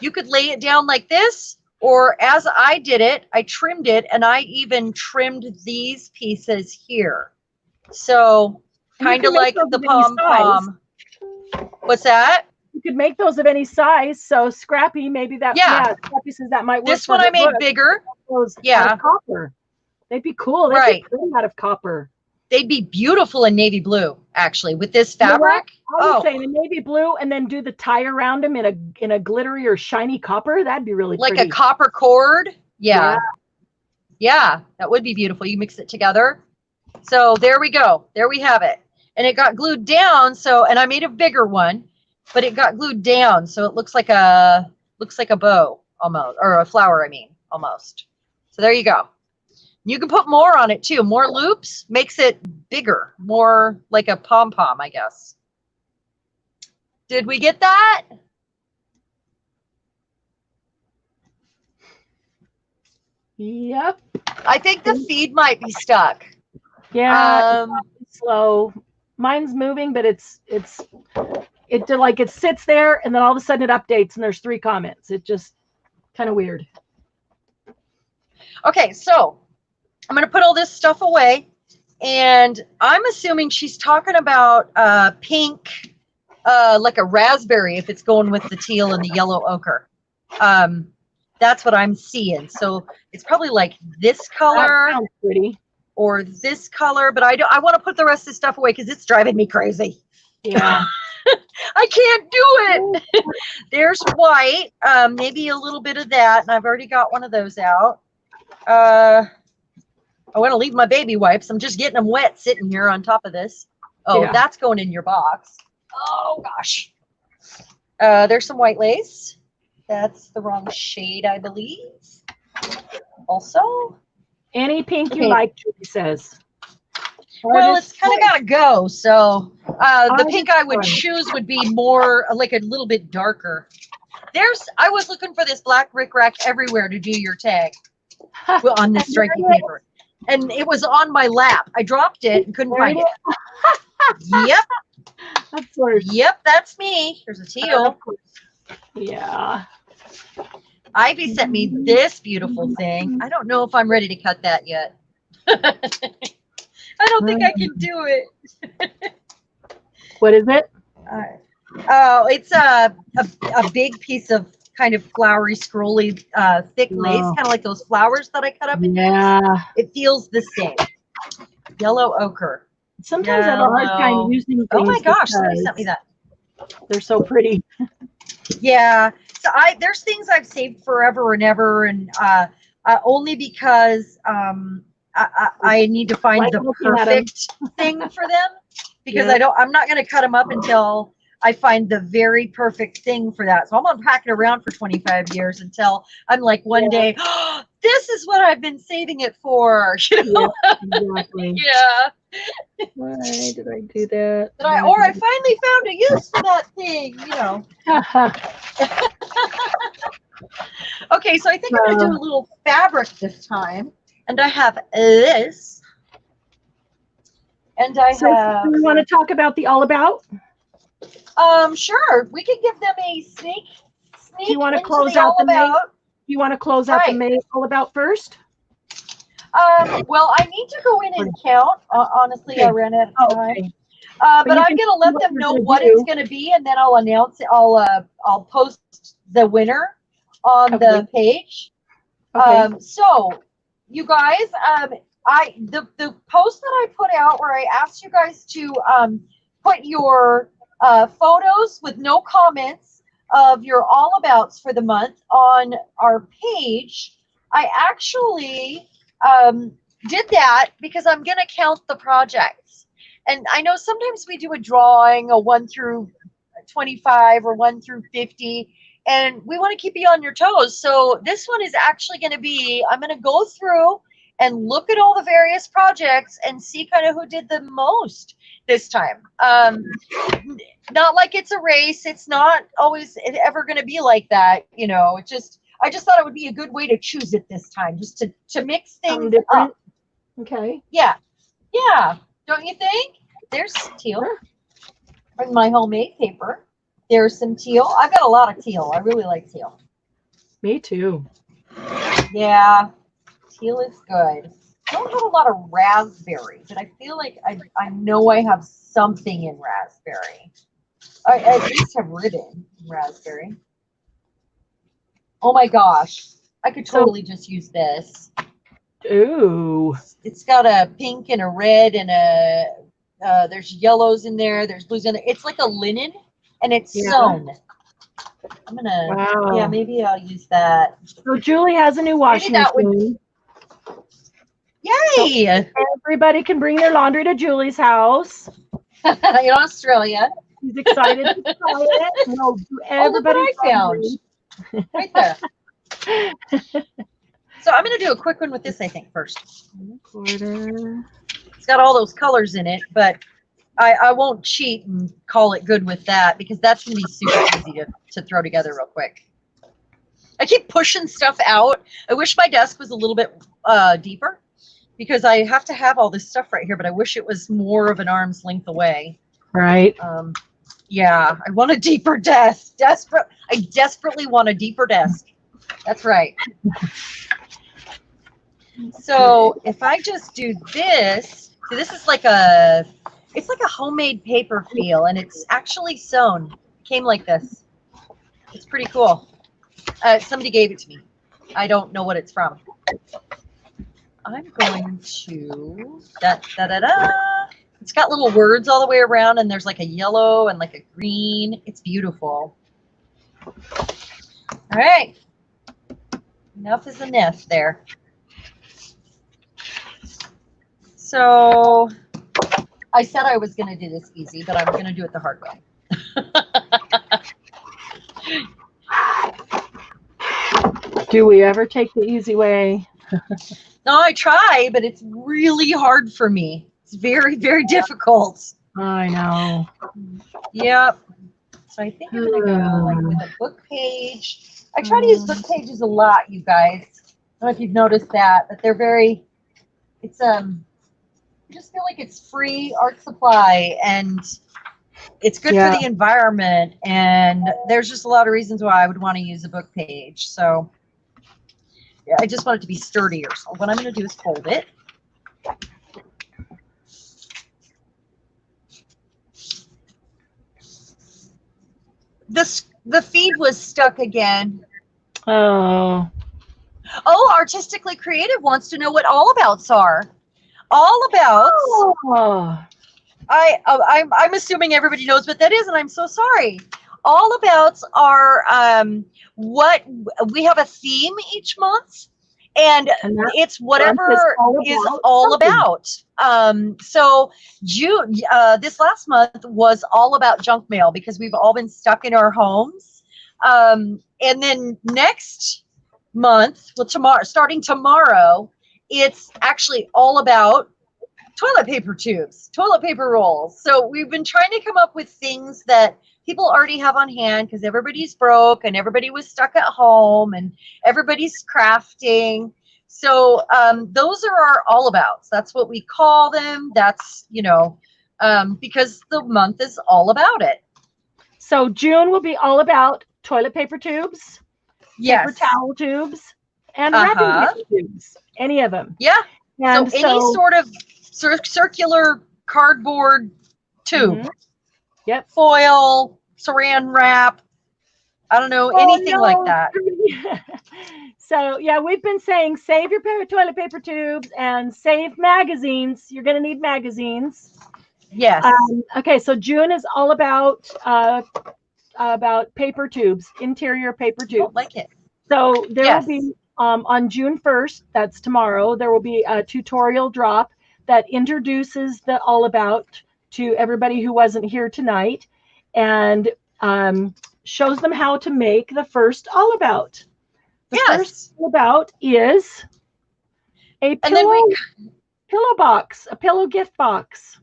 You could lay it down like this, or as I did it, I trimmed it, and I even trimmed these pieces here. So kind of like the pom-pom. What's that? You could make those of any size. So Scrappy, maybe that. Yeah, Scrappy says that might work. This one I made bigger. Yeah, copper. They'd be cool. They'd be pretty out of copper. They'd be beautiful in navy blue, actually, with this fabric. I would say in navy blue, and then do the tie around them in a glittery or shiny copper. That'd be really like pretty. A copper cord. Yeah. Yeah, that would be beautiful. You mix it together. So there we go. There we have it. And it got glued down. So, and I made a bigger one, but it got glued down. So it looks like a bow almost, or a flower, I mean, almost. So there you go. You can put more on it too. More loops makes it bigger, more like a pom-pom, I guess. Did we get that? Yep. I think the feed might be stuck. Yeah, it's slow. Mine's moving, but it sits there and then all of a sudden it updates and there's 3 comments. It just kind of weird. Okay, so I'm going to put all this stuff away, and I'm assuming she's talking about pink, like a raspberry, if it's going with the teal and the yellow ochre. That's what I'm seeing. So it's probably like this color. That sounds pretty. Or this color, but I want to put the rest of the stuff away because it's driving me crazy. Yeah. I can't do it. There's white, maybe a little bit of that, and I've already got one of those out. I want to leave my baby wipes. I'm just getting them wet sitting here on top of this. Oh, yeah. That's going in your box. Oh gosh. There's some white lace. That's the wrong shade, I believe. Also, any pink you like, Julie says. Well, it's kind of got to go. So the pink I would choose would be more like a little bit darker. I was looking for this black rickrack everywhere to do your tag on this stripy paper. And it was on my lap. I dropped it and couldn't find it. Yep. That's worse. Yep, that's me. There's a teal. Yeah. Ivy sent me this beautiful thing. I don't know if I'm ready to cut that yet. I don't think I can do it. What is it? Oh, it's a big piece of kind of flowery, scrolly, thick lace, kind of like those flowers that I cut up in. Yeah. It feels the same. Yellow ochre. Sometimes I have a hard time using things. Oh my gosh, somebody sent me that. They're so pretty. Yeah. So there's things I've saved forever and ever, and only because I need to find the perfect thing for them, because I'm not going to cut them up until I find the very perfect thing for that. So I'm going to pack it around for 25 years until I'm like one day, oh, this is what I've been saving it for. You know? Exactly. Yeah. Why did I do that? But I finally found a use for that thing, you know. Okay, so I think I'm going to do a little fabric this time. And I have this. And I have... Do you want to talk about the All About? Sure. We could give them a sneak. Do you want to close out the May? Do you want to close out the May All About first? Well, I need to go in and count. Honestly, okay. I ran out of time. Okay. But I'm going to let them know what it's going to be, and then I'll announce it. I'll post the winner on the page. Okay. So, you guys, the post that I put out where I asked you guys to put your photos with no comments of your all abouts for the month on our page, I actually did that because I'm going to count the projects. And I know sometimes we do a drawing, a 1 through 25 or 1 through 50, and we want to keep you on your toes. So this one is actually going to be, I'm going to go through and look at all the various projects and see kind of who did the most this time. Not like it's a race. It's not always ever going to be like that. You know, I just thought it would be a good way to choose it this time, just to mix things up. Okay. Yeah. Yeah. Don't you think? There's teal. From my homemade paper. There's some teal. I've got a lot of teal. I really like teal. Me too. Yeah. Teal is good. I don't have a lot of raspberry, but I feel like I know I have something in raspberry. I at least have ribbon in raspberry. Oh my gosh. I could totally just use this. Ooh. It's got a pink and a red and there's yellows in there. There's blues in there. It's like a linen and it's sewn. I'm gonna, Wow. yeah, maybe I'll use that. So Julie has a new washing that would- machine. Yay! Everybody can bring their laundry to Julie's house. In Australia. She's excited to try it. No, everybody's I found right there. So I'm going to do a quick one with this, I think, first. Quarter. It's got all those colors in it, but I won't cheat and call it good with that because that's going to be super easy to throw together real quick. I keep pushing stuff out. I wish my desk was a little bit deeper because I have to have all this stuff right here, but I wish it was more of an arm's length away. Right. Yeah, I want a deeper desk. I desperately want a deeper desk. That's right. So if I just do this, see, this is like it's like a homemade paper feel, and it's actually sewn. It came like this. It's pretty cool. Somebody gave it to me. I don't know what it's from. I'm going to It's got little words all the way around, and there's like a yellow and like a green. It's beautiful. All right. Enough is enough there. So I said I was going to do this easy, but I'm going to do it the hard way. Do we ever take the easy way? No, I try, but it's really hard for me. It's very, very difficult. I know. Yep. So I think I'm going to go like with a book page. I try to use book pages a lot, you guys. I don't know if you've noticed that, but they're very, I just feel like it's free art supply and it's good for the environment. And there's just a lot of reasons why I would want to use a book page. So yeah, I just want it to be sturdier. So what I'm going to do is fold it. The feed was stuck again. Oh. Oh, Artistically Creative wants to know what all abouts are. All abouts. Oh. I'm assuming everybody knows what that is, and I'm so sorry. All abouts are what we have a theme each month, and it's whatever is all about. So June, this last month was all about junk mail because we've all been stuck in our homes. And then next month, well, starting tomorrow, it's actually all about toilet paper tubes, toilet paper rolls. So we've been trying to come up with things that people already have on hand because everybody's broke and everybody was stuck at home and everybody's crafting. So those are our all abouts. That's what we call them. That's, because the month is all about it. So June will be all about toilet paper tubes, paper towel tubes, and wrapping paper tubes. Any of them. Yeah. And so any sort of circular cardboard tube. Mm-hmm. Yep. Foil, saran wrap. I don't know, anything like that. So yeah, we've been saying save your toilet paper tubes and save magazines. You're going to need magazines. Yes. Okay, so June is all about paper tubes, interior paper tubes. I like it. So there will be on June 1st, that's tomorrow, there will be a tutorial drop that introduces the all about to everybody who wasn't here tonight and shows them how to make the first all about. The first all about is a pillow box, a pillow gift box.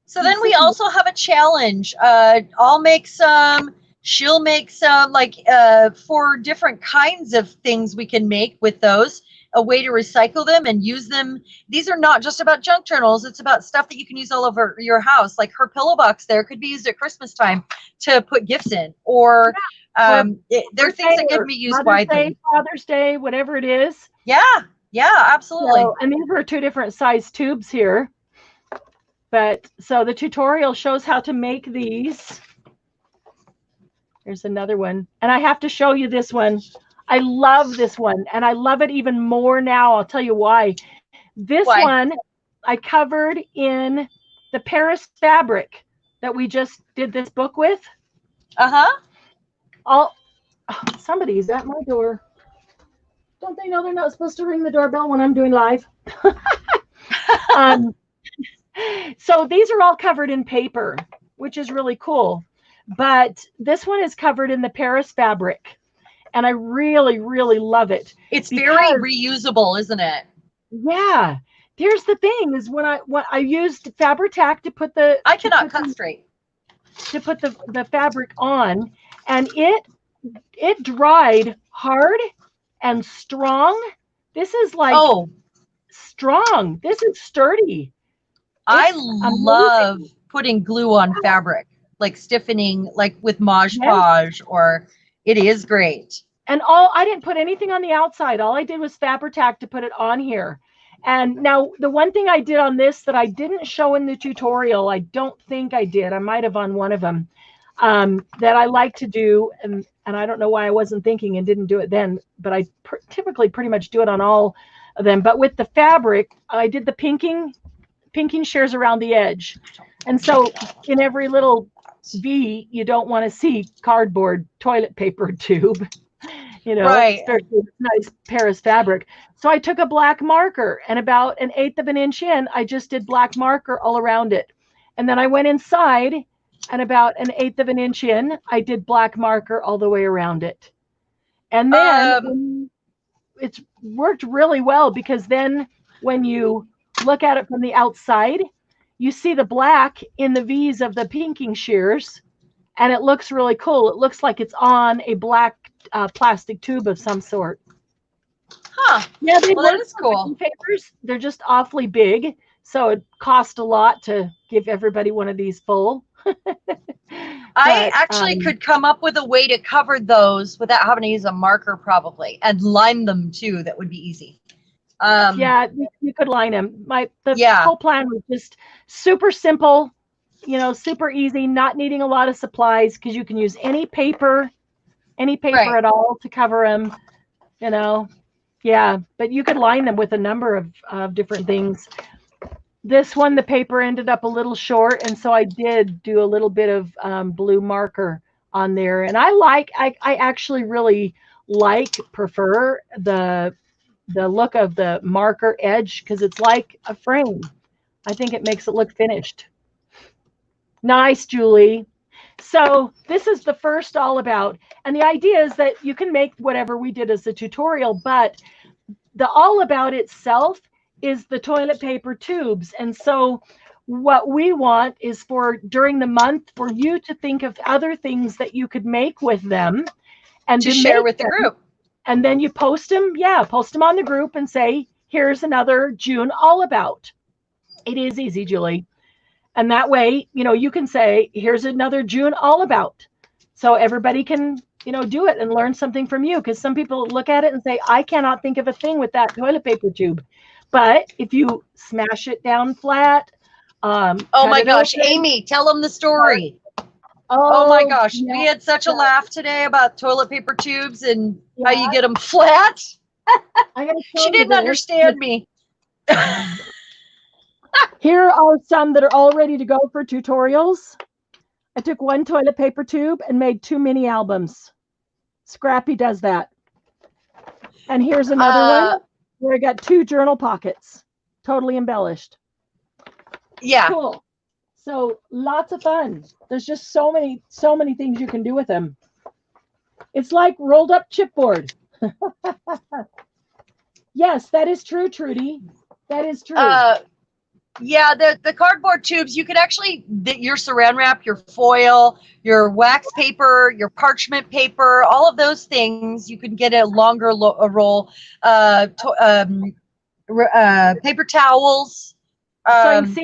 So then we also have a challenge. I'll make some, she'll make some, like for different kinds of things we can make with those, a way to recycle them and use them. These are not just about junk journals. It's about stuff that you can use all over your house. Like her pillow box there could be used at Christmas time to put gifts in. Or there are things that can be used widely. Father's Day, whatever it is. Yeah, absolutely. So, and these are two different size tubes here. But so the tutorial shows how to make these. There's another one. And I have to show you this one. I love this one. And I love it even more now. I'll tell you why. This one I covered in the Paris fabric that we just did this book with. I'll, oh, somebody's at my door. Don't they know they're not supposed to ring the doorbell when I'm doing live? um, so these are all covered in paper, which is really cool. But this one is covered in the Paris fabric. And I really, really love it. It's very reusable, isn't it? Yeah. Here's the thing: is when I used Fabri-Tac to put the I cannot cut straight to put the fabric on, and it dried hard and strong. This is like strong. This is sturdy. I love putting glue on fabric, like stiffening, like with Mod Podge, or it is great. And I didn't put anything on the outside. All I did was Fabri-Tac to put it on here. And now the one thing I did on this that I didn't show in the tutorial, I don't think I did, I might have on one of them, that I like to do, and I don't know why I wasn't thinking and didn't do it then, but I typically pretty much do it on all of them. But with the fabric, I did the pinking shears around the edge. And so in every little V, you don't want to see cardboard toilet paper tube. You know, especially nice Paris fabric. So I took a black marker, and about 1/8 of an inch in, I just did black marker all around it. And then I went inside, and about 1/8 of an inch in, I did black marker all the way around it. And then it's worked really well, because then when you look at it from the outside, you see the black in the V's of the pinking shears, and it looks really cool. It looks like it's on a black plastic tube of some sort. Huh. Yeah, well, that is cool. Papers. They're just awfully big, so it cost a lot to give everybody one of these full. I actually could come up with a way to cover those without having to use a marker, probably, and line them too. That would be easy. Yeah, you could line them. The whole plan was just super simple, super easy, not needing a lot of supplies, because you can use any paper at all to cover them, Yeah, but you could line them with a number of different things. This one, the paper ended up a little short, and so I did do a little bit of blue marker on there. And I actually really prefer the look of the marker edge, because it's like a frame. I think it makes it look finished. Nice, Julie. So this is the first all about, and the idea is that you can make whatever we did as a tutorial, but the all about itself is the toilet paper tubes. And so what we want is during the month, for you to think of other things that you could make with them, and to share with the group. And then you post them on the group and say, here's another June all about. It is easy, Julie. And that way, you can say, here's another June all about. So everybody can, do it and learn something from you. Because some people look at it and say, I cannot think of a thing with that toilet paper tube. But if you smash it down flat. Oh my gosh, Amy, tell them the story. Oh my gosh, we had such a laugh today about toilet paper tubes and how you get them flat. She didn't understand me. Here are some that are all ready to go for tutorials. I took one toilet paper tube and made 2 mini albums. Scrappy does that. And here's another one where I got 2 journal pockets, totally embellished. Yeah. Cool. So lots of fun. There's just so many things you can do with them. It's like rolled up chipboard. Yes, that is true, Trudy. That is true. Yeah, the cardboard tubes, you could actually, your saran wrap, your foil, your wax paper, your parchment paper, all of those things, you can get a longer roll, paper towels. Cardboard.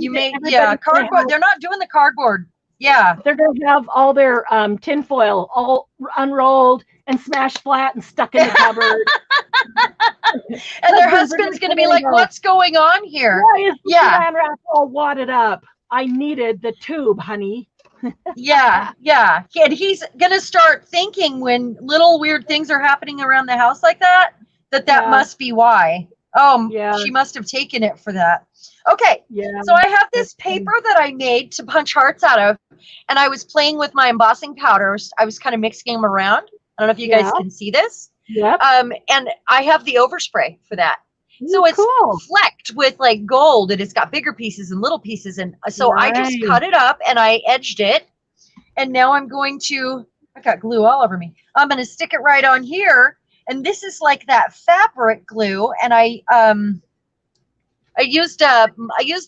They're not doing the cardboard. Yeah, they're going to have all their tin foil all unrolled and smashed flat and stuck in the cupboard. And their husband's going to be like, "What's going on here?" Yeah, all wadded up. I needed the tube, honey. Yeah. And he's going to start thinking, when little weird things are happening around the house like that, that must be why. Yeah. She must have taken it for that. Okay. Yeah. So I have this that's funny. paper that I made to punch hearts out of, and I was playing with my embossing powders. I was kind of mixing them around. I don't know if you guys Yeah. can see this. Yep. And I have the overspray for that. So Ooh, it's cool. flecked with like gold, and it's got bigger pieces and little pieces. And so I just Nice. cut it up and I edged it. And now I'm going to, I got glue all over me. I'm going to stick it right on here. And this is like that fabric glue. And I used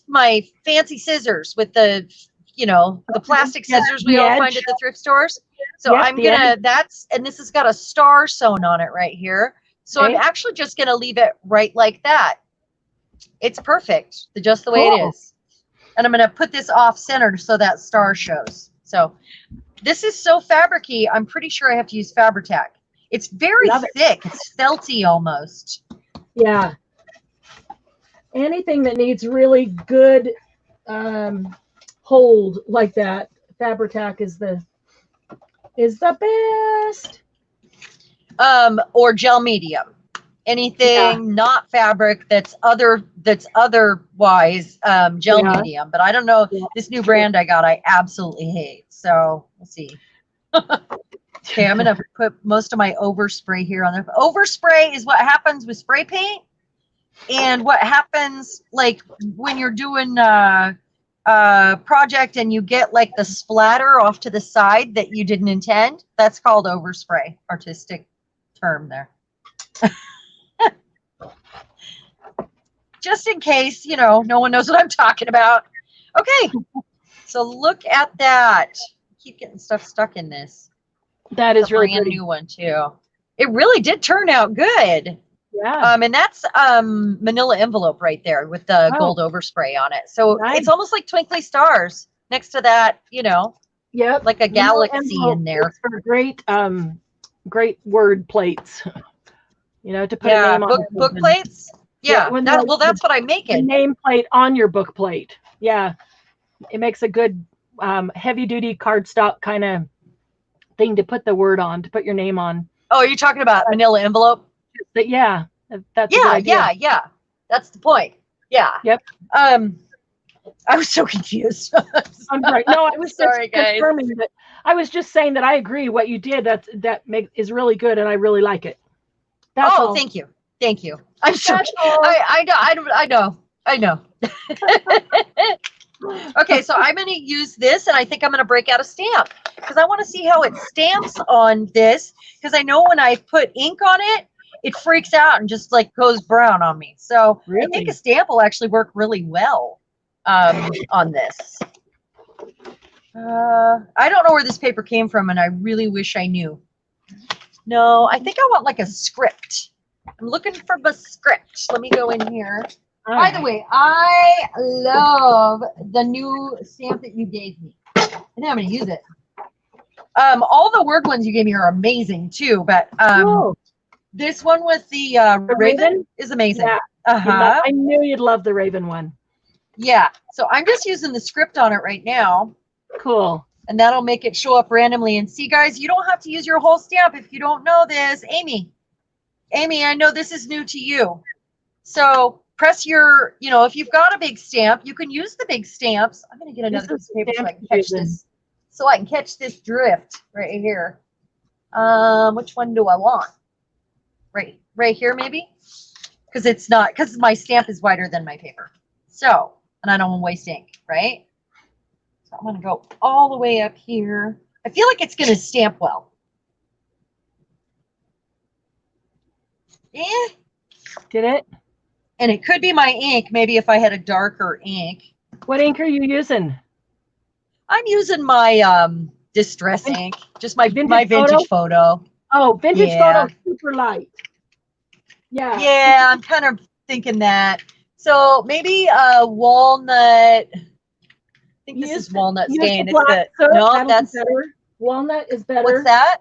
my fancy scissors with the, the plastic scissors we all find at the thrift stores. So Yep, I'm going to, and this has got a star sewn on it right here. So Okay. I'm actually just going to leave it right like that. It's perfect, just the way it Cool. is. And I'm going to put this off center so that star shows. So this is so fabricy, I'm pretty sure I have to use Fabri-Tac. It's very Love it. thick. It's felty almost. Yeah. Anything that needs really good hold like that, Fabri-Tac is the best. Or gel medium. Anything not fabric that's otherwise gel medium. But I don't know, this new brand I got, I absolutely hate. So let's see. Okay, I'm gonna put most of my overspray here on there. Overspray is what happens with spray paint, and what happens like when you're doing a project and you get like the splatter off to the side that you didn't intend. That's called overspray. Artistic term there. Just in case, no one knows what I'm talking about. Okay, so look at that. I keep getting stuff stuck in this. That is really brand pretty. new one too. It really did turn out good. Yeah. And that's manila envelope right there with the gold overspray on it. So it's almost like twinkly stars next to that, Yep. like a galaxy in there. For great word plates. To put a name on book plates. Yeah, that's what I'm a making. nameplate on your book plate. Yeah, it makes a good heavy duty cardstock kind of thing to put the word on, to put your name on. Oh, are you talking about manila envelope? But yeah, that's yeah. That's the point. Yeah. Yep. I was so confused. I'm sorry. No, I was sorry, just guys. confirming that. I was just saying that I agree. What you did is really good, and I really like it. That's all. Thank you. I'm sorry. I know. Okay, so I'm going to use this, and I think I'm going to break out a stamp because I want to see how it stamps on this, because I know when I put ink on it, it freaks out and just like goes brown on me. So I think a stamp will actually work really well on this. I don't know where this paper came from, and I really wish I knew. No, I think I want like a script. I'm looking for the script. Let me go in here. By the way, I love the new stamp that you gave me. I think I'm going to use it. All the word ones you gave me are amazing too, but this one with the raven is amazing. Yeah. I knew you'd love the raven one. Yeah. So I'm just using the script on it right now. Cool. And that'll make it show up randomly. And see, guys, you don't have to use your whole stamp if you don't know this. Amy, I know this is new to you. So press your, if you've got a big stamp, you can use the big stamps. I'm going to get another piece of paper so I can catch this. So I can catch this drift right here. Which one do I want? Right here, maybe? Because my stamp is wider than my paper. So, and I don't want to waste ink, right? So I'm going to go all the way up here. I feel like it's going to stamp well. Did it? And it could be my ink, maybe if I had a darker ink. What ink are you using? I'm using my distress ink, just my vintage photo. Oh, vintage photo, super light. Yeah. Yeah, I'm kind of thinking that. So maybe walnut. I think this is walnut stain. That's better. Walnut is better. What's that?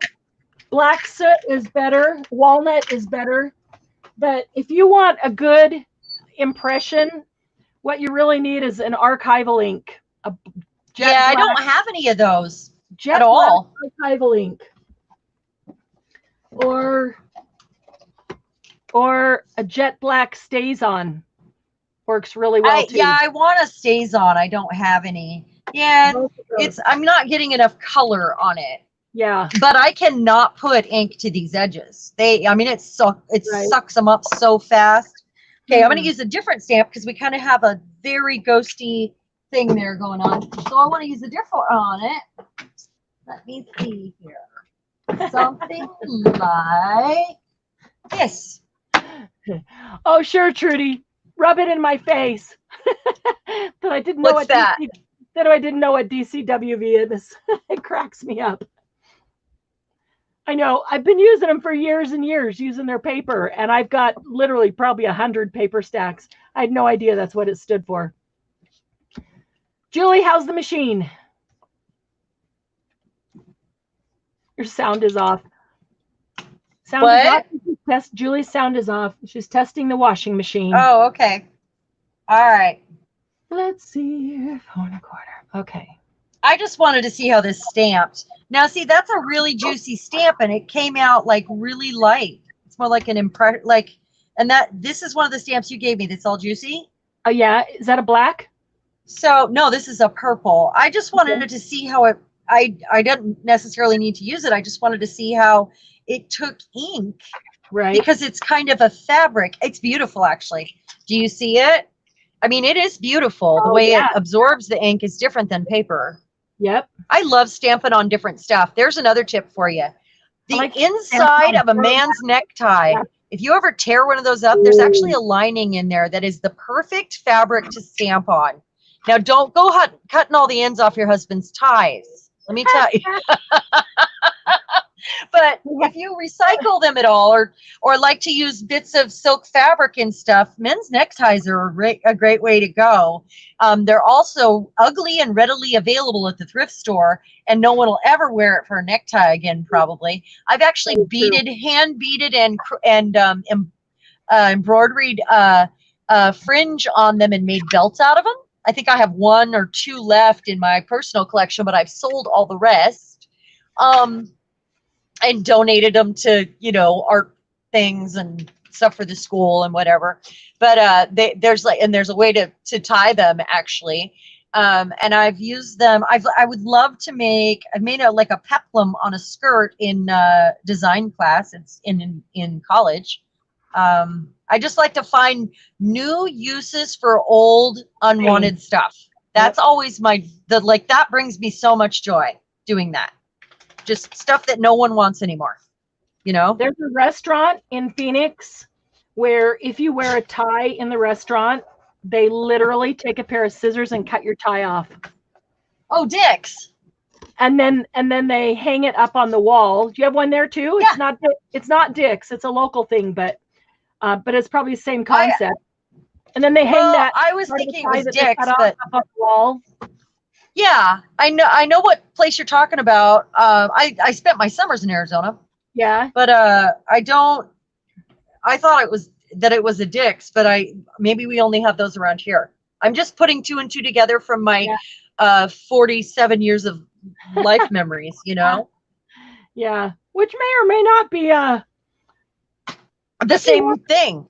Black soot is better. Walnut is better. But if you want a good impression, what you really need is an archival ink. I don't have any of those at all. Archival ink. Or Or a jet black stays on. Works really well too. Yeah, I want a stays on. I don't have any. Yeah, I'm not getting enough color on it. Yeah. But I cannot put ink to these edges. It sucks them up so fast. Okay, I'm going to use a different stamp because we kind of have a very ghosty thing there going on. So I want to use a different one on it. Let me see here. Something like this. Oh, sure, Trudy. Rub it in my face. That I didn't know What's that? That I didn't know what DCWV is. It cracks me up. I know. I've been using them for years and years, using their paper, and I've got literally probably 100 paper stacks. I had no idea that's what it stood for. Julie, how's the machine? Your sound is off. Sound what? Is off. Julie's sound is off. She's testing the washing machine. Oh, okay. All right. Let's see. 4 1/4. Okay. I just wanted to see how this stamped. Now, see, that's a really juicy stamp, and it came out like really light. It's more like an impression, this is one of the stamps you gave me that's all juicy. Oh, yeah. Is that a black? So, no, this is a purple. I just wanted to see how I didn't necessarily need to use it. I just wanted to see how it took ink. Right. Because it's kind of a fabric. It's beautiful, actually. Do you see it? I mean, it is beautiful. The way it absorbs the ink is different than paper. Yep. I love stamping on different stuff. There's another tip for you. The inside of a man's necktie, if you ever tear one of those up, there's actually a lining in there that is the perfect fabric to stamp on. Now, don't go cutting all the ends off your husband's ties. Let me tell you. But if you recycle them at all, or like to use bits of silk fabric and stuff, men's neckties are a great way to go. They're also ugly and readily available at the thrift store, and no one will ever wear it for a necktie again, probably. I've actually hand beaded and embroidered fringe on them and made belts out of them. I think I have 1 or 2 left in my personal collection, but I've sold all the rest. And donated them to, art things and stuff for the school and whatever. But there's a way to tie them, actually. And I've used them. I would love to I've made a peplum on a skirt in design class. It's in college. I just like to find new uses for old unwanted stuff. That's always that brings me so much joy doing that. Just stuff that no one wants anymore, There's a restaurant in Phoenix where if you wear a tie in the restaurant, they literally take a pair of scissors and cut your tie off. Oh, dicks. And then they hang it up on the wall. Do you have one there too? Yeah. It's not Dick's. It's a local thing, but it's probably the same concept. And then they hang that. I was thinking it was Dick's, but up on the wall. Yeah, I know what place you're talking about. I spent my summers in Arizona. Yeah. But I thought it was a Dick's, but maybe we only have those around here. I'm just putting 2 and 2 together from my 47 years of life memories, Yeah, which may or may not be the same thing.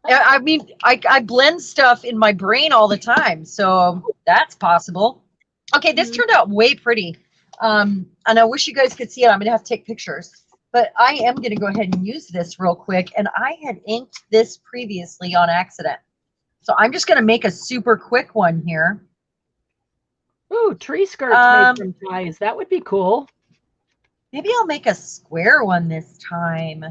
I mean, I blend stuff in my brain all the time, so that's possible. Okay, this turned out way pretty. And I wish you guys could see it. I'm gonna have to take pictures, but I am gonna go ahead and use this real quick. And I had inked this previously on accident, so I'm just gonna make a super quick one here. Ooh, tree skirts made from ties. That would be cool. Maybe I'll make a square one this time.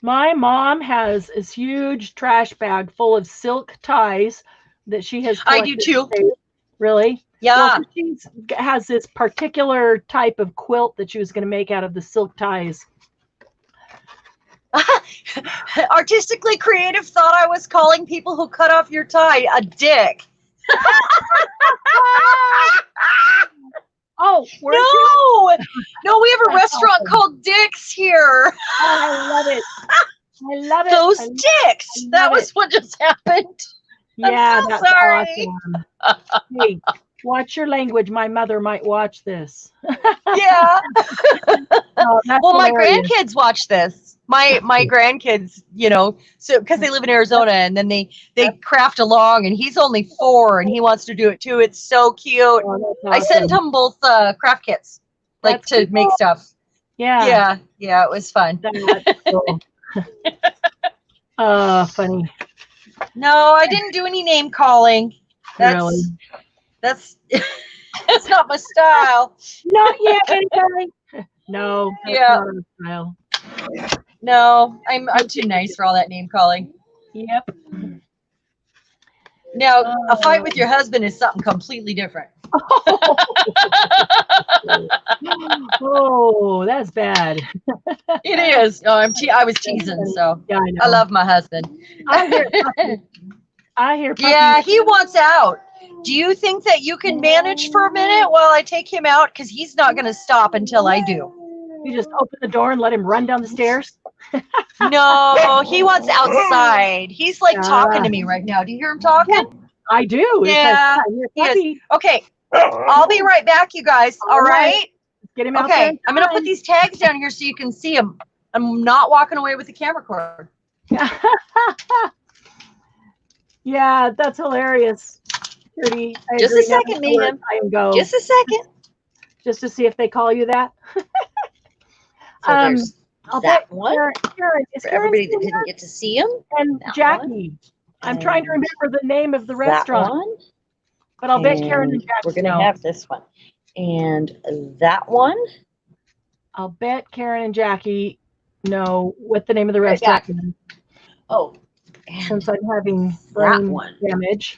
My mom has this huge trash bag full of silk ties that she has collected. I do too. Really? Yeah. Well, she has this particular type of quilt that she was going to make out of the silk ties. Artistically creative thought I was calling people who cut off your tie a dick. Oh, no, we have a restaurant called Dick's here. Oh, I love it. I love it. Those dicks. That was what just happened. Yeah, I'm so that's sorry. awesome. Hey, watch your language. My mother might watch this. Yeah. Oh, well, my grandkids watch this. my grandkids, you know, so because they live in Arizona, and then they craft along, and he's only 4 and he wants to do it too. It's so cute. Oh, that's I sent awesome. him both craft kits, like That's to cool. make stuff. Yeah. Yeah, it was fun. That's cool. Funny. No, I didn't do any name calling. Really? That's that's not my style. Not yet, anybody. No, that's Yeah. not our style. No, I'm too nice for all that name calling. Yep. Now, a fight with your husband is something completely different. Oh, that's bad. It is. No, I was teasing, so Yeah, I know. I love my husband. I hear puppies. I hear puppies. Yeah, he wants out. Do you think that you can manage for a minute while I take him out? Because he's not going to stop until I do. You just open the door and let him run down the stairs? No, he wants outside. He's like talking to me right now. Do you hear him talking? I do. Yeah, he is. Okay, I'll be right back, you guys. All right? Get him out there. Okay, I'm going to put these tags down here so you can see them. I'm not walking away with the camera cord. Yeah, that's hilarious. Trudy, Just a second, Mayhem. Just a second. Just to see if they call you that. So there's I'll that bet one. Cheran, is For Cheran everybody still that didn't get to see him. there? And that Jackie. I'm trying to remember the name of the restaurant. That one. But I'll bet Cheran and Jackie we're going to have this one. And that one. I'll bet Cheran and Jackie know what the name of the restaurant is. Oh. Since I'm having brain damage.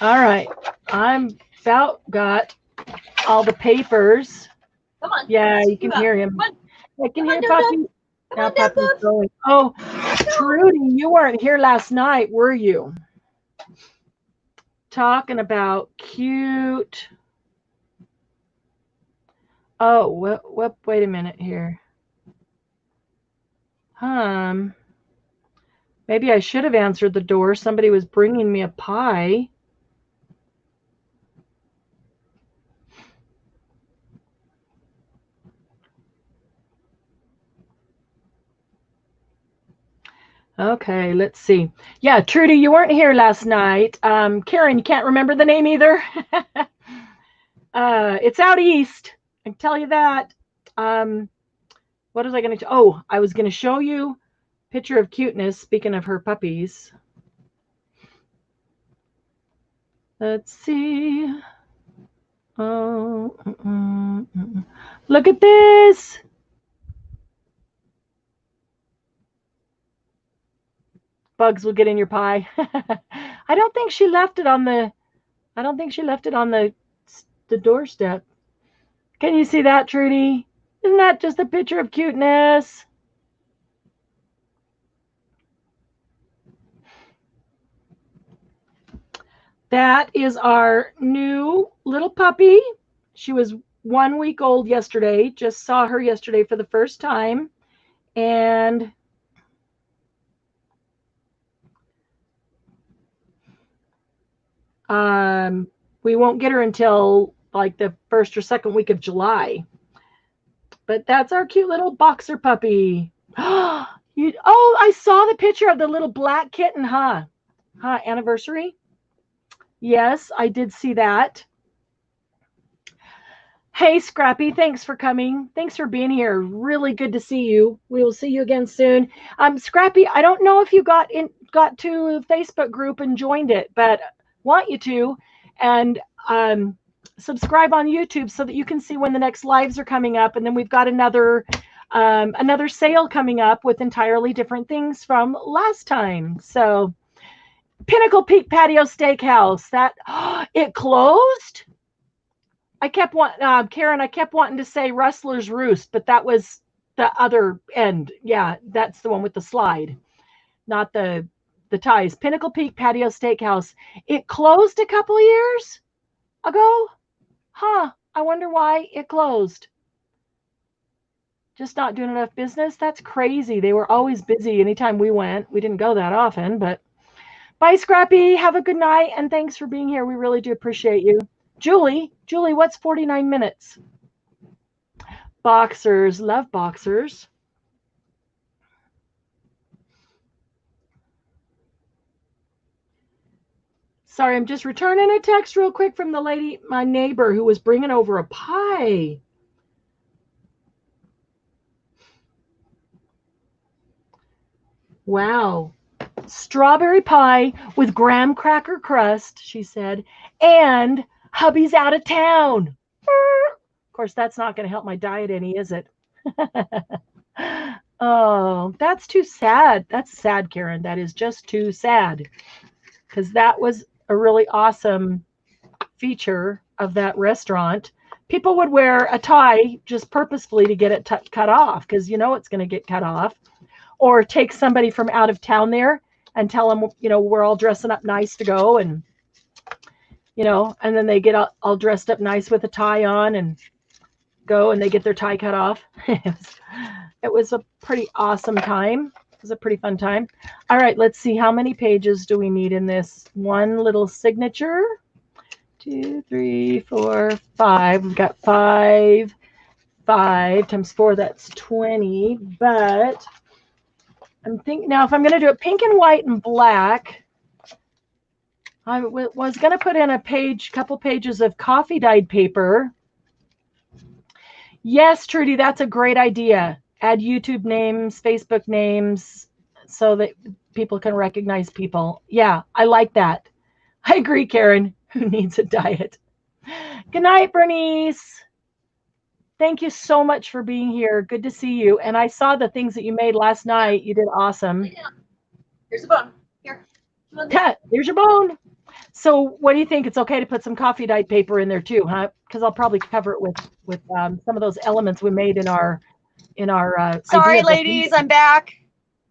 All right. I'm about got all the papers. Come on. Yeah, you can hear him. I can hear Puppy. Now Puppy's going. Oh, Trudy, you weren't here last night, were you? Talking about cute. Oh, what? Wait a minute here. Maybe I should have answered the door. Somebody was bringing me a pie. Okay, let's see. Yeah, Trudy, you weren't here last night. Karen, you can't remember the name either. It's out east. I can tell you that. What was I going to? Oh, I was going to show you a picture of cuteness. Speaking of her puppies. Let's see. Oh, look at this. Bugs will get in your pie. I don't think she left it on the. I don't think she left it on the doorstep. Can you see that, Trudy? Isn't that just a picture of cuteness? That is our new little puppy. She was 1 week old yesterday. Just saw her yesterday for the first time. And we won't get her until like the 1st or 2nd week of July. But that's our cute little boxer puppy. Oh, I saw the picture of the little black kitten, huh? Anniversary? Yes, I did see that. Hey, Scrappy, thanks for coming. Thanks for being here. Really good to see you. We will see you again soon. Scrappy, I don't know if you got to the Facebook group and joined it, but want you to. And subscribe on YouTube so that you can see when the next lives are coming up. And then we've got another sale coming up with entirely different things from last time. So Pinnacle Peak Patio Steakhouse, it closed. I kept Karen, I kept wanting to say Rustler's Roost, but that was the other end. Yeah, that's the one with the slide, not the ties. Pinnacle Peak Patio Steakhouse. It closed a couple years ago. Huh. I wonder why it closed. Just not doing enough business? That's crazy. They were always busy anytime we went. We didn't go that often, but bye, Scrappy. Have a good night, and thanks for being here. We really do appreciate you. Julie, what's 49 minutes? Boxers. Love boxers. Sorry, I'm just returning a text real quick from the lady, my neighbor, who was bringing over a pie. Wow. Strawberry pie with graham cracker crust, she said, and hubby's out of town. Of course, that's not going to help my diet any, is it? Oh, that's too sad. That's sad, Karen. That is just too sad. Because that was a really awesome feature of that restaurant. People would wear a tie just purposefully to get it cut off, because you know it's going to get cut off. Or take somebody from out of town there and tell them, you know, we're all dressing up nice to go, and, you know, and then they get all dressed up nice with a tie on and go, and they get their tie cut off. It was a pretty awesome time. It was a pretty fun time. All right, let's see. How many pages do we need in this one little signature? 2, 3, 4, 5. We've got 5 times 4, that's 20. But I'm thinking now, if I'm going to do it pink and white and black, I was going to put in a couple pages of coffee dyed paper. Yes, Trudy, that's a great idea. Add YouTube names, Facebook names, so that people can recognize people. Yeah, I like that. I agree, Karen. Who needs a diet? Good night, Bernice. Thank you so much for being here. Good to see you. And I saw the things that you made last night. You did awesome. Here's a bone. Here. Here's your bone. So what do you think? It's okay to put some coffee dyed paper in there too, huh? Because I'll probably cover it with some of those elements we made in our Sorry, ladies, I'm back.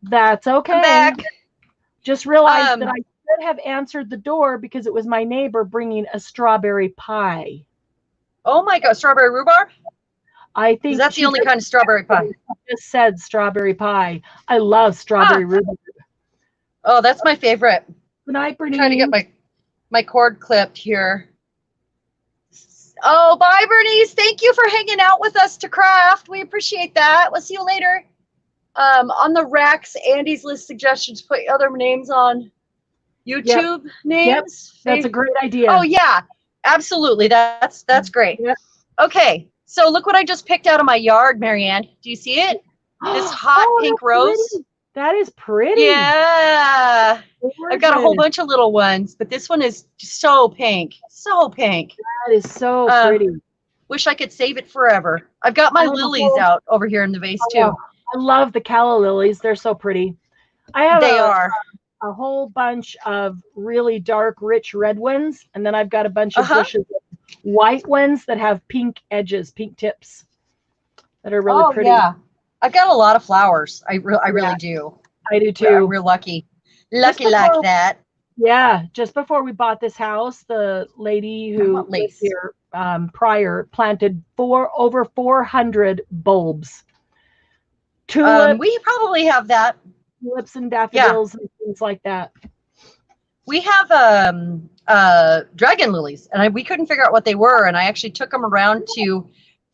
That's okay. I'm back. Just realized that I should have answered the door because it was my neighbor bringing a strawberry pie. Oh my God, strawberry rhubarb? I think that's the only kind of strawberry pie. Just said strawberry pie. I love strawberry rhubarb. Oh, that's my favorite. Good night, Bernice. I'm trying to get my cord clipped here. Oh, bye, Bernice. Thank you for hanging out with us to craft. We appreciate that. We'll see you later. On the racks, Andy's list suggestions, put other names on YouTube names. Yep. That's a great idea. Oh, yeah, absolutely. That's great. Yep. Okay, so look what I just picked out of my yard, Marianne. Do you see it? This hot pink rose. Pretty. That is pretty. Yeah. Gorgeous. I've got a whole bunch of little ones, but this one is so pink. So pink. That is so pretty. Wish I could save it forever. I've got my lilies out over here in the vase too. I love the calla lilies. They're so pretty. I have a whole bunch of really dark, rich red ones, and then I've got a bunch of bushes of white ones that have pink edges, pink tips that are really pretty. Yeah. I've got a lot of flowers. I really do. I do too. We're lucky. Lucky like that. Yeah. Just before we bought this house, the lady who lived here prior planted over 400 bulbs. Tulips. We probably have that. Tulips and daffodils and things like that. We have dragon lilies, and we couldn't figure out what they were, and I actually took them around to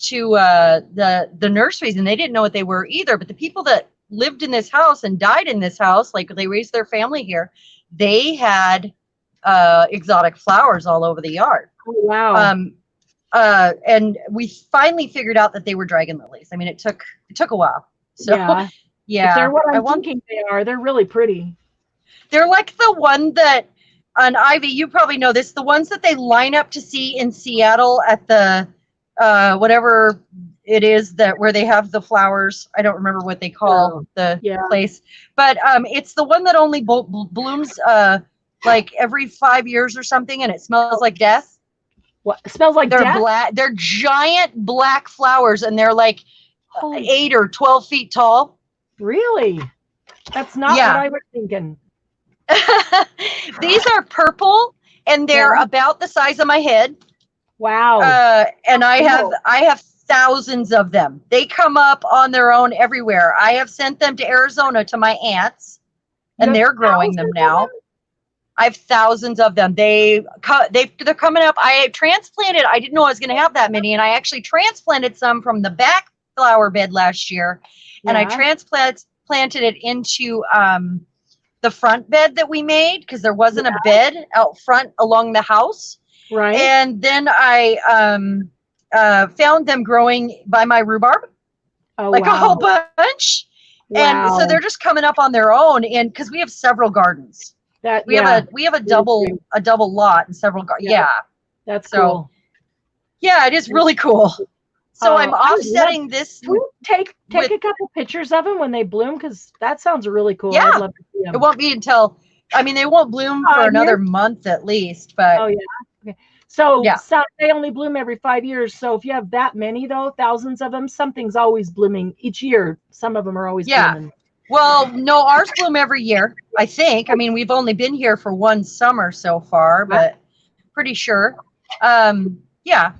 the nurseries, and they didn't know what they were either. But the people that lived in this house and died in this house, like they raised their family here, they had exotic flowers all over the yard. Oh, wow. And we finally figured out that they were dragon lilies. I mean, it took a while. So yeah. If they're what I'm thinking they are. They're really pretty. They're like the one that on Ivy, you probably know this, the ones that they line up to see in Seattle at the whatever it is where they have the flowers. I don't remember what they call the place, but it's the one that only blooms like every 5 years or something, and it smells like death. What? It smells like they're death? Black. They're giant black flowers, and they're like 8 or 12 feet tall. Really? That's not what I was thinking. These are purple, and they're about the size of my head. Wow. And I have thousands of them. They come up on their own everywhere. I have sent them to Arizona to my aunts, and they're growing them now. I have thousands of them. They're coming up. I transplanted. I didn't know I was going to have that many, and I actually transplanted some from the back flower bed last year, and I transplanted it into the front bed that we made because there wasn't a bed out front along the house. Right. And then I found them growing by my rhubarb, a whole bunch. Wow. And so they're just coming up on their own. And because we have several gardens, we have a double lot and several gardens. Yeah. That's cool. Yeah, it is really cool. So I'm offsetting this. Will you take a couple pictures of them when they bloom? Because that sounds really cool. Yeah. I'd love to see them. It won't be until, they won't bloom for another month at least. But oh, yeah. Okay. So they only bloom every 5 years. So if you have that many, though, thousands of them, something's always blooming each year. Some of them are always blooming. Well, no, ours bloom every year, I think. We've only been here for one summer so far, but pretty sure. Yeah.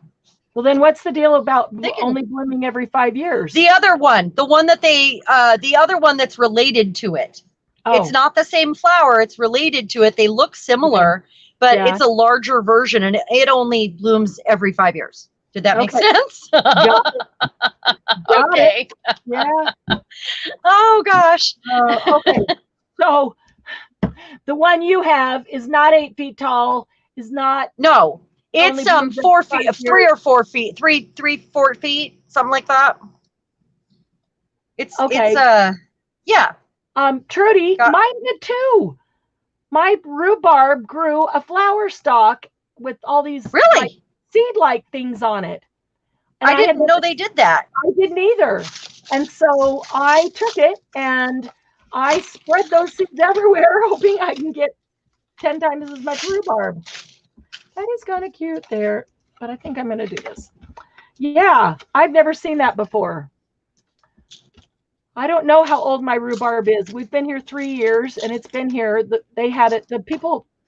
Well, then what's the deal about only blooming every 5 years? The other one, the one that the other one that's related to it. Oh. It's not the same flower. It's related to it. They look similar, but it's a larger version, and it only blooms every 5 years. Did that make sense? Got okay. Yeah. Oh, gosh. Okay. So the one you have is not 8 feet tall, is not... No. It's 4 feet, 3 or 4 feet, 4 feet, something like that. It's yeah. Trudy, mine did too. My rhubarb grew a flower stalk with all these seed-like things on it. And I didn't know they did that. I didn't either. And so I took it and I spread those seeds everywhere, hoping I can get 10 times as much rhubarb. That is kind of cute there, but I think I'm going to do this. Yeah, I've never seen that before. I don't know how old my rhubarb is. We've been here 3 years, and it's been here. They had it. The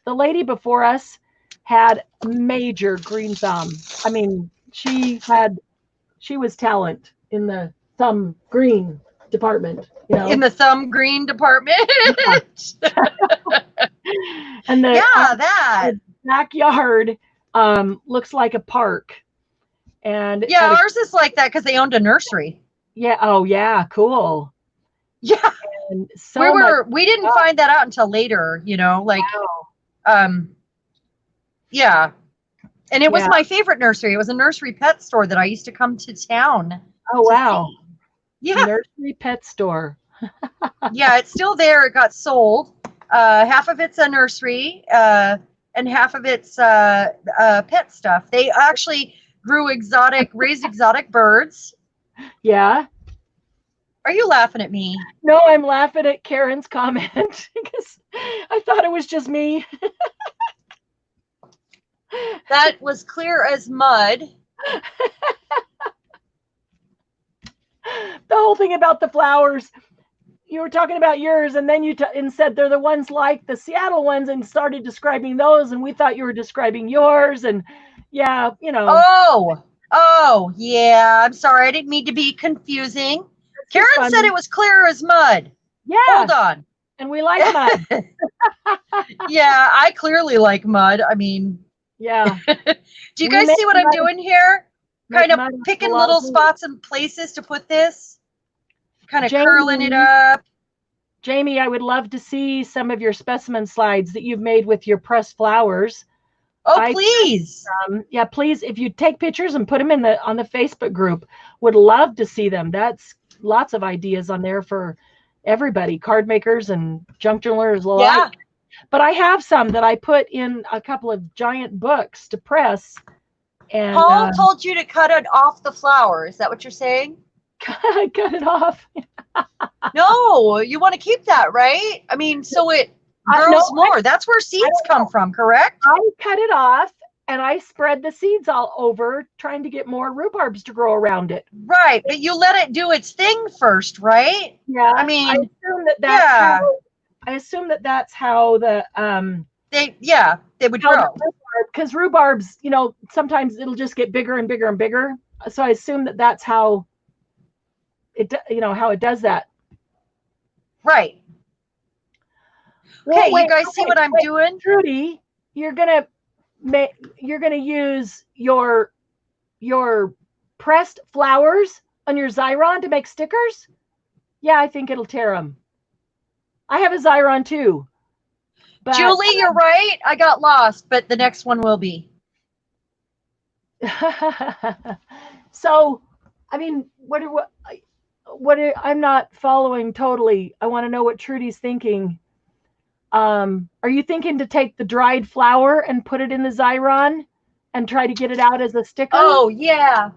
lady before us had major green thumb. She was talent in the thumb green department. In the thumb green department. And that backyard looks like a park. And ours is like that because they owned a nursery. Yeah. Oh, yeah. Cool. Yeah. And so we didn't find that out until later, yeah. And it was my favorite nursery. It was a nursery pet store that I used to come to town. Oh, wow. See. Yeah. Nursery pet store. Yeah, it's still there. It got sold. Half of it's a nursery, and half of it's pet stuff. They actually raised exotic birds. Yeah. Are you laughing at me? No, I'm laughing at Karen's comment because I thought it was just me. That was clear as mud. The whole thing about the flowers. You were talking about yours, and then you said they're the ones like the Seattle ones, and started describing those, and we thought you were describing yours, and yeah, Oh, yeah. I'm sorry. I didn't mean to be confusing. Karen said it was clear as mud. Yeah. Hold on. And we like mud. Yeah, I clearly like mud. Yeah. Do you guys see what I'm doing here? Kind of picking little spots and places to put this. Kind of curling it up. Jamie, I would love to see some of your specimen slides that you've made with your pressed flowers. Oh, please. Yeah, please. If you take pictures and put them on the Facebook group, would love to see them. That's lots of ideas on there for everybody, card makers and junk journalers alike. Yeah. But I have some that I put in a couple of giant books to press. And Paul told you to cut it off the flower. Is that what you're saying? I cut it off. No, you want to keep that, right? So it grows more. That's where seeds come from, correct? I cut it off and I spread the seeds all over, trying to get more rhubarbs to grow around it. Right, but you let it do its thing first, right? Yeah. I assume that's how the they would grow. Because rhubarbs, sometimes it'll just get bigger and bigger and bigger. So I assume that's how it does that. Right. Okay, you guys see what I'm doing? Trudy, you're gonna use your pressed flowers on your Xyron to make stickers? Yeah, I think it'll tear them. I have a Xyron too. But, Julie, you're right. I got lost, but the next one will be. So, I mean, I'm not following totally. I want to know what Trudy's thinking. Are you thinking to take the dried flour and put it in the Xyron and try to get it out as a sticker? Oh, yeah.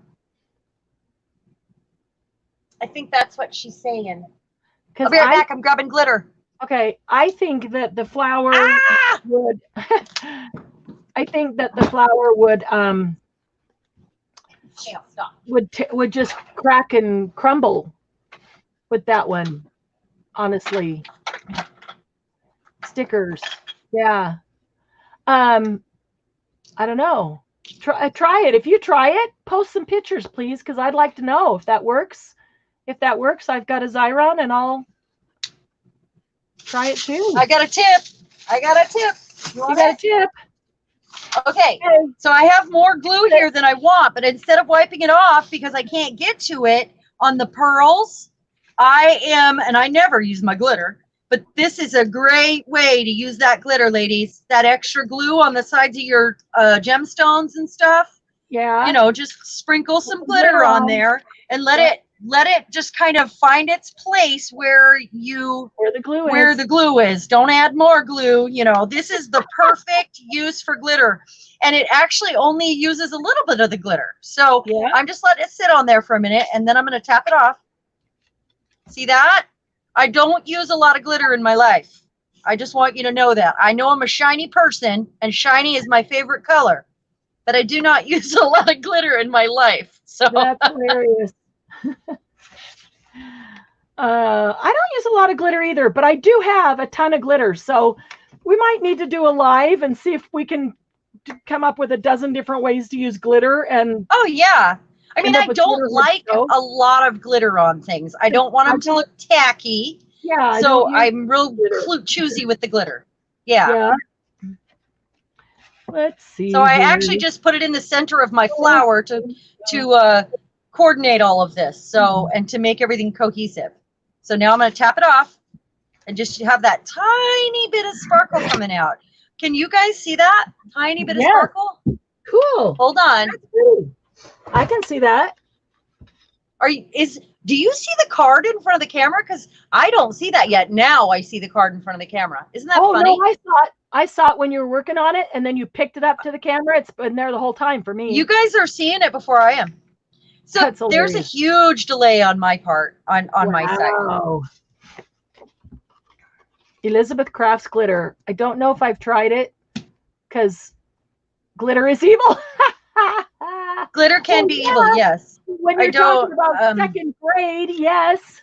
I think that's what she's saying. I'll be right back. I'm grabbing glitter. Okay, I think that the flour would. I think that the flour would would just crack and crumble with that one. Honestly, stickers. Yeah. I don't know. Try it. If you try it, post some pictures, please, because I'd like to know if that works. If that works, I've got a Xyron and I'll try it too. I got a tip. You got a tip? Okay. So I have more glue here than I want, but instead of wiping it off because I can't get to it on the pearls, and I never use my glitter, but this is a great way to use that glitter, ladies. That extra glue on the sides of your gemstones and stuff. Yeah. You know, just sprinkle some glitter on there and let it just kind of find its place where the glue is. Don't add more glue. You know, this is the perfect use for glitter. And it actually only uses a little bit of the glitter. So I'm just letting it sit on there for a minute and then I'm going to tap it off. See that? I don't use a lot of glitter in my life. I just want you to know that. I know I'm a shiny person and shiny is my favorite color, but I do not use a lot of glitter in my life. So that's hilarious. I don't use a lot of glitter either, but I do have a ton of glitter. So we might need to do a live and see if we can come up with a dozen different ways to use glitter. And oh yeah, I mean, I don't like a lot of glitter on things. I don't want them to look tacky. Yeah. So I'm real choosy with the glitter. Yeah. Let's see. So I actually just put it in the center of my flower to coordinate all of this. So, and to make everything cohesive. So now I'm going to tap it off and just have that tiny bit of sparkle coming out. Can you guys see that tiny bit of sparkle? Cool. Hold on. I can see that. Do you see the card in front of the camera? Because I don't see that yet. Now I see the card in front of the camera. Isn't that funny? No, I saw it when you were working on it, and then you picked it up to the camera. It's been there the whole time for me. You guys are seeing it before I am. So there's a huge delay on my part, on my side. Elizabeth Crafts glitter. I don't know if I've tried it because glitter is evil. Glitter can be evil, yes. When you're talking about second grade, yes.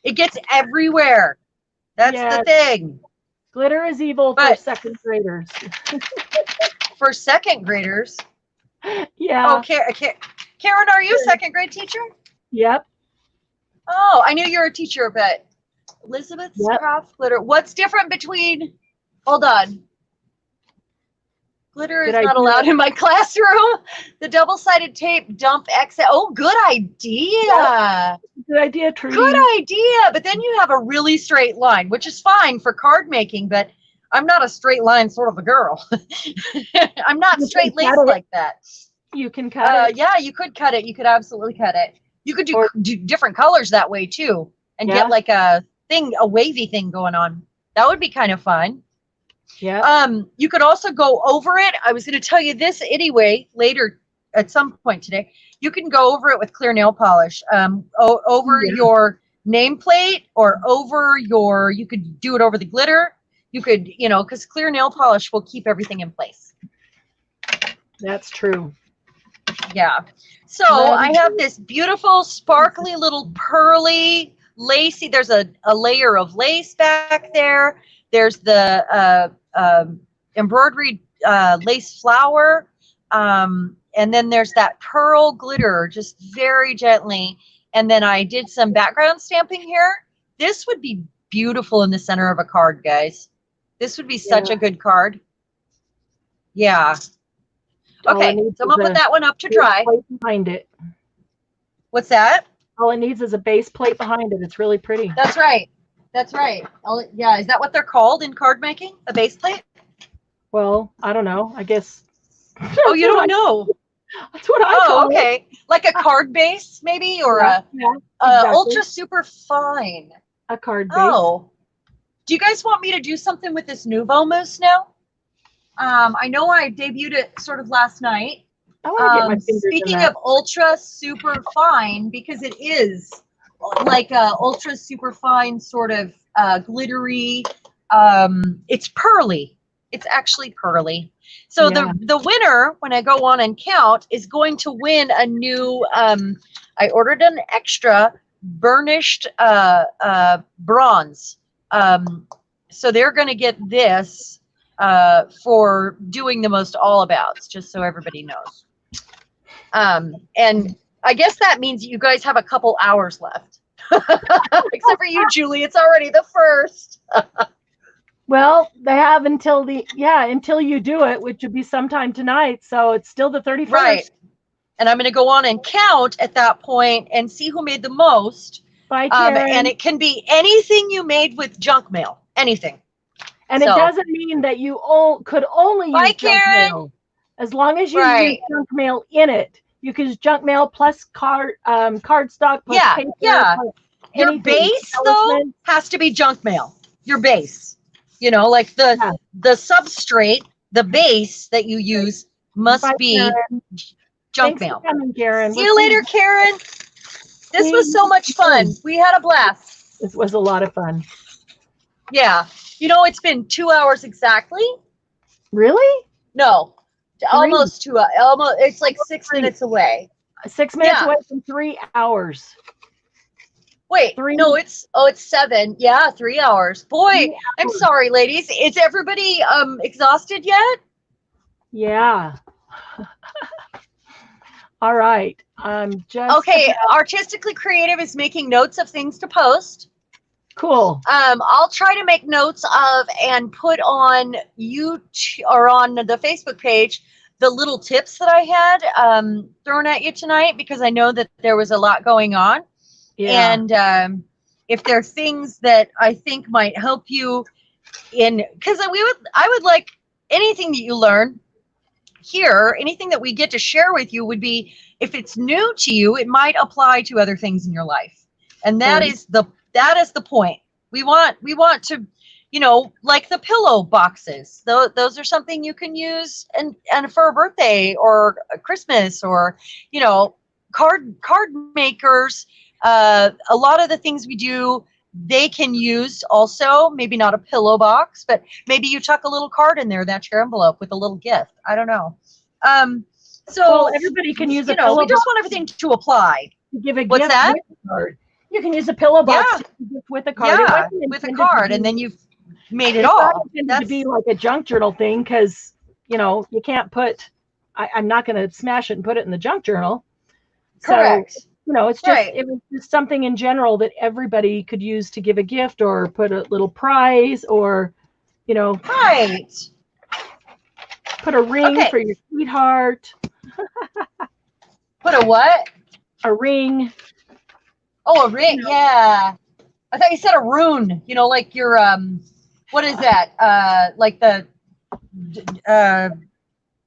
It gets everywhere. That's the thing. Glitter is evil for second graders. For second graders? Yeah. Oh, Karen, are you a second grade teacher? Yep. Oh, I knew you were a teacher, but Elizabeth's Craft glitter. What's different between, hold on. Glitter is not allowed in my classroom. The double-sided tape dump excess. Oh, good idea. Yeah. Good idea, Trudy. Good idea. But then you have a really straight line, which is fine for card making, but I'm not a straight line sort of a girl. I'm not straight laced like that. You can cut it. Yeah, you could cut it. You could absolutely cut it. You could do different colors that way too, and get like a wavy thing going on. That would be kind of fun. Yeah. You could also go over it. I was going to tell you this anyway later at some point today. You can go over it with clear nail polish. Over your nameplate or over you could do it over the glitter. You could, because clear nail polish will keep everything in place. That's true. Yeah. So I have this beautiful, sparkly little pearly, lacy. There's a layer of lace back there. There's the embroidered lace flower. And then there's that pearl glitter, just very gently. And then I did some background stamping here. This would be beautiful in the center of a card, guys. This would be such a good card. Yeah. Okay, so I'm going to put that one up to dry. Behind it. What's that? All it needs is a base plate behind it. It's really pretty. That's right. That's right. Yeah, is that what they're called in card making? A base plate? Well, I don't know. I guess. Oh, you don't know. That's what I Oh, call it. okay. Like a card base, maybe, or Yeah, exactly. ultra super fine. A card base. Oh, do you guys want me to do something with this Nouveau mousse now? I know I debuted it sort of last night. I want to get my fingers Speaking in that. of ultra super fine, because it is like a ultra super fine sort of glittery. It's pearly. It's actually pearly. So Yeah. the winner, when I go on and count, is going to win a new. I ordered an extra burnished bronze. So they're going to get this for doing the most all abouts, just so everybody knows. And I guess that means you guys have a couple hours left. Except for you, Julie. It's already the 1st. Well, they have until until you do it, which would be sometime tonight. So it's still the 31st. Right. And I'm going to go on and count at that point and see who made the most. Bye, Cheran. And it can be anything you made with junk mail. Anything. And it doesn't mean that you could only use junk mail. As long as you use junk mail in it. You can use junk mail plus cardstock plus paper. Yeah. Plus your base, though, has to be junk mail. Your base. You know, like the substrate, the base that you use must be junk mail. Thanks for coming, Karen. See you later, Karen. This was so much fun. We had a blast. This was a lot of fun. Yeah. You know, it's been 2 hours exactly. Really? No. Almost 2 hours. Almost. It's like 6 minutes away. 6 minutes away from 3 hours. Wait, no, it's 7. Yeah, 3 hours. Boy, I'm sorry, ladies. Is everybody exhausted yet? Yeah. All right. I'm just okay. Artistically Creative is making notes of things to post. Cool. I'll try to make notes of and put on YouTube or on the Facebook page the little tips that I had thrown at you tonight, because I know that there was a lot going on. Yeah. And if there are things that I think might help you because I would like anything that you learn here, anything that we get to share with you would be, if it's new to you, it might apply to other things in your life. And that is the point. We want to, you know, like the pillow boxes. Those are something you can use and for a birthday or a Christmas, or, you know, card makers. A lot of the things we do, they can use also, maybe not a pillow box, but maybe you tuck a little card in there, that's your envelope with a little gift. I don't know. So everybody can use a pillow box. We just want everything to apply. Give a What's gift that? with a card. You can use a pillow box with a card. Yeah, with a card, and then you've made it all. It's not to be like a junk journal thing, because, you know, you can't put, I'm not going to smash it and put it in the junk journal. Correct. So, you know, it's just, it was just something in general that everybody could use to give a gift or put a little prize, or, you know, put a ring for your sweetheart. Put a what? A ring. Oh, a ring. Yeah. I thought you said a rune, you know, like your, what is that? Like the,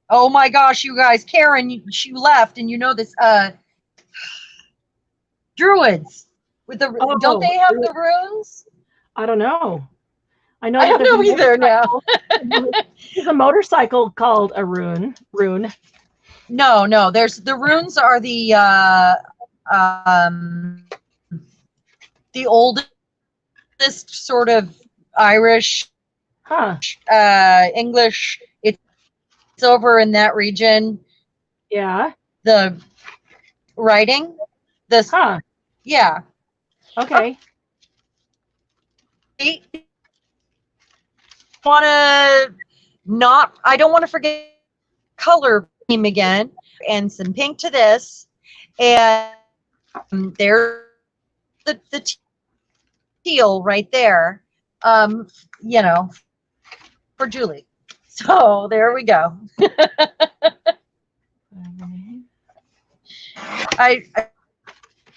oh my gosh, you guys, Karen, she left, and you know this, Druids with the, don't they have the runes? I don't know. I know. I don't know either now. There's a motorcycle called a rune. No. There's the runes are the oldest sort of Irish, English. It's over in that region. Yeah. The writing. Yeah. Okay. I don't want to forget color theme again, and some pink to this, and there's the teal right there, you know, for Julie. So there we go.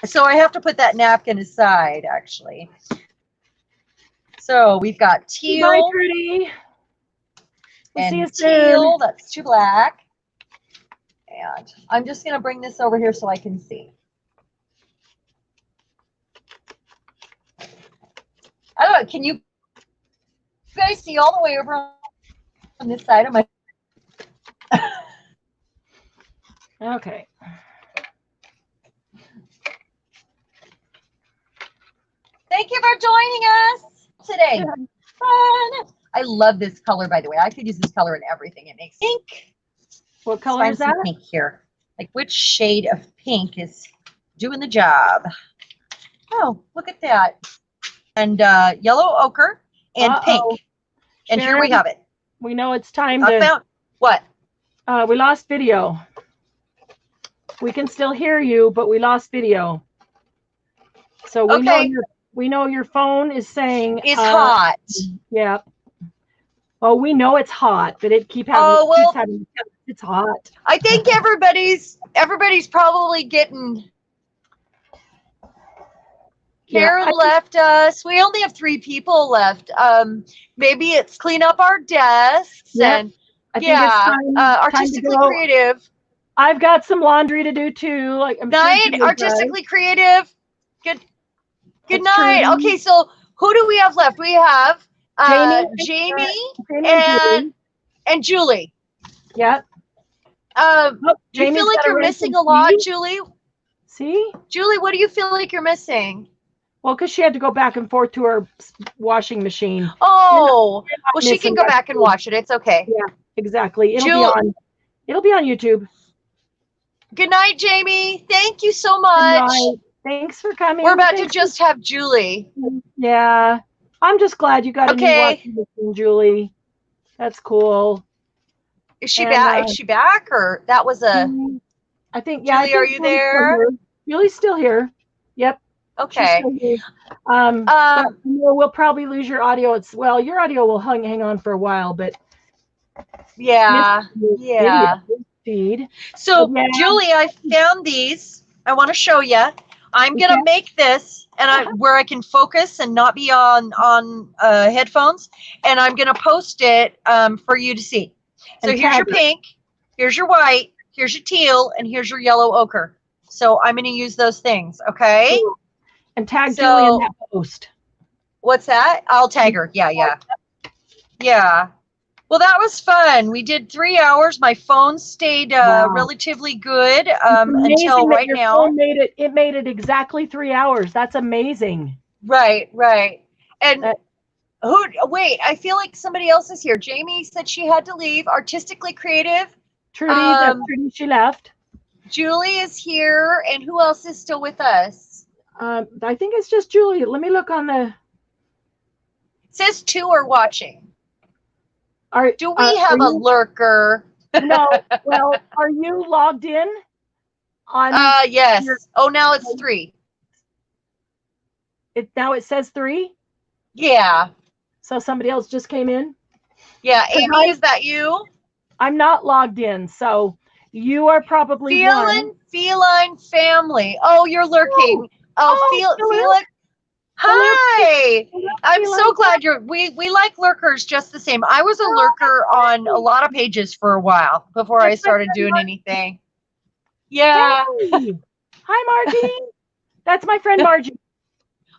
So I have to put that napkin aside, actually. So we've got Bye, teal Trudy. We'll see you and soon. teal. That's too black. And I'm just going to bring this over here so I can see. I don't know. Can you guys see all the way over on this side of my... Okay. Thank you for joining us today. Fun. I love this color, by the way. I could use this color in everything. It makes pink. What color is that? Pink here. Like which shade of pink is doing the job? Oh, look at that. And yellow ochre and pink. And Cheran, here we have it. We know it's time I to... found what? We lost video. We can still hear you, but we lost video. So we know your phone is saying it's hot. Yeah. Well, we know it's hot, but it keeps having it's hot. I think everybody's probably getting... Karen left us. We only have 3 people left. Maybe it's clean up our desks and I think it's time, artistically creative. I've got some laundry to do too. Like artistically creative. Good night. True. Okay, so who do we have left? We have Jamie and Julie. Yep. Do you feel like you're missing a lot, Julie? See? Julie, what do you feel like you're missing? Well, because she had to go back and forth to her washing machine. Oh, well, she can go back and watch it. It's okay. Yeah, exactly. It'll be on YouTube. Good night, Jamie. Thank you so much. Thanks for coming. We're about to just have Julie. Yeah. I'm just glad you got a new washing machine, Julie. That's cool. Is she back? Is she back? Or that was a... I think, Julie, are you there? Julie's still here. Yep. Okay. But we'll probably lose your audio. Your audio will hang on for a while, but yeah. Feed. So Julie, I found these. I want to show you. I'm gonna make this, and where I can focus and not be on headphones, and I'm gonna post it for you to see. So here's your pink, here's your white, here's your teal, and here's your yellow ochre. So I'm gonna use those things, okay? Cool. And tag Julie in that post. What's that? I'll tag her. Yeah. Well, that was fun. We did 3 hours. My phone stayed relatively good until right now. It made it exactly 3 hours. That's amazing. Right. And wait, I feel like somebody else is here. Jamie said she had to leave. Artistically creative. Trudy, she left. Julie is here. And who else is still with us? I think it's just Julie. Let me look on the... It says 2 are watching. Do we have a lurker? No. Well, are you logged in? Yes. Now it's 3. Now it says 3? Yeah. So somebody else just came in? Yeah. Amy, is that you? I'm not logged in, so you are probably Feline family. Oh, you're lurking. Feline. Hi. I'm so glad we like lurkers just the same. I was a lurker on a lot of pages for a while before I started doing anything. Yeah. Hey. Hi, Margie. That's my friend Margie.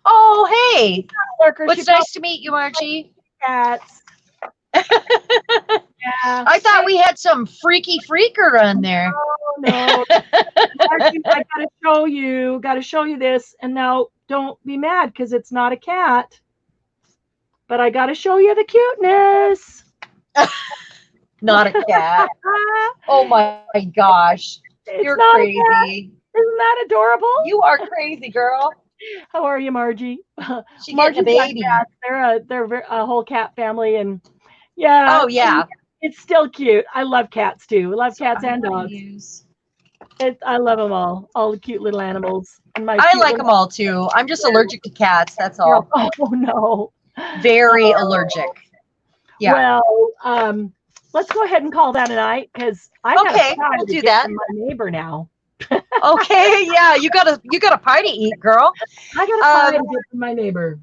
Oh, hey. Lurker. It's nice to meet you, Margie. Cats. Yeah. I thought we had some freaky freaker on there. Oh, no. Margie, I gotta show you this. And now don't be mad because it's not a cat. But I gotta show you the cuteness. Not a cat. Oh my gosh. You're crazy. Isn't that adorable? You are crazy, girl. How are you, Margie? She's getting a baby. They're a whole cat family, and yeah. Oh yeah. It's still cute. I love cats too. I love cats and dogs. I love them all the cute little animals. And I like them all too. I'm just allergic to cats. That's all. Oh no. Very allergic. Yeah. Well, let's go ahead and call that a night because I we'll do that. From my neighbor now. Okay, yeah, you got a pie to eat, girl. I got a pie to get from my neighbor.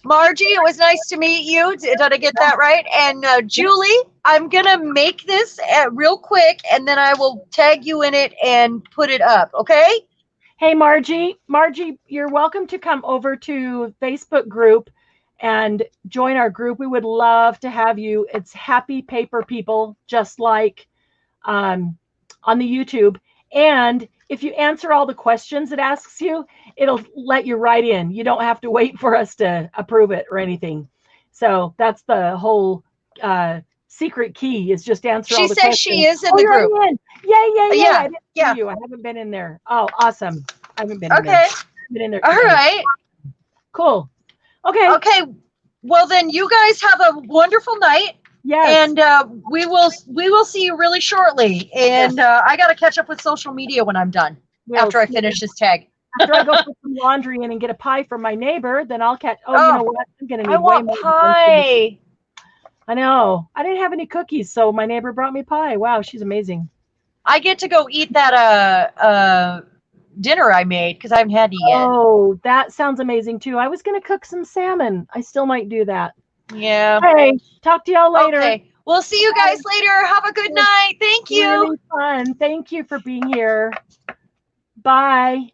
Margie, it was nice to meet you. Did I get that right? And Julie, I'm going to make this real quick, and then I will tag you in it and put it up, okay? Hey, Margie, you're welcome to come over to Facebook group and join our group. We would love to have you. It's Happy Paper People, just like on the YouTube. And if you answer all the questions it asks you, it'll let you right in. You don't have to wait for us to approve it or anything. So that's the whole secret key, is just answer all the questions. She says she is in the you're group. already in. Yay. Yeah, I didn't see you. I haven't been in there. Oh, awesome. I haven't been in there. Okay. I've been in there All today. right. Cool. Okay. Okay. Well, then you guys have a wonderful night. Yes. And we will see you really shortly. And I got to catch up with social media when I'm done, after I finish this tag. After I go put some laundry in and get a pie from my neighbor, then I'll catch. Oh, you know what? I'm gonna need I want pie. I know. I didn't have any cookies, so my neighbor brought me pie. Wow, she's amazing. I get to go eat that dinner I made because I haven't had it yet. Oh, that sounds amazing too. I was gonna cook some salmon. I still might do that. Yeah. Hey, talk to y'all later. Okay. We'll see you guys later. Have a good night. Thank you. Really fun. Thank you for being here. Bye.